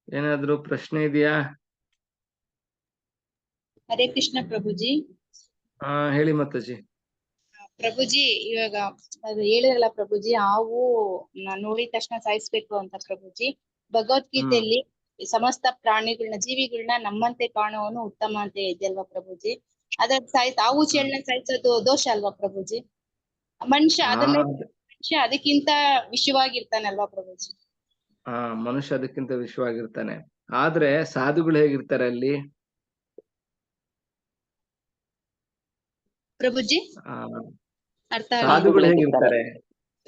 [SPEAKER 1] ಏನಾದ್ರು ಪ್ರಶ್ನೆ ಇದೆಯಾ?
[SPEAKER 3] ಹರೇ ಕೃಷ್ಣ ಪ್ರಭುಜಿ.
[SPEAKER 1] ಹೇಳಿ ಮಾತಾಜಿ.
[SPEAKER 3] ಪ್ರಭುಜಿ, ಇವಾಗ ಅದು ಹೇಳಿರಲ್ಲ ಪ್ರಭುಜಿ, ಹಾವು ನೋಡಿದ ತಕ್ಷಣ ಸಾಯಿಸ್ಬೇಕು ಅಂತ ಪ್ರಭುಜಿ. ಭಗವದ್ಗೀತೆಯಲ್ಲಿ ಸಮಸ್ತ ಪ್ರಾಣಿಗಳನ್ನ, ಜೀವಿಗಳನ್ನ ನಮ್ಮಂತೆ ಕಾಣುವವನು ಉತ್ತಮ ಅಂತ ಇದೆಯಲ್ವಾ ಪ್ರಭುಜಿ? ಅದ್ರ ಹಾವು ಚೇಳನ್ನ ಸಾಯಿಸೋದು ದೋಷ ಅಲ್ವಾ ಪ್ರಭುಜಿ? ಮನುಷ್ಯ ಅದಕ್ಕಿಂತ ವಿಷವಾಗಿರ್ತಾನಲ್ವಾ ಪ್ರಭುಜಿ?
[SPEAKER 1] ಮನುಷ್ಯ ಅದಕ್ಕಿಂತ ವಿಷವಾಗಿರ್ತಾನೆ. ಆದ್ರೆ ಸಾಧುಗಳು ಹೇಗಿರ್ತಾರೆ ಅಲ್ಲಿ
[SPEAKER 3] ಪ್ರಭುಜಿ?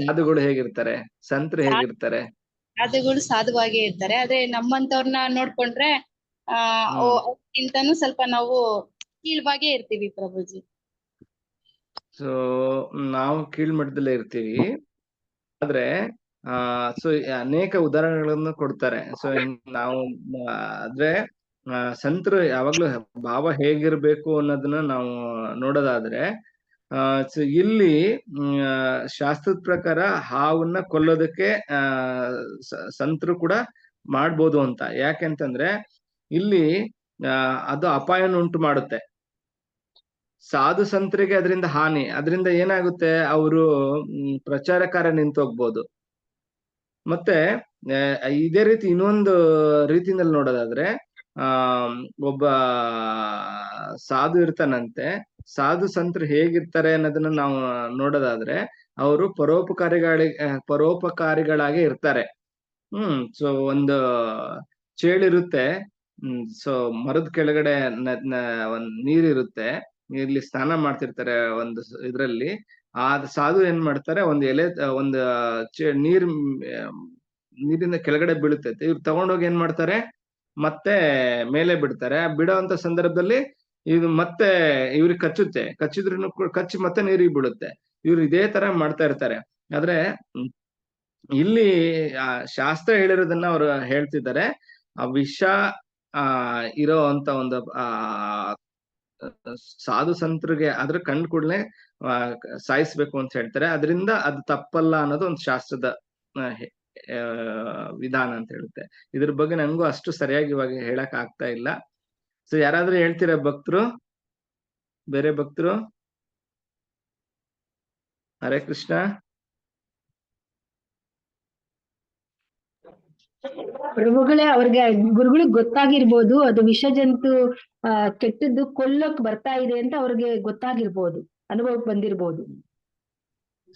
[SPEAKER 1] ಸಾಧುಗಳು ಹೇಗಿರ್ತಾರೆ? ಸಂತರು ಹೇಗಿರ್ತಾರೆ?
[SPEAKER 3] ಸಾಧುಗಳು ಸಾಧುವಾಗೇ ಇರ್ತಾರೆ. ಆದ್ರೆ ನಮ್ಮಂತವ್ರನ್ನ ನೋಡ್ಕೊಂಡ್ರೆ ಅವ್ರಿಗಿಂತನೂ ಸ್ವಲ್ಪ ನಾವು ಕೀಳ್ವಾಗೇ ಇರ್ತೀವಿ ಪ್ರಭುಜಿ.
[SPEAKER 1] ಸೊ ನಾವು ಕೀಳ್ಮಟ್ಟದಲ್ಲೇ ಇರ್ತೀವಿ. ಆದ್ರೆ ಸೊ ಅನೇಕ ಉದಾಹರಣೆಗಳನ್ನು ಕೊಡ್ತಾರೆ. ಸೊ ನಾವು ಆದ್ರೆ ಸಂತರು ಯಾವಾಗ್ಲೂ ಭಾವ ಹೇಗಿರ್ಬೇಕು ಅನ್ನೋದನ್ನ ನಾವು ನೋಡೋದಾದ್ರೆ ಸೊ ಇಲ್ಲಿ ಶಾಸ್ತ್ರದ ಪ್ರಕಾರ ಹಾವನ್ನ ಕೊಲ್ಲೋದಕ್ಕೆ ಸಂತರು ಕೂಡ ಮಾಡ್ಬೋದು ಅಂತ. ಯಾಕೆಂತಂದ್ರೆ ಇಲ್ಲಿ ಅದು ಅಪಾಯನ ಉಂಟು ಮಾಡುತ್ತೆ. ಸಾಧು ಸಂತರಿಗೆ ಅದರಿಂದ ಹಾನಿ. ಅದರಿಂದ ಏನಾಗುತ್ತೆ, ಅವರು ಪ್ರಚಾರ ಕಾರ್ಯ ನಿಂತೋಗ್ಬೋದು. ಮತ್ತೆ ಇದೇ ರೀತಿ ಇನ್ನೊಂದು ರೀತಿನಲ್ಲಿ ನೋಡೋದಾದ್ರೆ ಒಬ್ಬ ಸಾಧು ಇರ್ತಾನಂತೆ. ಸಾಧು ಸಂತರು ಹೇಗಿರ್ತಾರೆ ಅನ್ನೋದನ್ನ ನಾವು ನೋಡೋದಾದ್ರೆ ಅವರು ಪರೋಪಕಾರಿಗಳಾಗಿ ಇರ್ತಾರೆ. ಸೊ ಒಂದು ಚೇಳಿರುತ್ತೆ. ಸೊ ಮರದ ಕೆಳಗಡೆ ಒಂದ್ ನೀರಿರುತ್ತೆ, ಇಲ್ಲಿ ಸ್ನಾನ ಮಾಡ್ತಿರ್ತಾರೆ ಒಂದು ಇದ್ರಲ್ಲಿ. ಆ ಸಾಧು ಏನ್ ಮಾಡ್ತಾರೆ, ಒಂದ್ ಎಲೆ ಒಂದು ನೀರಿನ ಕೆಳಗಡೆ ಬೀಳುತ್ತೈತೆ. ಇವ್ರು ತಗೊಂಡೋಗಿ ಏನ್ ಮಾಡ್ತಾರೆ, ಮತ್ತೆ ಮೇಲೆ ಬಿಡ್ತಾರೆ. ಬಿಡೋ ಅಂತ ಸಂದರ್ಭದಲ್ಲಿ ಇದು ಮತ್ತೆ ಇವ್ರಿಗೆ ಕಚ್ಚಿದ್ರು ಕಚ್ಚಿ ಮತ್ತೆ ನೀರಿಗೆ ಬೀಳುತ್ತೆ. ಇವ್ರು ಇದೇ ತರ ಮಾಡ್ತಾ ಇರ್ತಾರೆ. ಆದ್ರೆ ಇಲ್ಲಿ ಶಾಸ್ತ್ರ ಹೇಳಿರೋದನ್ನ ಅವ್ರು ಹೇಳ್ತಿದ್ದಾರೆ. ಆ ವಿಷ ಇರೋ ಅಂತ ಒಂದು ಸಾಧು ಸಂತರಿಗೆ ಅದ್ರ ಕಂಡು ಕೂಡಲೇ ಸಾಯಿಸ್ಬೇಕು ಅಂತ ಹೇಳ್ತಾರೆ. ಅದರಿಂದ ಅದು ತಪ್ಪಲ್ಲ ಅನ್ನೋದು ಒಂದು ಶಾಸ್ತ್ರದ ವಿಧಾನ ಅಂತ ಹೇಳುತ್ತೆ. ಇದ್ರ ಬಗ್ಗೆ ನಂಗೂ ಅಷ್ಟು ಸರಿಯಾಗಿ ಇವಾಗ ಹೇಳಕ್ ಆಗ್ತಾ ಇಲ್ಲ. ಸೊ ಯಾರಾದ್ರೂ ಹೇಳ್ತೀರಾ ಭಕ್ತರು? ಬೇರೆ ಭಕ್ತರು? ಹರೇ ಕೃಷ್ಣ.
[SPEAKER 4] ಪ್ರಭುಗಳೇ, ಅವ್ರಿಗೆ ಗುರುಗಳಿಗೆ ಗೊತ್ತಾಗಿರ್ಬೋದು ಅದು ವಿಷ ಜಂತು ಕೆಟ್ಟದ್ದು ಕೊಲ್ಲೋಕ್ ಬರ್ತಾ ಇದೆ ಅಂತ ಅವ್ರಿಗೆ ಗೊತ್ತಾಗಿರ್ಬೋದು, ಅನುಭವಕ್ಕೆ ಬಂದಿರ್ಬೋದು.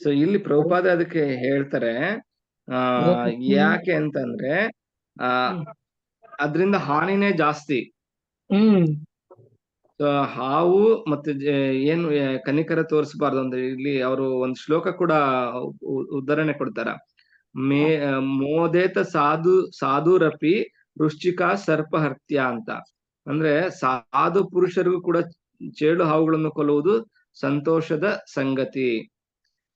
[SPEAKER 1] ಸೊ ಇಲ್ಲಿ ಪ್ರಭುಪಾದ ಅದಕ್ಕೆ ಹೇಳ್ತಾರೆ, ಯಾಕೆ ಅಂತಂದ್ರೆ ಅದ್ರಿಂದ ಹಾನಿನೇ ಜಾಸ್ತಿ. ಹಾವು ಮತ್ತೆ ಏನು ಕನಿಕರ ತೋರಿಸಬಾರ್ದು ಅಂದ್ರೆ ಇಲ್ಲಿ ಅವರು ಒಂದ್ ಶ್ಲೋಕ ಕೂಡ ಉದಾಹರಣೆ ಕೊಡ್ತಾರ. ಮೋದೇತ ಸಾಧುರಪಿ ವೃಶ್ಚಿಕಾ ಸರ್ಪಹತ್ಯ ಅಂತ. ಅಂದ್ರೆ ಸಾಧು ಪುರುಷರಿಗೂ ಕೂಡ ಚೇಳು ಹಾವುಗಳನ್ನು ಕೊಲ್ಲುವುದು ಸಂತೋಷದ ಸಂಗತಿ.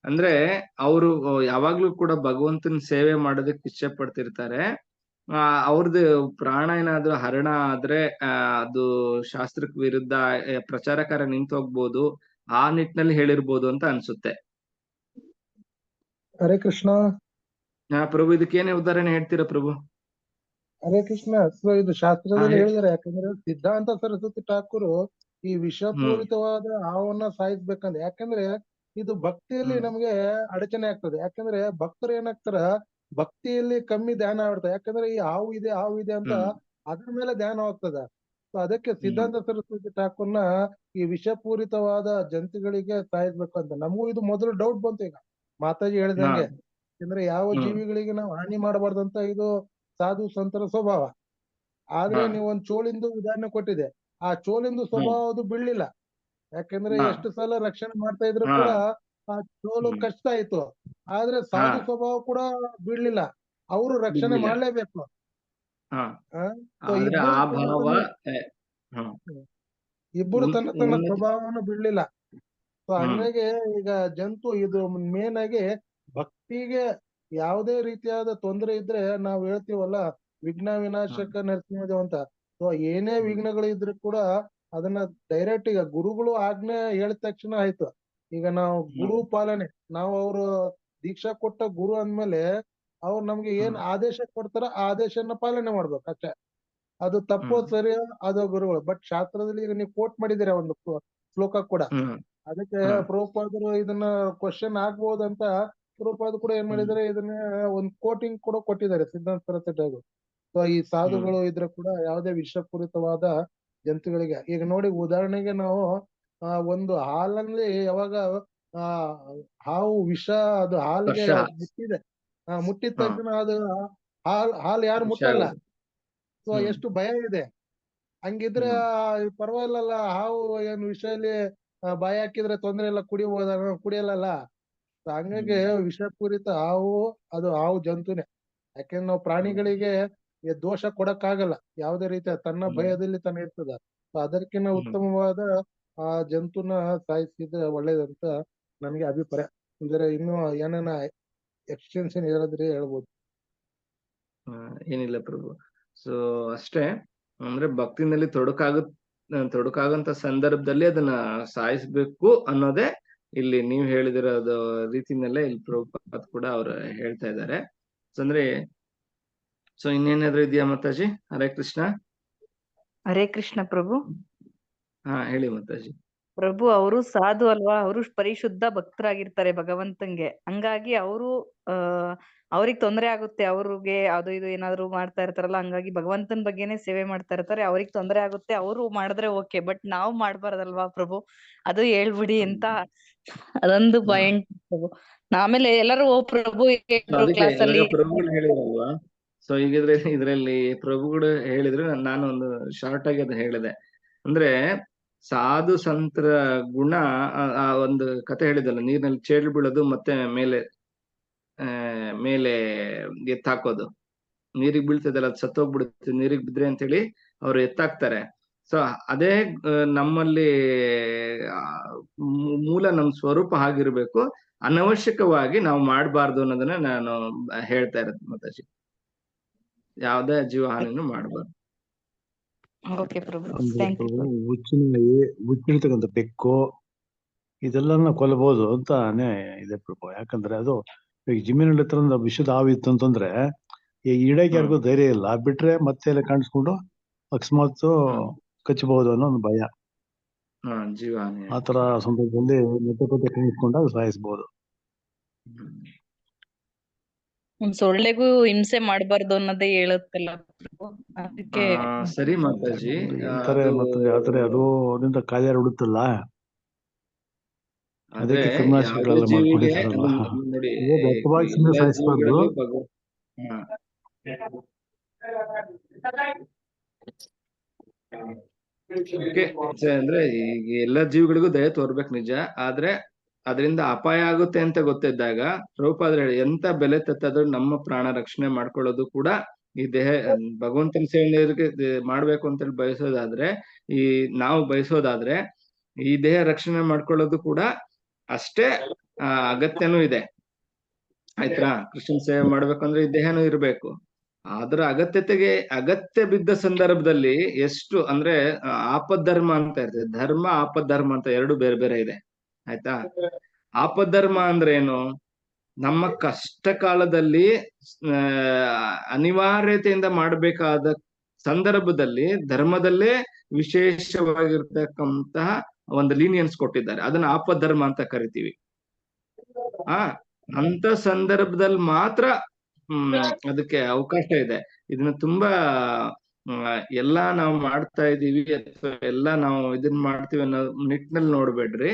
[SPEAKER 1] ಅಂದ್ರೆ ಅವರು ಯಾವಾಗ್ಲೂ ಕೂಡ ಭಗವಂತನ ಸೇವೆ ಮಾಡೋದಕ್ಕೆ ಇಚ್ಛೆ ಪಡ್ತಿರ್ತಾರೆ. ಅವ್ರದ್ದು ಪ್ರಾಣ ಏನಾದ್ರೂ ಹರಣ ಆದ್ರೆ ಅದು ಶಾಸ್ತ್ರಕ್ಕೆ ವಿರುದ್ಧ ಪ್ರಚಾರ ಕಾರ್ಯ ನಿಂತು ಹೋಗ್ಬೋದು. ಆ ನಿಟ್ಟಿನಲ್ಲಿ ಹೇಳಿರ್ಬೋದು ಅಂತ ಅನ್ಸುತ್ತೆ.
[SPEAKER 5] ಹರೇ ಕೃಷ್ಣ.
[SPEAKER 1] ಪ್ರಭು, ಇದಕ್ಕೇನೇ ಉದಾಹರಣೆ ಹೇಳ್ತೀರಾ ಪ್ರಭು?
[SPEAKER 5] ಹರೇ ಕೃಷ್ಣ. ಸೊ ಇದು ಶಾಸ್ತ್ರದಲ್ಲಿ ಹೇಳಿದಾರೆ. ಯಾಕಂದ್ರೆ ಸಿದ್ಧಾಂತ ಸರಸ್ವತಿ ಠಾಕೂರು ಈ ವಿಷಪೂರಿತವಾದ ಹಾವನ್ನ ಸಾಯಿಸ್ಬೇಕಂದ್ರೆ, ಯಾಕಂದ್ರೆ ಇದು ಭಕ್ತಿಯಲ್ಲಿ ನಮ್ಗೆ ಅಡಚಣೆ ಆಗ್ತದೆ. ಯಾಕಂದ್ರೆ ಭಕ್ತರು ಏನಾಗ್ತಾರ, ಭಕ್ತಿಯಲ್ಲಿ ಕಮ್ಮಿ ಧ್ಯಾನ ಆಗ್ತದೆ. ಯಾಕಂದ್ರೆ ಈ ಹಾವು ಇದೆ ಅಂತ ಅದ್ರ ಮೇಲೆ ಧ್ಯಾನ ಹೋಗ್ತದ. ಸೊ ಅದಕ್ಕೆ ಸಿದ್ಧಾಂತ ಸರಸ್ವತಿ ಠಾಕೂರ್ನ ಈ ವಿಷಪೂರಿತವಾದ ಜಂತುಗಳಿಗೆ ಸಾಯಿಸ್ಬೇಕಂತ ನಮಗೂ ಇದು ಮೊದಲು ಡೌಟ್ ಬಂತು. ಈಗ ಮಾತಾಜಿ ಹೇಳಿದಂಗೆ, ಯಾಕಂದ್ರೆ ಯಾವ ಜೀವಿಗಳಿಗೆ ನಾವು ಹಾನಿ ಮಾಡಬಾರ್ದಂತ ಇದು ಸಾಧು ಸಂತರ ಸ್ವಭಾವ. ಆದ್ರೆ ನೀವು ಒಂದ್ ಚೋಳಿಂದು ಉದಾಹರಣೆ ಕೊಟ್ಟಿದೆ. ಆ ಚೋಳಿಂದು ಸ್ವಭಾವ ಅದು ಬೀಳ್ಲಿಲ್ಲ. ಯಾಕಂದ್ರೆ ಎಷ್ಟು ಸಲ ರಕ್ಷಣೆ ಮಾಡ್ತಾ ಇದ್ರು ಕೂಡ ಆ ಚೋಲು ಕಷ್ಟ ಆಯ್ತು. ಆದ್ರೆ ಸಾಧು ಸ್ವಭಾವ ಕೂಡ ಬೀಳ್ಲಿಲ್ಲ, ಅವರು ರಕ್ಷಣೆ ಮಾಡ್ಲೇಬೇಕು. ಇಬ್ಬರು ತನ್ನ ಸ್ವಭಾವವನ್ನು ಬಿಡ್ಲಿಲ್ಲ. ಸೊ ಹಂಗಾಗಿ ಈಗ ಜಂತು ಇದು ಮೇನ್ ಆಗಿ ಭಕ್ತಿಗೆ ಯಾವುದೇ ರೀತಿಯಾದ ತೊಂದರೆ ಇದ್ರೆ ನಾವ್ ಹೇಳ್ತೀವಲ್ಲ, ವಿಘ್ನ ವಿನಾಶಕ ನರಸಿಂಹದೇವ ಅಂತ. ಸೊ ಏನೇ ವಿಘ್ನಗಳು ಇದ್ರು ಕೂಡ ಅದನ್ನ ಡೈರೆಕ್ಟ್ ಈಗ ಗುರುಗಳು ಆಜ್ಞೆ ಹೇಳಿದ ತಕ್ಷಣ ಆಯ್ತು. ಈಗ ನಾವು ಗುರು ಪಾಲನೆ, ನಾವು ಅವರು ದೀಕ್ಷಾ ಕೊಟ್ಟ ಗುರು ಅಂದ್ಮೇಲೆ ಅವ್ರು ನಮ್ಗೆ ಏನ್ ಆದೇಶ ಕೊಡ್ತಾರ ಆ ಆದೇಶನ ಪಾಲನೆ ಮಾಡ್ಬೇಕು ಅಷ್ಟೇ. ಅದು ತಪ್ಪೋ ಸರಿಯೋ ಅದು ಗುರುಗಳು. ಬಟ್ ಶಾಸ್ತ್ರದಲ್ಲಿ ಈಗ ನೀವು ಕೋಟ್ ಮಾಡಿದಿರ ಒಂದು ಶ್ಲೋಕ ಕೂಡ. ಅದಕ್ಕೆ ಪ್ರಭುಪಾದರು ಇದನ್ನ ಕ್ವಶನ್ ಆಗ್ಬೋದಂತ ಪ್ರಭುಪಾದ ಕೂಡ ಏನ್ ಮಾಡಿದಾರೆ, ಇದನ್ನ ಒಂದ್ ಕೋಟಿಂಗ್ ಕೂಡ ಕೊಟ್ಟಿದ್ದಾರೆ ಸಿದ್ಧಾಂತ ಸರಸ್ವತಿ. ಸೊ ಈ ಸಾಧುಗಳು ಇದ್ರೆ ಕೂಡ ಯಾವುದೇ ವಿಷಪೂರಿತವಾದ ಜಂತುಗಳಿಗೆ, ಈಗ ನೋಡಿ ಉದಾಹರಣೆಗೆ ನಾವು ಒಂದು ಹಾಲಲ್ಲಿ ಯಾವಾಗ ಹಾವು ವಿಷ ಅದು ಹಾಲಿಗೆ ಮುಟ್ಟಿದ ತಕ್ಷಣ ಅದು ಹಾಲು ಯಾರು ಮುಟ್ಟಲ್ಲ. ಸೊ ಎಷ್ಟು ಭಯ ಇದೆ. ಹಂಗಿದ್ರೆ ಪರವಾಗಿಲ್ಲ, ಹಾವು ಏನು ವಿಷಯಲ್ಲಿ ಬಾಯಿ ಹಾಕಿದ್ರೆ ತೊಂದ್ರೆ ಇಲ್ಲ, ಕುಡಿಯಲ್ಲ. ಹಂಗಾಗಿ ವಿಷಪೂರಿತ ಹಾವು ಅದು ಹಾವು ಜಂತುನೇ. ಯಾಕೆಂದ್ರೆ ನಾವು ಪ್ರಾಣಿಗಳಿಗೆ ದೋಷ ಕೊಡಕ್ಕಾಗಲ್ಲ, ಯಾವುದೇ ರೀತಿಯ ತನ್ನ ಭಯದಲ್ಲಿ ತನ್ನ ಇರ್ತದ. ಅದಕ್ಕಿಂತ ಉತ್ತಮವಾದ ಆ ಜಂತುನ ಸಾಯಿಸಿದ್ರೆ ಒಳ್ಳೇದಂತ ನನ್ಗೆ ಅಭಿಪ್ರಾಯ. ಅಂದ್ರೆ ಇನ್ನು ಏನೇನ ಎಕ್ಸ್ಟೆನ್ಷನ್ ಹೇಳಿದ್ರೆ ಹೇಳ್ಬೋದು.
[SPEAKER 1] ಏನಿಲ್ಲ ಪ್ರಭು. ಸೊ ಅಷ್ಟೇ, ಅಂದ್ರೆ ಭಕ್ತಿನಲ್ಲಿ ತೊಡಕಾಗಂತ ಸಂದರ್ಭದಲ್ಲಿ ಅದನ್ನ ಸಾಯಿಸ್ಬೇಕು ಅನ್ನೋದೇ ಇಲ್ಲಿ ನೀವು ಹೇಳಿದಿರೋದು ರೀತಿನಲ್ಲೇ ಇಲ್ಲಿ ಪ್ರಭುಪಾದ್ ಕೂಡ ಅವ್ರು ಹೇಳ್ತಾ ಇದ್ದಾರೆ. ಅಂದ್ರೆ ಸೊ ಇನ್ನೇನಾದ್ರೂ ಇದೆಯಾ ಮಾತಾಜಿ? ಹರೇ ಕೃಷ್ಣ.
[SPEAKER 6] ಹರೇ ಕೃಷ್ಣ ಪ್ರಭು.
[SPEAKER 1] ಹಾ ಹೇಳಿ ಮಾತಾಜಿ.
[SPEAKER 6] ಪ್ರಭು ಅವರು ಸಾಧು ಅಲ್ವಾ, ಅವರು ಪರಿಶುದ್ಧ ಭಕ್ತರಾಗಿರ್ತಾರೆ ಭಗವಂತಂಗೆ. ಹಂಗಾಗಿ ಅವರು ಅವ್ರಿಗೆ ತೊಂದರೆ ಆಗುತ್ತೆ, ಅವ್ರಿಗೆ ಅದು ಇದು ಏನಾದ್ರು ಮಾಡ್ತಾ ಇರ್ತಾರಲ್ಲ, ಹಂಗಾಗಿ ಭಗವಂತನ ಬಗ್ಗೆನೆ ಸೇವೆ ಮಾಡ್ತಾ ಇರ್ತಾರೆ, ಅವ್ರಿಗೆ ತೊಂದರೆ ಆಗುತ್ತೆ, ಅವರು ಮಾಡಿದ್ರೆ ಓಕೆ, ಬಟ್ ನಾವ್ ಮಾಡ್ಬಾರ್ದಲ್ವಾ ಪ್ರಭು, ಅದು ಹೇಳ್ಬಿಡಿ ಅಂತ ಅದೊಂದು ಪಾಯಿಂಟ್ ಪ್ರಭು. ಆಮೇಲೆ ಎಲ್ಲರೂ ಪ್ರಭು ಕ್ಲಾಸ್ ಅಲ್ಲಿ
[SPEAKER 1] ಪ್ರಭುಗಳು ಹೇಳಿದ್ರಲ್ವಾ, ಸೊ ಈಗಿದ್ರೆ ಇದ್ರಲ್ಲಿ ಪ್ರಭುಗಳು ಹೇಳಿದ್ರು, ನಾನು ಒಂದು ಶಾರ್ಟ್ ಆಗಿ ಅದು ಹೇಳಿದೆ. ಅಂದ್ರೆ ಸಾಧು ಸಂತರ ಗುಣ, ಆ ಒಂದು ಕತೆ ಹೇಳಿದಲ್ಲ, ನೀರಿನಲ್ಲಿ ಚೇಳು ಬೀಳೋದು ಮತ್ತೆ ಮೇಲೆ ಎತ್ತಾಕೋದು, ನೀರಿಗೆ ಬೀಳ್ತದಲ್ಲ ಅದು ಸತ್ತೋಗ್ಬಿಡುತ್ತೆ, ನೀರಿಗೆ ಬಿದ್ರೆ ಅಂತ ಹೇಳಿ ಅವ್ರು ಎತ್ತಾಕ್ತಾರೆ. ಸೊ ಅದೇ ನಮ್ಮಲ್ಲಿ ಮೂಲ ನಮ್ ಸ್ವರೂಪ ಆಗಿರ್ಬೇಕು, ಅನವಶ್ಯಕವಾಗಿ ನಾವು ಮಾಡಬಾರ್ದು ಅನ್ನೋದನ್ನ ನಾನು ಹೇಳ್ತಾ ಇರೋದು ಮಾತಾಜಿ. ಯಾವ್ದೇ ಜೀವ ಹಾನಿನೂ ಮಾಡಬಾರ್ದು.
[SPEAKER 6] ಓಕೆ ಪ್ರಭು,
[SPEAKER 7] ಅಂದ್ರೆ
[SPEAKER 6] ಥ್ಯಾಂಕ್ ಯು.
[SPEAKER 7] ಪ್ರಭು, ಹುಚ್ಚಿರ್ತಕ್ಕಂಥ ಬೆಕ್ಕು ಇದೆಲ್ಲ ಕೊಲ್ಲಬಹುದು ಅಂತಾನೆ ಇದೆ ಪ್ರಭು. ಯಾಕಂದ್ರೆ ಅದು ಈಗ ಜಮೀನಲ್ಲಿ ಹತ್ರ ಒಂದು ವಿಷದ ಹಾವು ಇತ್ತು ಅಂತಂದ್ರೆ ಈ ಇಡಕ್ಕೆ ಯಾರಿಗೂ ಧೈರ್ಯ ಇಲ್ಲ, ಬಿಟ್ರೆ ಮತ್ತೆ ಎಲ್ಲ ಕಾಣಿಸ್ಕೊಂಡು ಅಕಸ್ಮಾತ್ ಕಚ್ಚಬಹುದು ಅನ್ನೋ ಒಂದು ಭಯ.
[SPEAKER 1] ಜೀವ ಹಾನಿ
[SPEAKER 7] ಆತರ ಸಂದರ್ಭದಲ್ಲಿ ನೆಟ್ಟಪತ್ತೆ ಕಾಣಿಸ್ಕೊಂಡಾಗ ಸಾಯಿಸಬಹುದು.
[SPEAKER 6] ಸೊಳ್ಳೆಗೂ ಹಿಂಸೆ ಮಾಡಬಾರ್ದು ಅನ್ನೋದೇ ಹೇಳುತ್ತಲ್ಲ ಪ್ರಭು, ಅದಕ್ಕೆ
[SPEAKER 1] ಸರಿ ಮಾತಾಜಿ.
[SPEAKER 7] ಹೇಳ್ತಾರೆ ಮತ್ತೆ ಆದ್ರೆ ಅದು ಅದರಿಂದ ಕಾಯಿಲೆ ಹುಡುತ್ತಲ್ಲ, ಅದಕ್ಕೆ ಕ್ರಿಮಿನಾಶಕಗಳೆಲ್ಲ ಮಾಡ್ಕೊಂಡಿದ್ದಾರಲ್ಲ.
[SPEAKER 1] ನೋಡಿ,
[SPEAKER 7] ದಟ್ಟವಾಗಿ ಸುಮ್ಮನೆ ಸಾಯಿಸಬಾರ್ದು.
[SPEAKER 1] ಅಂದ್ರೆ ಈಗ ಎಲ್ಲಾ ಜೀವಿಗಳಿಗೂ ದಯೆ ತೋರ್ಬೇಕು ನಿಜ, ಆದ್ರೆ ಅದರಿಂದ ಅಪಾಯ ಆಗುತ್ತೆ ಅಂತ ಗೊತ್ತಿದ್ದಾಗ ಪ್ರಭುಪಾದ್ರು ಹೇಳಿ, ಎಂತ ಬೆಲೆ ತತ್ತಾದ್ರೂ ನಮ್ಮ ಪ್ರಾಣ ರಕ್ಷಣೆ ಮಾಡ್ಕೊಳ್ಳೋದು ಕೂಡ ಈ ದೇಹ ಭಗವಂತನ ಸೇವೆ ಮಾಡ್ಬೇಕು ಅಂತೇಳಿ ಬಯಸೋದಾದ್ರೆ ಈ ದೇಹ ರಕ್ಷಣೆ ಮಾಡ್ಕೊಳ್ಳೋದು ಕೂಡ ಅಷ್ಟೇ ಅಗತ್ಯನೂ ಇದೆ. ಆಯ್ತಾ? ಕೃಷ್ಣನ್ ಸೇವೆ ಮಾಡ್ಬೇಕಂದ್ರೆ ಈ ದೇಹನೂ ಇರ್ಬೇಕು. ಅದರ ಅಗತ್ಯ ಬಿದ್ದ ಸಂದರ್ಭದಲ್ಲಿ ಎಷ್ಟು ಅಂದ್ರೆ ಆಪದ್ಧರ್ಮ ಅಂತ ಇರ್ತದೆ, ಧರ್ಮ ಆಪದ್ಧರ್ಮ ಅಂತ ಎರಡು ಬೇರೆ ಬೇರೆ ಇದೆ. ಆಯ್ತಾ? ಆಪದ್ಧರ್ಮ ಅಂದ್ರೆ ಏನು? ನಮ್ಮ ಕಷ್ಟ ಕಾಲದಲ್ಲಿ ಅನಿವಾರ್ಯತೆಯಿಂದ ಮಾಡಬೇಕಾದ ಸಂದರ್ಭದಲ್ಲಿ ಧರ್ಮದಲ್ಲೇ ವಿಶೇಷವಾಗಿರ್ತಕ್ಕಂತಹ ಒಂದು ಲೀನಿಯನ್ಸ್ ಕೊಟ್ಟಿದ್ದಾರೆ, ಅದನ್ನ ಆಪದ್ಧರ್ಮ ಅಂತ ಕರಿತೀವಿ. ಅಂತ ಸಂದರ್ಭದಲ್ಲಿ ಮಾತ್ರ ಅದಕ್ಕೆ ಅವಕಾಶ ಇದೆ. ಇದನ್ನ ತುಂಬಾ ಎಲ್ಲಾ ನಾವು ಮಾಡ್ತಾ ಇದೀವಿ ಅಥವಾ ಎಲ್ಲಾ ನಾವು ಇದನ್ನ ಮಾಡ್ತೀವಿ ಅನ್ನೋ ನಿಟ್ಟಿನಲ್ಲಿ ನೋಡ್ಬೇಡ್ರಿ.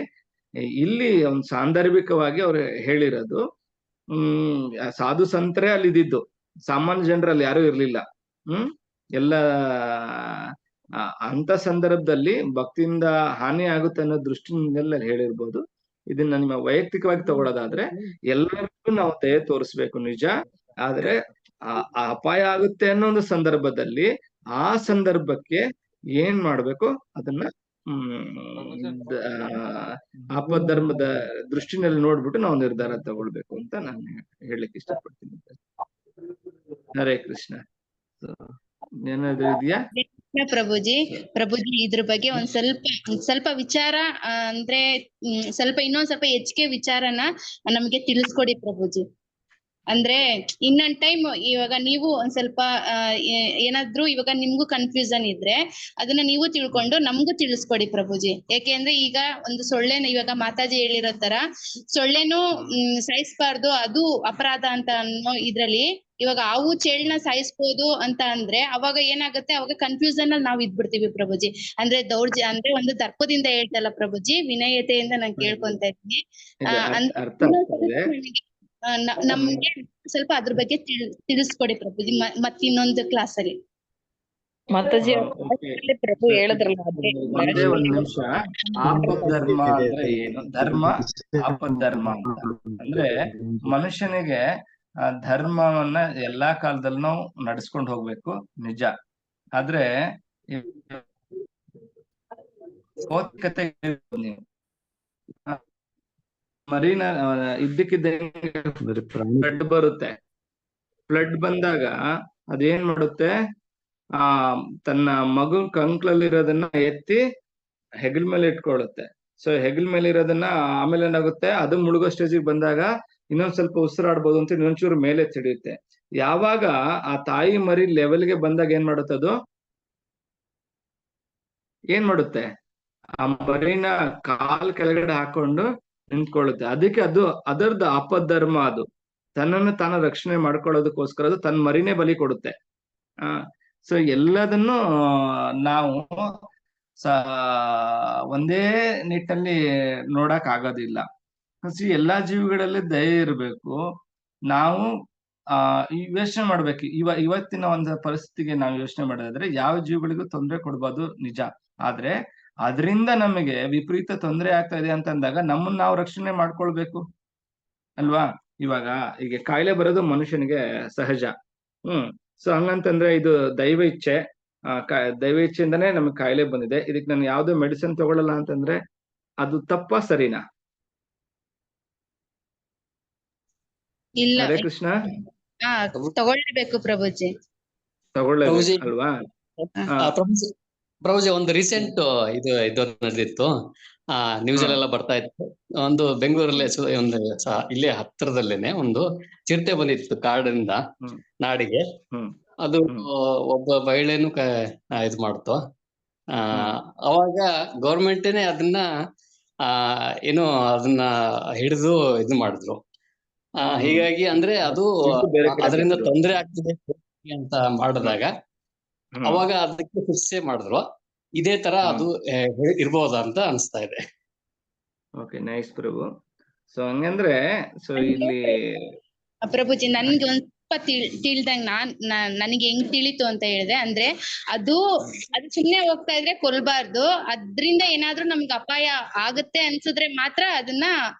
[SPEAKER 1] ಇಲ್ಲಿ ಒಂದು ಸಾಂದರ್ಭಿಕವಾಗಿ ಅವ್ರು ಹೇಳಿರೋದು, ಸಾಧು ಸಂತರೇ ಅಲ್ಲಿ ಇದ್ದಿದ್ದು, ಸಾಮಾನ್ಯ ಜನರಲ್ಲಿ ಯಾರು ಇರ್ಲಿಲ್ಲ. ಎಲ್ಲ ಅಂತ ಸಂದರ್ಭದಲ್ಲಿ ಭಕ್ತಿಯಿಂದ ಹಾನಿ ಆಗುತ್ತೆ ಅನ್ನೋ ದೃಷ್ಟಿಯಿಂದಲೇ ಹೇಳಿರ್ಬೋದು. ಇದನ್ನ ನಿಮ್ಮ ವೈಯಕ್ತಿಕವಾಗಿ ತಗೊಳ್ಳೋದಾದ್ರೆ ಎಲ್ಲರಿಗೂ ನಾವು ದಯೆ ತೋರಿಸ್ಬೇಕು ನಿಜ, ಆದ್ರೆ ಅಪಾಯ ಆಗುತ್ತೆ ಅನ್ನೋ ಒಂದು ಸಂದರ್ಭದಲ್ಲಿ ಆ ಸಂದರ್ಭಕ್ಕೆ ಏನ್ ಮಾಡ್ಬೇಕು ಅದನ್ನ ಆಪದ್ಧರ್ಮದ ದೃಷ್ಟಿನಲ್ಲಿ ನೋಡ್ಬಿಟ್ಟು ನಾವು ನಿರ್ಧಾರ ತಗೊಳ್ಬೇಕು ಅಂತ ನಾನು ಹೇಳಲಿಕ್ಕೆ ಇಷ್ಟಪಡ್ತೀನಿ. ಹರೇ ಕೃಷ್ಣ. ಏನಾದ್ರು ಇದೆಯಾ
[SPEAKER 3] ಪ್ರಭುಜಿ? ಇದ್ರ ಬಗ್ಗೆ ಒಂದ್ ಸ್ವಲ್ಪ ವಿಚಾರ, ಅಂದ್ರೆ ಇನ್ನೊಂದ್ ಸ್ವಲ್ಪ ಹೆಚ್ಚಿಗೆ ವಿಚಾರನ ನಮ್ಗೆ ತಿಳಿಸ್ಕೊಡಿ ಪ್ರಭುಜಿ. ಅಂದ್ರೆ ಇನ್ನೊಂದ್ ಟೈಮ್ ಇವಾಗ ನೀವು ಒಂದ್ ಸ್ವಲ್ಪ ಏನಾದ್ರು ಇವಾಗ ನಿಮ್ಗೂ ಕನ್ಫ್ಯೂಷನ್ ಇದ್ರೆ ಅದನ್ನ ನೀವು ತಿಳ್ಕೊಂಡು ನಮ್ಗೂ ತಿಳಿಸ್ಕೊಡಿ ಪ್ರಭುಜಿ. ಯಾಕೆಂದ್ರೆ ಈಗ ಒಂದು ಸೊಳ್ಳೆನ ಇವಾಗ ಮಾತಾಜಿ ಹೇಳಿರೋ ತರ ಸೊಳ್ಳೆನು ಸಾಯಿಸ್ಬಾರ್ದು, ಅದು ಅಪರಾಧ ಅಂತ ಅನ್ನೋ ಇದ್ರಲ್ಲಿ ಇವಾಗ ಹಾವು ಚೇಳ್ನ ಸಾಯಿಸ್ಬೋದು ಅಂತ ಅಂದ್ರೆ ಅವಾಗ ಏನಾಗುತ್ತೆ, ಅವಾಗ ಕನ್ಫ್ಯೂಷನ್ ಅಲ್ಲಿ ನಾವ್ ಇದ್ಬಿಡ್ತೀವಿ ಪ್ರಭುಜಿ. ಅಂದ್ರೆ ಅಂದ್ರೆ ಒಂದು ದರ್ಪದಿಂದ ಹೇಳ್ತಲ್ಲ ಪ್ರಭುಜಿ, ವಿನಯತೆಯಿಂದ ನಾನ್ ಕೇಳ್ಕೊಂತ ಇದ್ದೀನಿ. ನಮ್ಗೆ ಸ್ವಲ್ಪ ಅದ್ರ ಬಗ್ಗೆ ತಿಳಿಸ್ಕೊಡಿ ಪ್ರಭುಜಿ, ಮತ್ತಿನ್ನೊಂದು ಕ್ಲಾಸ್ ಅಲ್ಲಿ.
[SPEAKER 6] ಮಾತಾಜಿ ಪ್ರಭು ಹೇಳಿದ್ರಲ್ಲ,
[SPEAKER 1] ಒಂದೇ ಒಂದ್ ನಿಮಿಷ. ಆಪದ್ಧರ್ಮ ಅಂದ್ರೆ ಏನು? ಧರ್ಮ ಆಪದ್ಧರ್ಮ ಅಂತ ಅಂದ್ರೆ ಮನುಷ್ಯನಿಗೆ ಧರ್ಮವನ್ನ ಎಲ್ಲಾ ಕಾಲದಲ್ಲಿ ನಾವು ನಡ್ಸ್ಕೊಂಡು ಹೋಗ್ಬೇಕು ನಿಜ, ಆದ್ರೆ ಭೌತಿಕತೆ ಮರಿನ ಇದ್ದಕ್ಕಿದ್ದಂಗೆ
[SPEAKER 7] ಅಂದ್ರೆ ಪ್ರಾಣಿ
[SPEAKER 1] ಫ್ಲಡ್ ಬರುತ್ತೆ. ಫ್ಲಡ್ ಬಂದಾಗ ಅದೇನ್ ಮಾಡುತ್ತೆ, ಆ ತನ್ನ ಮಗು ಕಂಕ್ಳಲ್ಲಿರೋದನ್ನ ಎತ್ತಿ ಹೆಗಲ ಮೇಲೆ ಇಟ್ಕೊಳ್ಳುತ್ತೆ. ಸೊ ಹೆಗಲ ಮೇಲೆ ಇರೋದನ್ನ ಆಮೇಲೆ ಏನಾಗುತ್ತೆ, ಅದು ಮುಳುಗೋ ಸ್ಟೇಜಿಗೆ ಬಂದಾಗ ಇನ್ನೊಂದ್ ಸ್ವಲ್ಪ ಉಸಿರಾಡ್ಬೋದು ಅಂತ ಇನ್ನೊಂಚೂರು ಮೇಲೆ ಎತ್ತಿಡಿಯುತ್ತೆ. ಯಾವಾಗ ಆ ತಾಯಿ ಮರಿ ಲೆವೆಲ್ಗೆ ಬಂದಾಗ ಏನ್ ಮಾಡುತ್ತೆ, ಅದು ಏನ್ ಮಾಡುತ್ತೆ, ಆ ಮರಿನ ಕಾಲ್ ಕೆಳಗಡೆ ಹಾಕೊಂಡು ನಿಂತ್ಕೊಳ್ಳುತ್ತೆ. ಅದಕ್ಕೆ ಅದು ಅದರದ್ದು ಅಪಧರ್ಮ. ಅದು ತನ್ನನ್ನು ತಾನು ರಕ್ಷಣೆ ಮಾಡ್ಕೊಳ್ಳೋದಕ್ಕೋಸ್ಕರ ಅದು ತನ್ನ ಮರಿನೇ ಬಲಿ ಕೊಡುತ್ತೆ. ಸೊ ಎಲ್ಲದನ್ನು ನಾವು ಒಂದೇ ನಿಟ್ಟಲ್ಲಿ ನೋಡಕ್ ಆಗೋದಿಲ್ಲ. ಎಲ್ಲಾ ಜೀವಿಗಳಲ್ಲಿ ದಯೆ ಇರಬೇಕು. ನಾವು ಯೋಚನೆ ಮಾಡ್ಬೇಕು. ಇವತ್ತಿನ ಒಂದು ಪರಿಸ್ಥಿತಿಗೆ ನಾವು ಯೋಚನೆ ಮಾಡೋದಾದ್ರೆ ಯಾವ ಜೀವಿಗಳಿಗೂ ತೊಂದರೆ ಕೊಡ್ಬೋದು ನಿಜ. ಆದ್ರೆ ಅದರಿಂದ ನಮಗೆ ವಿಪರೀತ ತೊಂದರೆ ಆಗ್ತಾ ಇದೆ ಅಂತಂದಾಗ ನಮ್ಮನ್ನ ನಾವು ರಕ್ಷಣೆ ಮಾಡ್ಕೊಳ್ಬೇಕು ಅಲ್ವಾ. ಇವಾಗ ಈಗ ಕಾಯಿಲೆ ಬರೋದು ಮನುಷ್ಯನಿಗೆ ಸಹಜ. ಸೊ ಹಂಗಂತಂದ್ರೆ ಇದು ದೈವ ಇಚ್ಛೆ. ದೈವ ಇಚ್ಛೆಯಿಂದನೇ ನಮ್ಗೆ ಕಾಯಿಲೆ ಬಂದಿದೆ, ಇದಕ್ಕೆ ನಾನು ಯಾವ್ದು ಮೆಡಿಸಿನ್ ತಗೊಳ್ಳಲ್ಲ ಅಂತಂದ್ರೆ ಅದು ತಪ್ಪಾ ಸರಿನಾ?
[SPEAKER 3] ಇಲ್ಲ
[SPEAKER 1] ಹರೇ ಕೃಷ್ಣ.
[SPEAKER 3] ತಗೊಳ್ಬೇಕು ಪ್ರಭುಜಿ.
[SPEAKER 1] ತಗೊಳ್ಳೇಬೇಕು ಅಲ್ವಾ?
[SPEAKER 8] ಪ್ರಭುಜಿ ಒಂದು ರೀಸೆಂಟ್ ಇದು ನಡೆದಿತ್ತು. ನ್ಯೂಸ್ ಅಲ್ಲೆಲ್ಲ ಬರ್ತಾ ಇತ್ತು. ಒಂದು ಬೆಂಗಳೂರಲ್ಲಿ ಒಂದು ಇಲ್ಲೇ ಹತ್ತಿರದಲ್ಲೇನೆ ಒಂದು ಚಿರತೆ ಬಂದಿತ್ತು ಕಾಡಿಂದ ನಾಡಿಗೆ. ಅದು ಒಬ್ಬ ಮಹಿಳೆನು ಇದು ಮಾಡ್ತು. ಅವಾಗ ಗೌರ್ಮೆಂಟೇನೆ ಅದನ್ನ ಏನೋ ಅದನ್ನ ಹಿಡಿದು ಇದು ಮಾಡಿದ್ರು. ಹೀಗಾಗಿ ಅಂದ್ರೆ ಅದು ಅದರಿಂದ ತೊಂದರೆ ಆಗ್ತಿದೆ ಅಂತ ಮಾಡಿದಾಗ ಅವಾಗ ಅದಕ್ಕೆ ಶಿಕ್ಷೆ ಮಾಡಿದ್ರು. ಇದೇ ತರ ಅದು ಇರ್ಬೋದಾ ಅಂತ ಅನಿಸ್ತಾ ಇದೆ.
[SPEAKER 1] ಓಕೆ, ನೈಸ್ ಪ್ರಭು. ಸೊ ಹಂಗಂದ್ರೆ ಸೊ ಇಲ್ಲಿ
[SPEAKER 3] ಪ್ರಭುಜಿ ನನ್ಗೆ ಒಂದ್ ಸ್ವಲ್ಪ ತಿಳಿದಂಗ ನನಗೆ ಹೆಂಗ್ ತಿಳಿತು ಅಂತ ಹೇಳಿದೆ ಅಂದ್ರೆ ಅದು ಸುಮ್ನೆ ಹೋಗ್ತಾ ಇದ್ರೆ ಕೊಲ್ಬಾರ್ದು. ಅದ್ರಿಂದ ಏನಾದ್ರೂ ನಮ್ಗೆ ಅಪಾಯ ಆಗುತ್ತೆ ಅನ್ಸಿದ್ರೆ ಮಾತ್ರ ಅದನ್ನ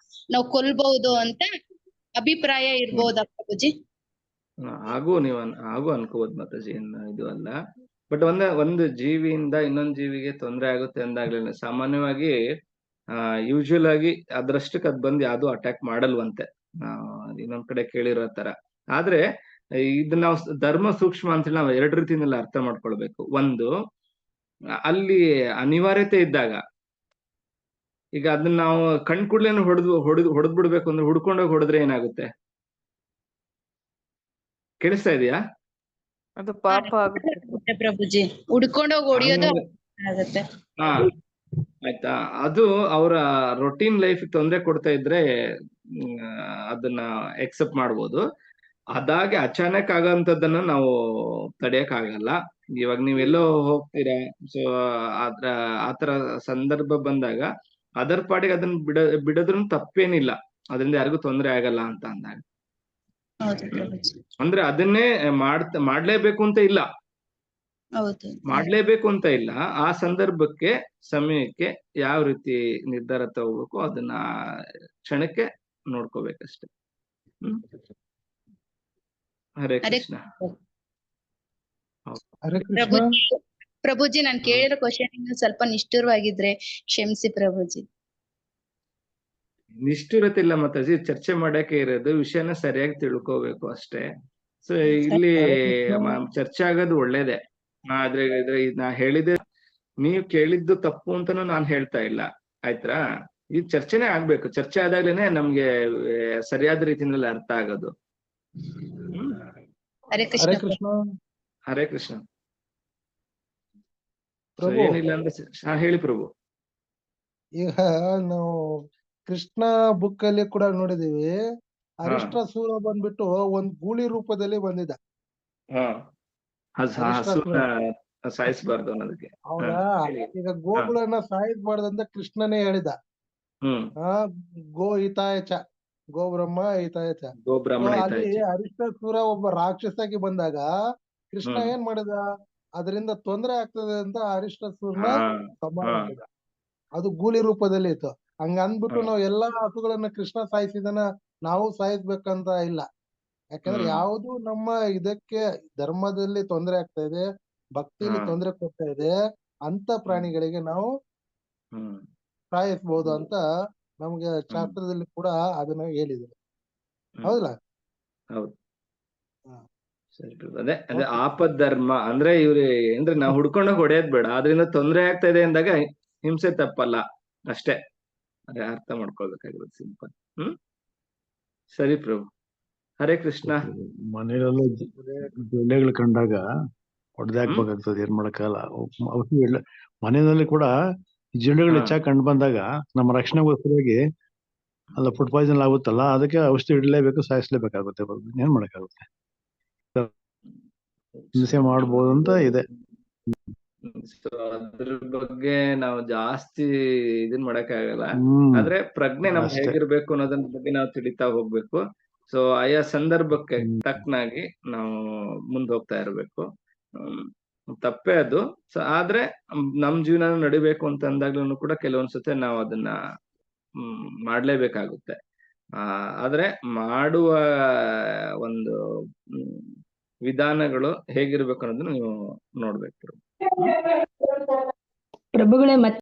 [SPEAKER 3] ನಾವು ಕೊಲ್ಬಹುದು ಅಂತ ಅಭಿಪ್ರಾಯ ಇರ್ಬೋದಾ ಪ್ರಭುಜಿ?
[SPEAKER 1] ಹಾಗೂ ಅನ್ಕೋಬಹುದು ಮಾತಾಜಿ, ಇದು ಅಲ್ಲ. ಬಟ್ ಒಂದು ಜೀವಿಯಿಂದ ಇನ್ನೊಂದು ಜೀವಿಗೆ ತೊಂದರೆ ಆಗುತ್ತೆ ಅಂದಾಗ್ಲೇನೆ ಸಾಮಾನ್ಯವಾಗಿ ಯೂಶುವಲ್ ಆಗಿ ಅದ್ರಷ್ಟಕ್ಕೆ ಅದ್ ಬಂದು ಯಾವ್ದು ಅಟ್ಯಾಕ್ ಮಾಡಲ್ವಂತೆ, ಇನ್ನೊಂದ್ ಕಡೆ ಕೇಳಿರೋ ತರ. ಆದ್ರೆ ಇದು ನಾವು ಧರ್ಮ ಸೂಕ್ಷ್ಮ ಅಂತೇಳಿ ನಾವು ಎರಡು ರೀತಿಯಿಂದ ಅರ್ಥ ಮಾಡ್ಕೊಳ್ಬೇಕು. ಒಂದು, ಅಲ್ಲಿ ಅನಿವಾರ್ಯತೆ ಇದ್ದಾಗ, ಈಗ ಅದನ್ನ ನಾವು ಕಣ್ಕುಡ್ಲೇನು ಹೊಡೆದ್ ಬಿಡ್ಬೇಕು ಅಂದ್ರೆ ಹುಡ್ಕೊಂಡೋಗಿ ಹೊಡೆದ್ರೆ ಏನಾಗುತ್ತೆ? ಕೇಳಿಸ್ತಾ ಇದೆಯಾ?
[SPEAKER 6] ಅದು ಪಾಪ ಆಗುತ್ತೆ
[SPEAKER 3] ಪ್ರಭುಜಿ. ಹುಡ್ಕೊಂಡೋಗಿ ಹೊಡಿಯೋದು ಆಗುತ್ತೆ.
[SPEAKER 1] ಆಯ್ತಾ? ಅದು ಅವರ ರೊಟೀನ್ ಲೈಫ್ ತೊಂದರೆ ಕೊಡ್ತಾ ಇದ್ರೆ ಅದನ್ನ ಎಕ್ಸೆಪ್ಟ್ ಮಾಡ್ಬೋದು. ಅದಾಗೆ ಅಚಾನಕ್ ಆಗಂತದನ್ನ ನಾವು ತಡೆಯಕ್ ಆಗಲ್ಲ. ಇವಾಗ ನೀವೆಲ್ಲೋ ಹೋಗ್ತೀರಾ, ಸೊ ಆತರ ಸಂದರ್ಭ ಬಂದಾಗ ಅದರ ಪಾಡಿಗೆ ಅದನ್ನ ಬಿಡೋದ್ರೂ ತಪ್ಪೇನಿಲ್ಲ, ಅದರಿಂದ ಯಾರಿಗೂ ತೊಂದರೆ ಆಗಲ್ಲ ಅಂತ ಅಂದಾಗ. ಅಂದ್ರೆ ಅದನ್ನೇ ಮಾಡ್ಲೇಬೇಕು ಅಂತ ಇಲ್ಲ, ಮಾಡ್ಲೇಬೇಕು ಅಂತ ಇಲ್ಲ. ಆ ಸಂದರ್ಭಕ್ಕೆ ಸಮಯಕ್ಕೆ ಯಾವ ರೀತಿ ನಿರ್ಧಾರ ತಗೋಬೇಕು ಅದನ್ನ ಕ್ಷಣಕ್ಕೆ ನೋಡ್ಕೋಬೇಕಷ್ಟೆ. ಹರೇ ಕೃಷ್ಣ.
[SPEAKER 5] ಹರೇ ಕೃಷ್ಣ.
[SPEAKER 3] ಪ್ರಭುಜಿ ನಾನ್ ಕೇಳಿರೋ ಕ್ವಶನ್ ಸ್ವಲ್ಪ ನಿಷ್ಠುರವಾಗಿದ್ರೆ ಕ್ಷಮಿಸಿ ಪ್ರಭುಜಿ.
[SPEAKER 1] ನಿಷ್ಠುರತೆ ಇಲ್ಲ ಮಾತಾಜಿ, ಚರ್ಚೆ ಮಾಡಕ್ಕೆ ಇರೋದು, ವಿಷಯನ ಸರಿಯಾಗಿ ತಿಳ್ಕೋಬೇಕು ಅಷ್ಟೇ. ಸೊ ಇಲ್ಲಿ ಚರ್ಚೆ ಆಗೋದು ಒಳ್ಳೇದೇ. ಆದ್ರೆ ನಾ ಹೇಳಿದೆ, ನೀವ್ ಕೇಳಿದ್ದು ತಪ್ಪು ಅಂತಾನು ನಾನ್ ಹೇಳ್ತಾ ಇಲ್ಲ, ಆಯ್ತಾ? ಈ ಚರ್ಚೆನೇ ಆಗ್ಬೇಕು. ಚರ್ಚೆ ಆದಾಗ್ಲೇನೆ ನಮ್ಗೆ ಸರಿಯಾದ ರೀತಿಯಲ್ಲಿ ಅರ್ಥ ಆಗೋದು.
[SPEAKER 3] ಹರೇ
[SPEAKER 5] ಕೃಷ್ಣ.
[SPEAKER 1] ಹರೇ ಕೃಷ್ಣ.
[SPEAKER 5] ಪ್ರಭು,
[SPEAKER 1] ಏನಿಲ್ಲ ಅಂದ್ರೆ ಹೇಳಿ ಪ್ರಭು.
[SPEAKER 5] ಈಗ ನಾವು ಕೃಷ್ಣ ಬುಕ್ ಅಲ್ಲಿ ಕೂಡ ನೋಡಿದೀವಿ, ಅರಿಷ್ಟಾಸುರ ಬಂದ್ಬಿಟ್ಟು ಒಂದ್ ಗೂಳಿ ರೂಪದಲ್ಲಿ ಬಂದಿದ್ದ. ಸಾಯಿಸಬಾರ್ದು ಅನ್ನೋದಕ್ಕೆ. ಹೌದಾ? ಈಗ ಗೋಗಳನ್ನ ಸಾಯಿಸಬಾರ್ದಂತ ಕೃಷ್ಣನೇ ಹೇಳಿದ. ಗೋ ಹಿತಾಯಚ, ಗೋ ಬ್ರಹ್ಮ ಹಿತಾಯಚ. ಅಲ್ಲಿ ಅರಿಷ್ಟಾಸುರ ಒಬ್ಬ ರಾಕ್ಷಸಾಗಿ ಬಂದಾಗ ಕೃಷ್ಣ ಏನ್ ಮಾಡಿದ? ಅದರಿಂದ ತೊಂದರೆ ಆಗ್ತದೆ ಅಂತ ಅರಿಷ್ಟಾಸುರನ ಸಂಹಾರ ಮಾಡಿದ. ಅದು ಗೂಳಿ ರೂಪದಲ್ಲಿ ಇತ್ತು. ಹಂಗ ಅಂದ್ಬಿಟ್ಟು ನಾವು ಎಲ್ಲಾ ಹಸುಗಳನ್ನ ಕೃಷ್ಣ ಸಾಯಿಸಿದನ ನಾವು ಸಾಯಿಸ್ಬೇಕಂತ ಇಲ್ಲ. ಯಾಕಂದ್ರೆ ಯಾವುದು ನಮ್ಮ ಇದಕ್ಕೆ ಧರ್ಮದಲ್ಲಿ ತೊಂದರೆ ಆಗ್ತಾ ಇದೆ, ಭಕ್ತಿಲಿ ತೊಂದರೆ ಕೊಡ್ತಾ ಇದೆ ಅಂತ ಪ್ರಾಣಿಗಳಿಗೆ ನಾವು ಸಾಯಿಸ್ಬೋದು ಅಂತ ನಮ್ಗೆ ಶಾಸ್ತ್ರದಲ್ಲಿ ಕೂಡ ಅದನ್ನ ಹೇಳಿದ್ದಾರೆ.
[SPEAKER 1] ಹ್ಮ್.
[SPEAKER 5] ಹೌದಲ್ಲ?
[SPEAKER 1] ಹೌದು.
[SPEAKER 5] ಹಾ.
[SPEAKER 1] ಸರಿ ಪ್ರಭು. ಅದೇ
[SPEAKER 5] Okay.
[SPEAKER 1] ಆಪದ್ಧರ್ಮ ಅಂದ್ರೆ ಇವ್ರಿ ಏನ್ರಿ ನಾವ್ ಹುಡ್ಕೊಂಡೋಗಿ ಹೊಡೆಯೋದ್ ಬೇಡ, ಅದರಿಂದ ತೊಂದ್ರೆ ಆಗ್ತಾ ಇದೆ ಅಂದಾಗ ಹಿಂಸೆ ತಪ್ಪಲ್ಲ ಅಷ್ಟೇ. ಅದೇ ಅರ್ಥ ಮಾಡ್ಕೊಳ್ಬೇಕಾಗಿರೋದು ಸಿಂಪಲ್. ಸರಿ ಪ್ರಭು. ಹರೇ ಕೃಷ್ಣ.
[SPEAKER 7] ಮನೆಯಲ್ಲೆಲ್ಲ ಜಿರಳೆಗಳು ಕಂಡಾಗ ಹೊಡೆದು ಹಾಕ್ಬೇಕಾಗ್ತದೆ, ಏನ್ ಮಾಡಕ್ಕಾಗಲ್ಲ. ಔಷಧಿ ಮನೆಯಲ್ಲಿ ಕೂಡ ಜಿರಳೆಗಳು
[SPEAKER 1] ಹಾ.
[SPEAKER 7] ಹೆಚ್ಚಾಗಿ ಕಂಡು ಬಂದಾಗ ನಮ್ಮ ರಕ್ಷಣೆಗೋಸ್ಕರವಾಗಿ ಅಲ್ಲ ಫುಡ್ ಪಾಯ್ಸನ್ ಆಗುತ್ತಲ್ಲ, ಅದಕ್ಕೆ ಔಷಧಿ ಇಡಲೇಬೇಕು, ಸಾಯಿಸ್ಲೇಬೇಕಾಗುತ್ತೆ. ಏನ್ ಮಾಡಕ್ಕಾಗುತ್ತೆ, ಹಿಂಸೆ ಮಾಡ್ಬೋದು ಅಂತ ಇದೆ.
[SPEAKER 1] ಸೊ ಅದ್ರ ಬಗ್ಗೆ ನಾವು ಜಾಸ್ತಿ ಇದನ್ ಮಾಡಕ್ಕಾಗಲ್ಲ.
[SPEAKER 7] ಹ್ಮ್
[SPEAKER 1] ಆದ್ರೆ ಪ್ರಜ್ಞೆ ನಮ್ಗೆ
[SPEAKER 7] ಅಷ್ಟೇ.
[SPEAKER 1] ಹೇಗಿರ್ಬೇಕು ಅನ್ನೋದ್ರ ಬಗ್ಗೆ ನಾವು ತಿಳಿತಾ ಹೋಗ್ಬೇಕು. ಸೊ ಆಯಾ ಸಂದರ್ಭಕ್ಕೆ
[SPEAKER 7] ಹ್ಮ್.
[SPEAKER 1] ತಕ್ಕನಾಗಿ ನಾವು ಮುಂದ್ ಹೋಗ್ತಾ ಇರ್ಬೇಕು. ತಪ್ಪೇ ಅದು. ಸೊ ಆದ್ರೆ ನಮ್ ಜೀವನ ನಡಿಬೇಕು ಅಂತ ಅಂದಾಗ್ಲೂ ಕೂಡ ಕೆಲವೊಂದ್ಸತಿ ನಾವು ಅದನ್ನ ಮಾಡ್ಲೇಬೇಕಾಗುತ್ತೆ. ಆದ್ರೆ ಮಾಡುವ ಒಂದು ವಿಧಾನಗಳು ಹೇಗಿರ್ಬೇಕು ಅನ್ನೋದನ್ನ ನೀವು ನೋಡ್ಬೇಕು.
[SPEAKER 4] ಪ್ರಭುಗಳೇ ಮತ್ತೆ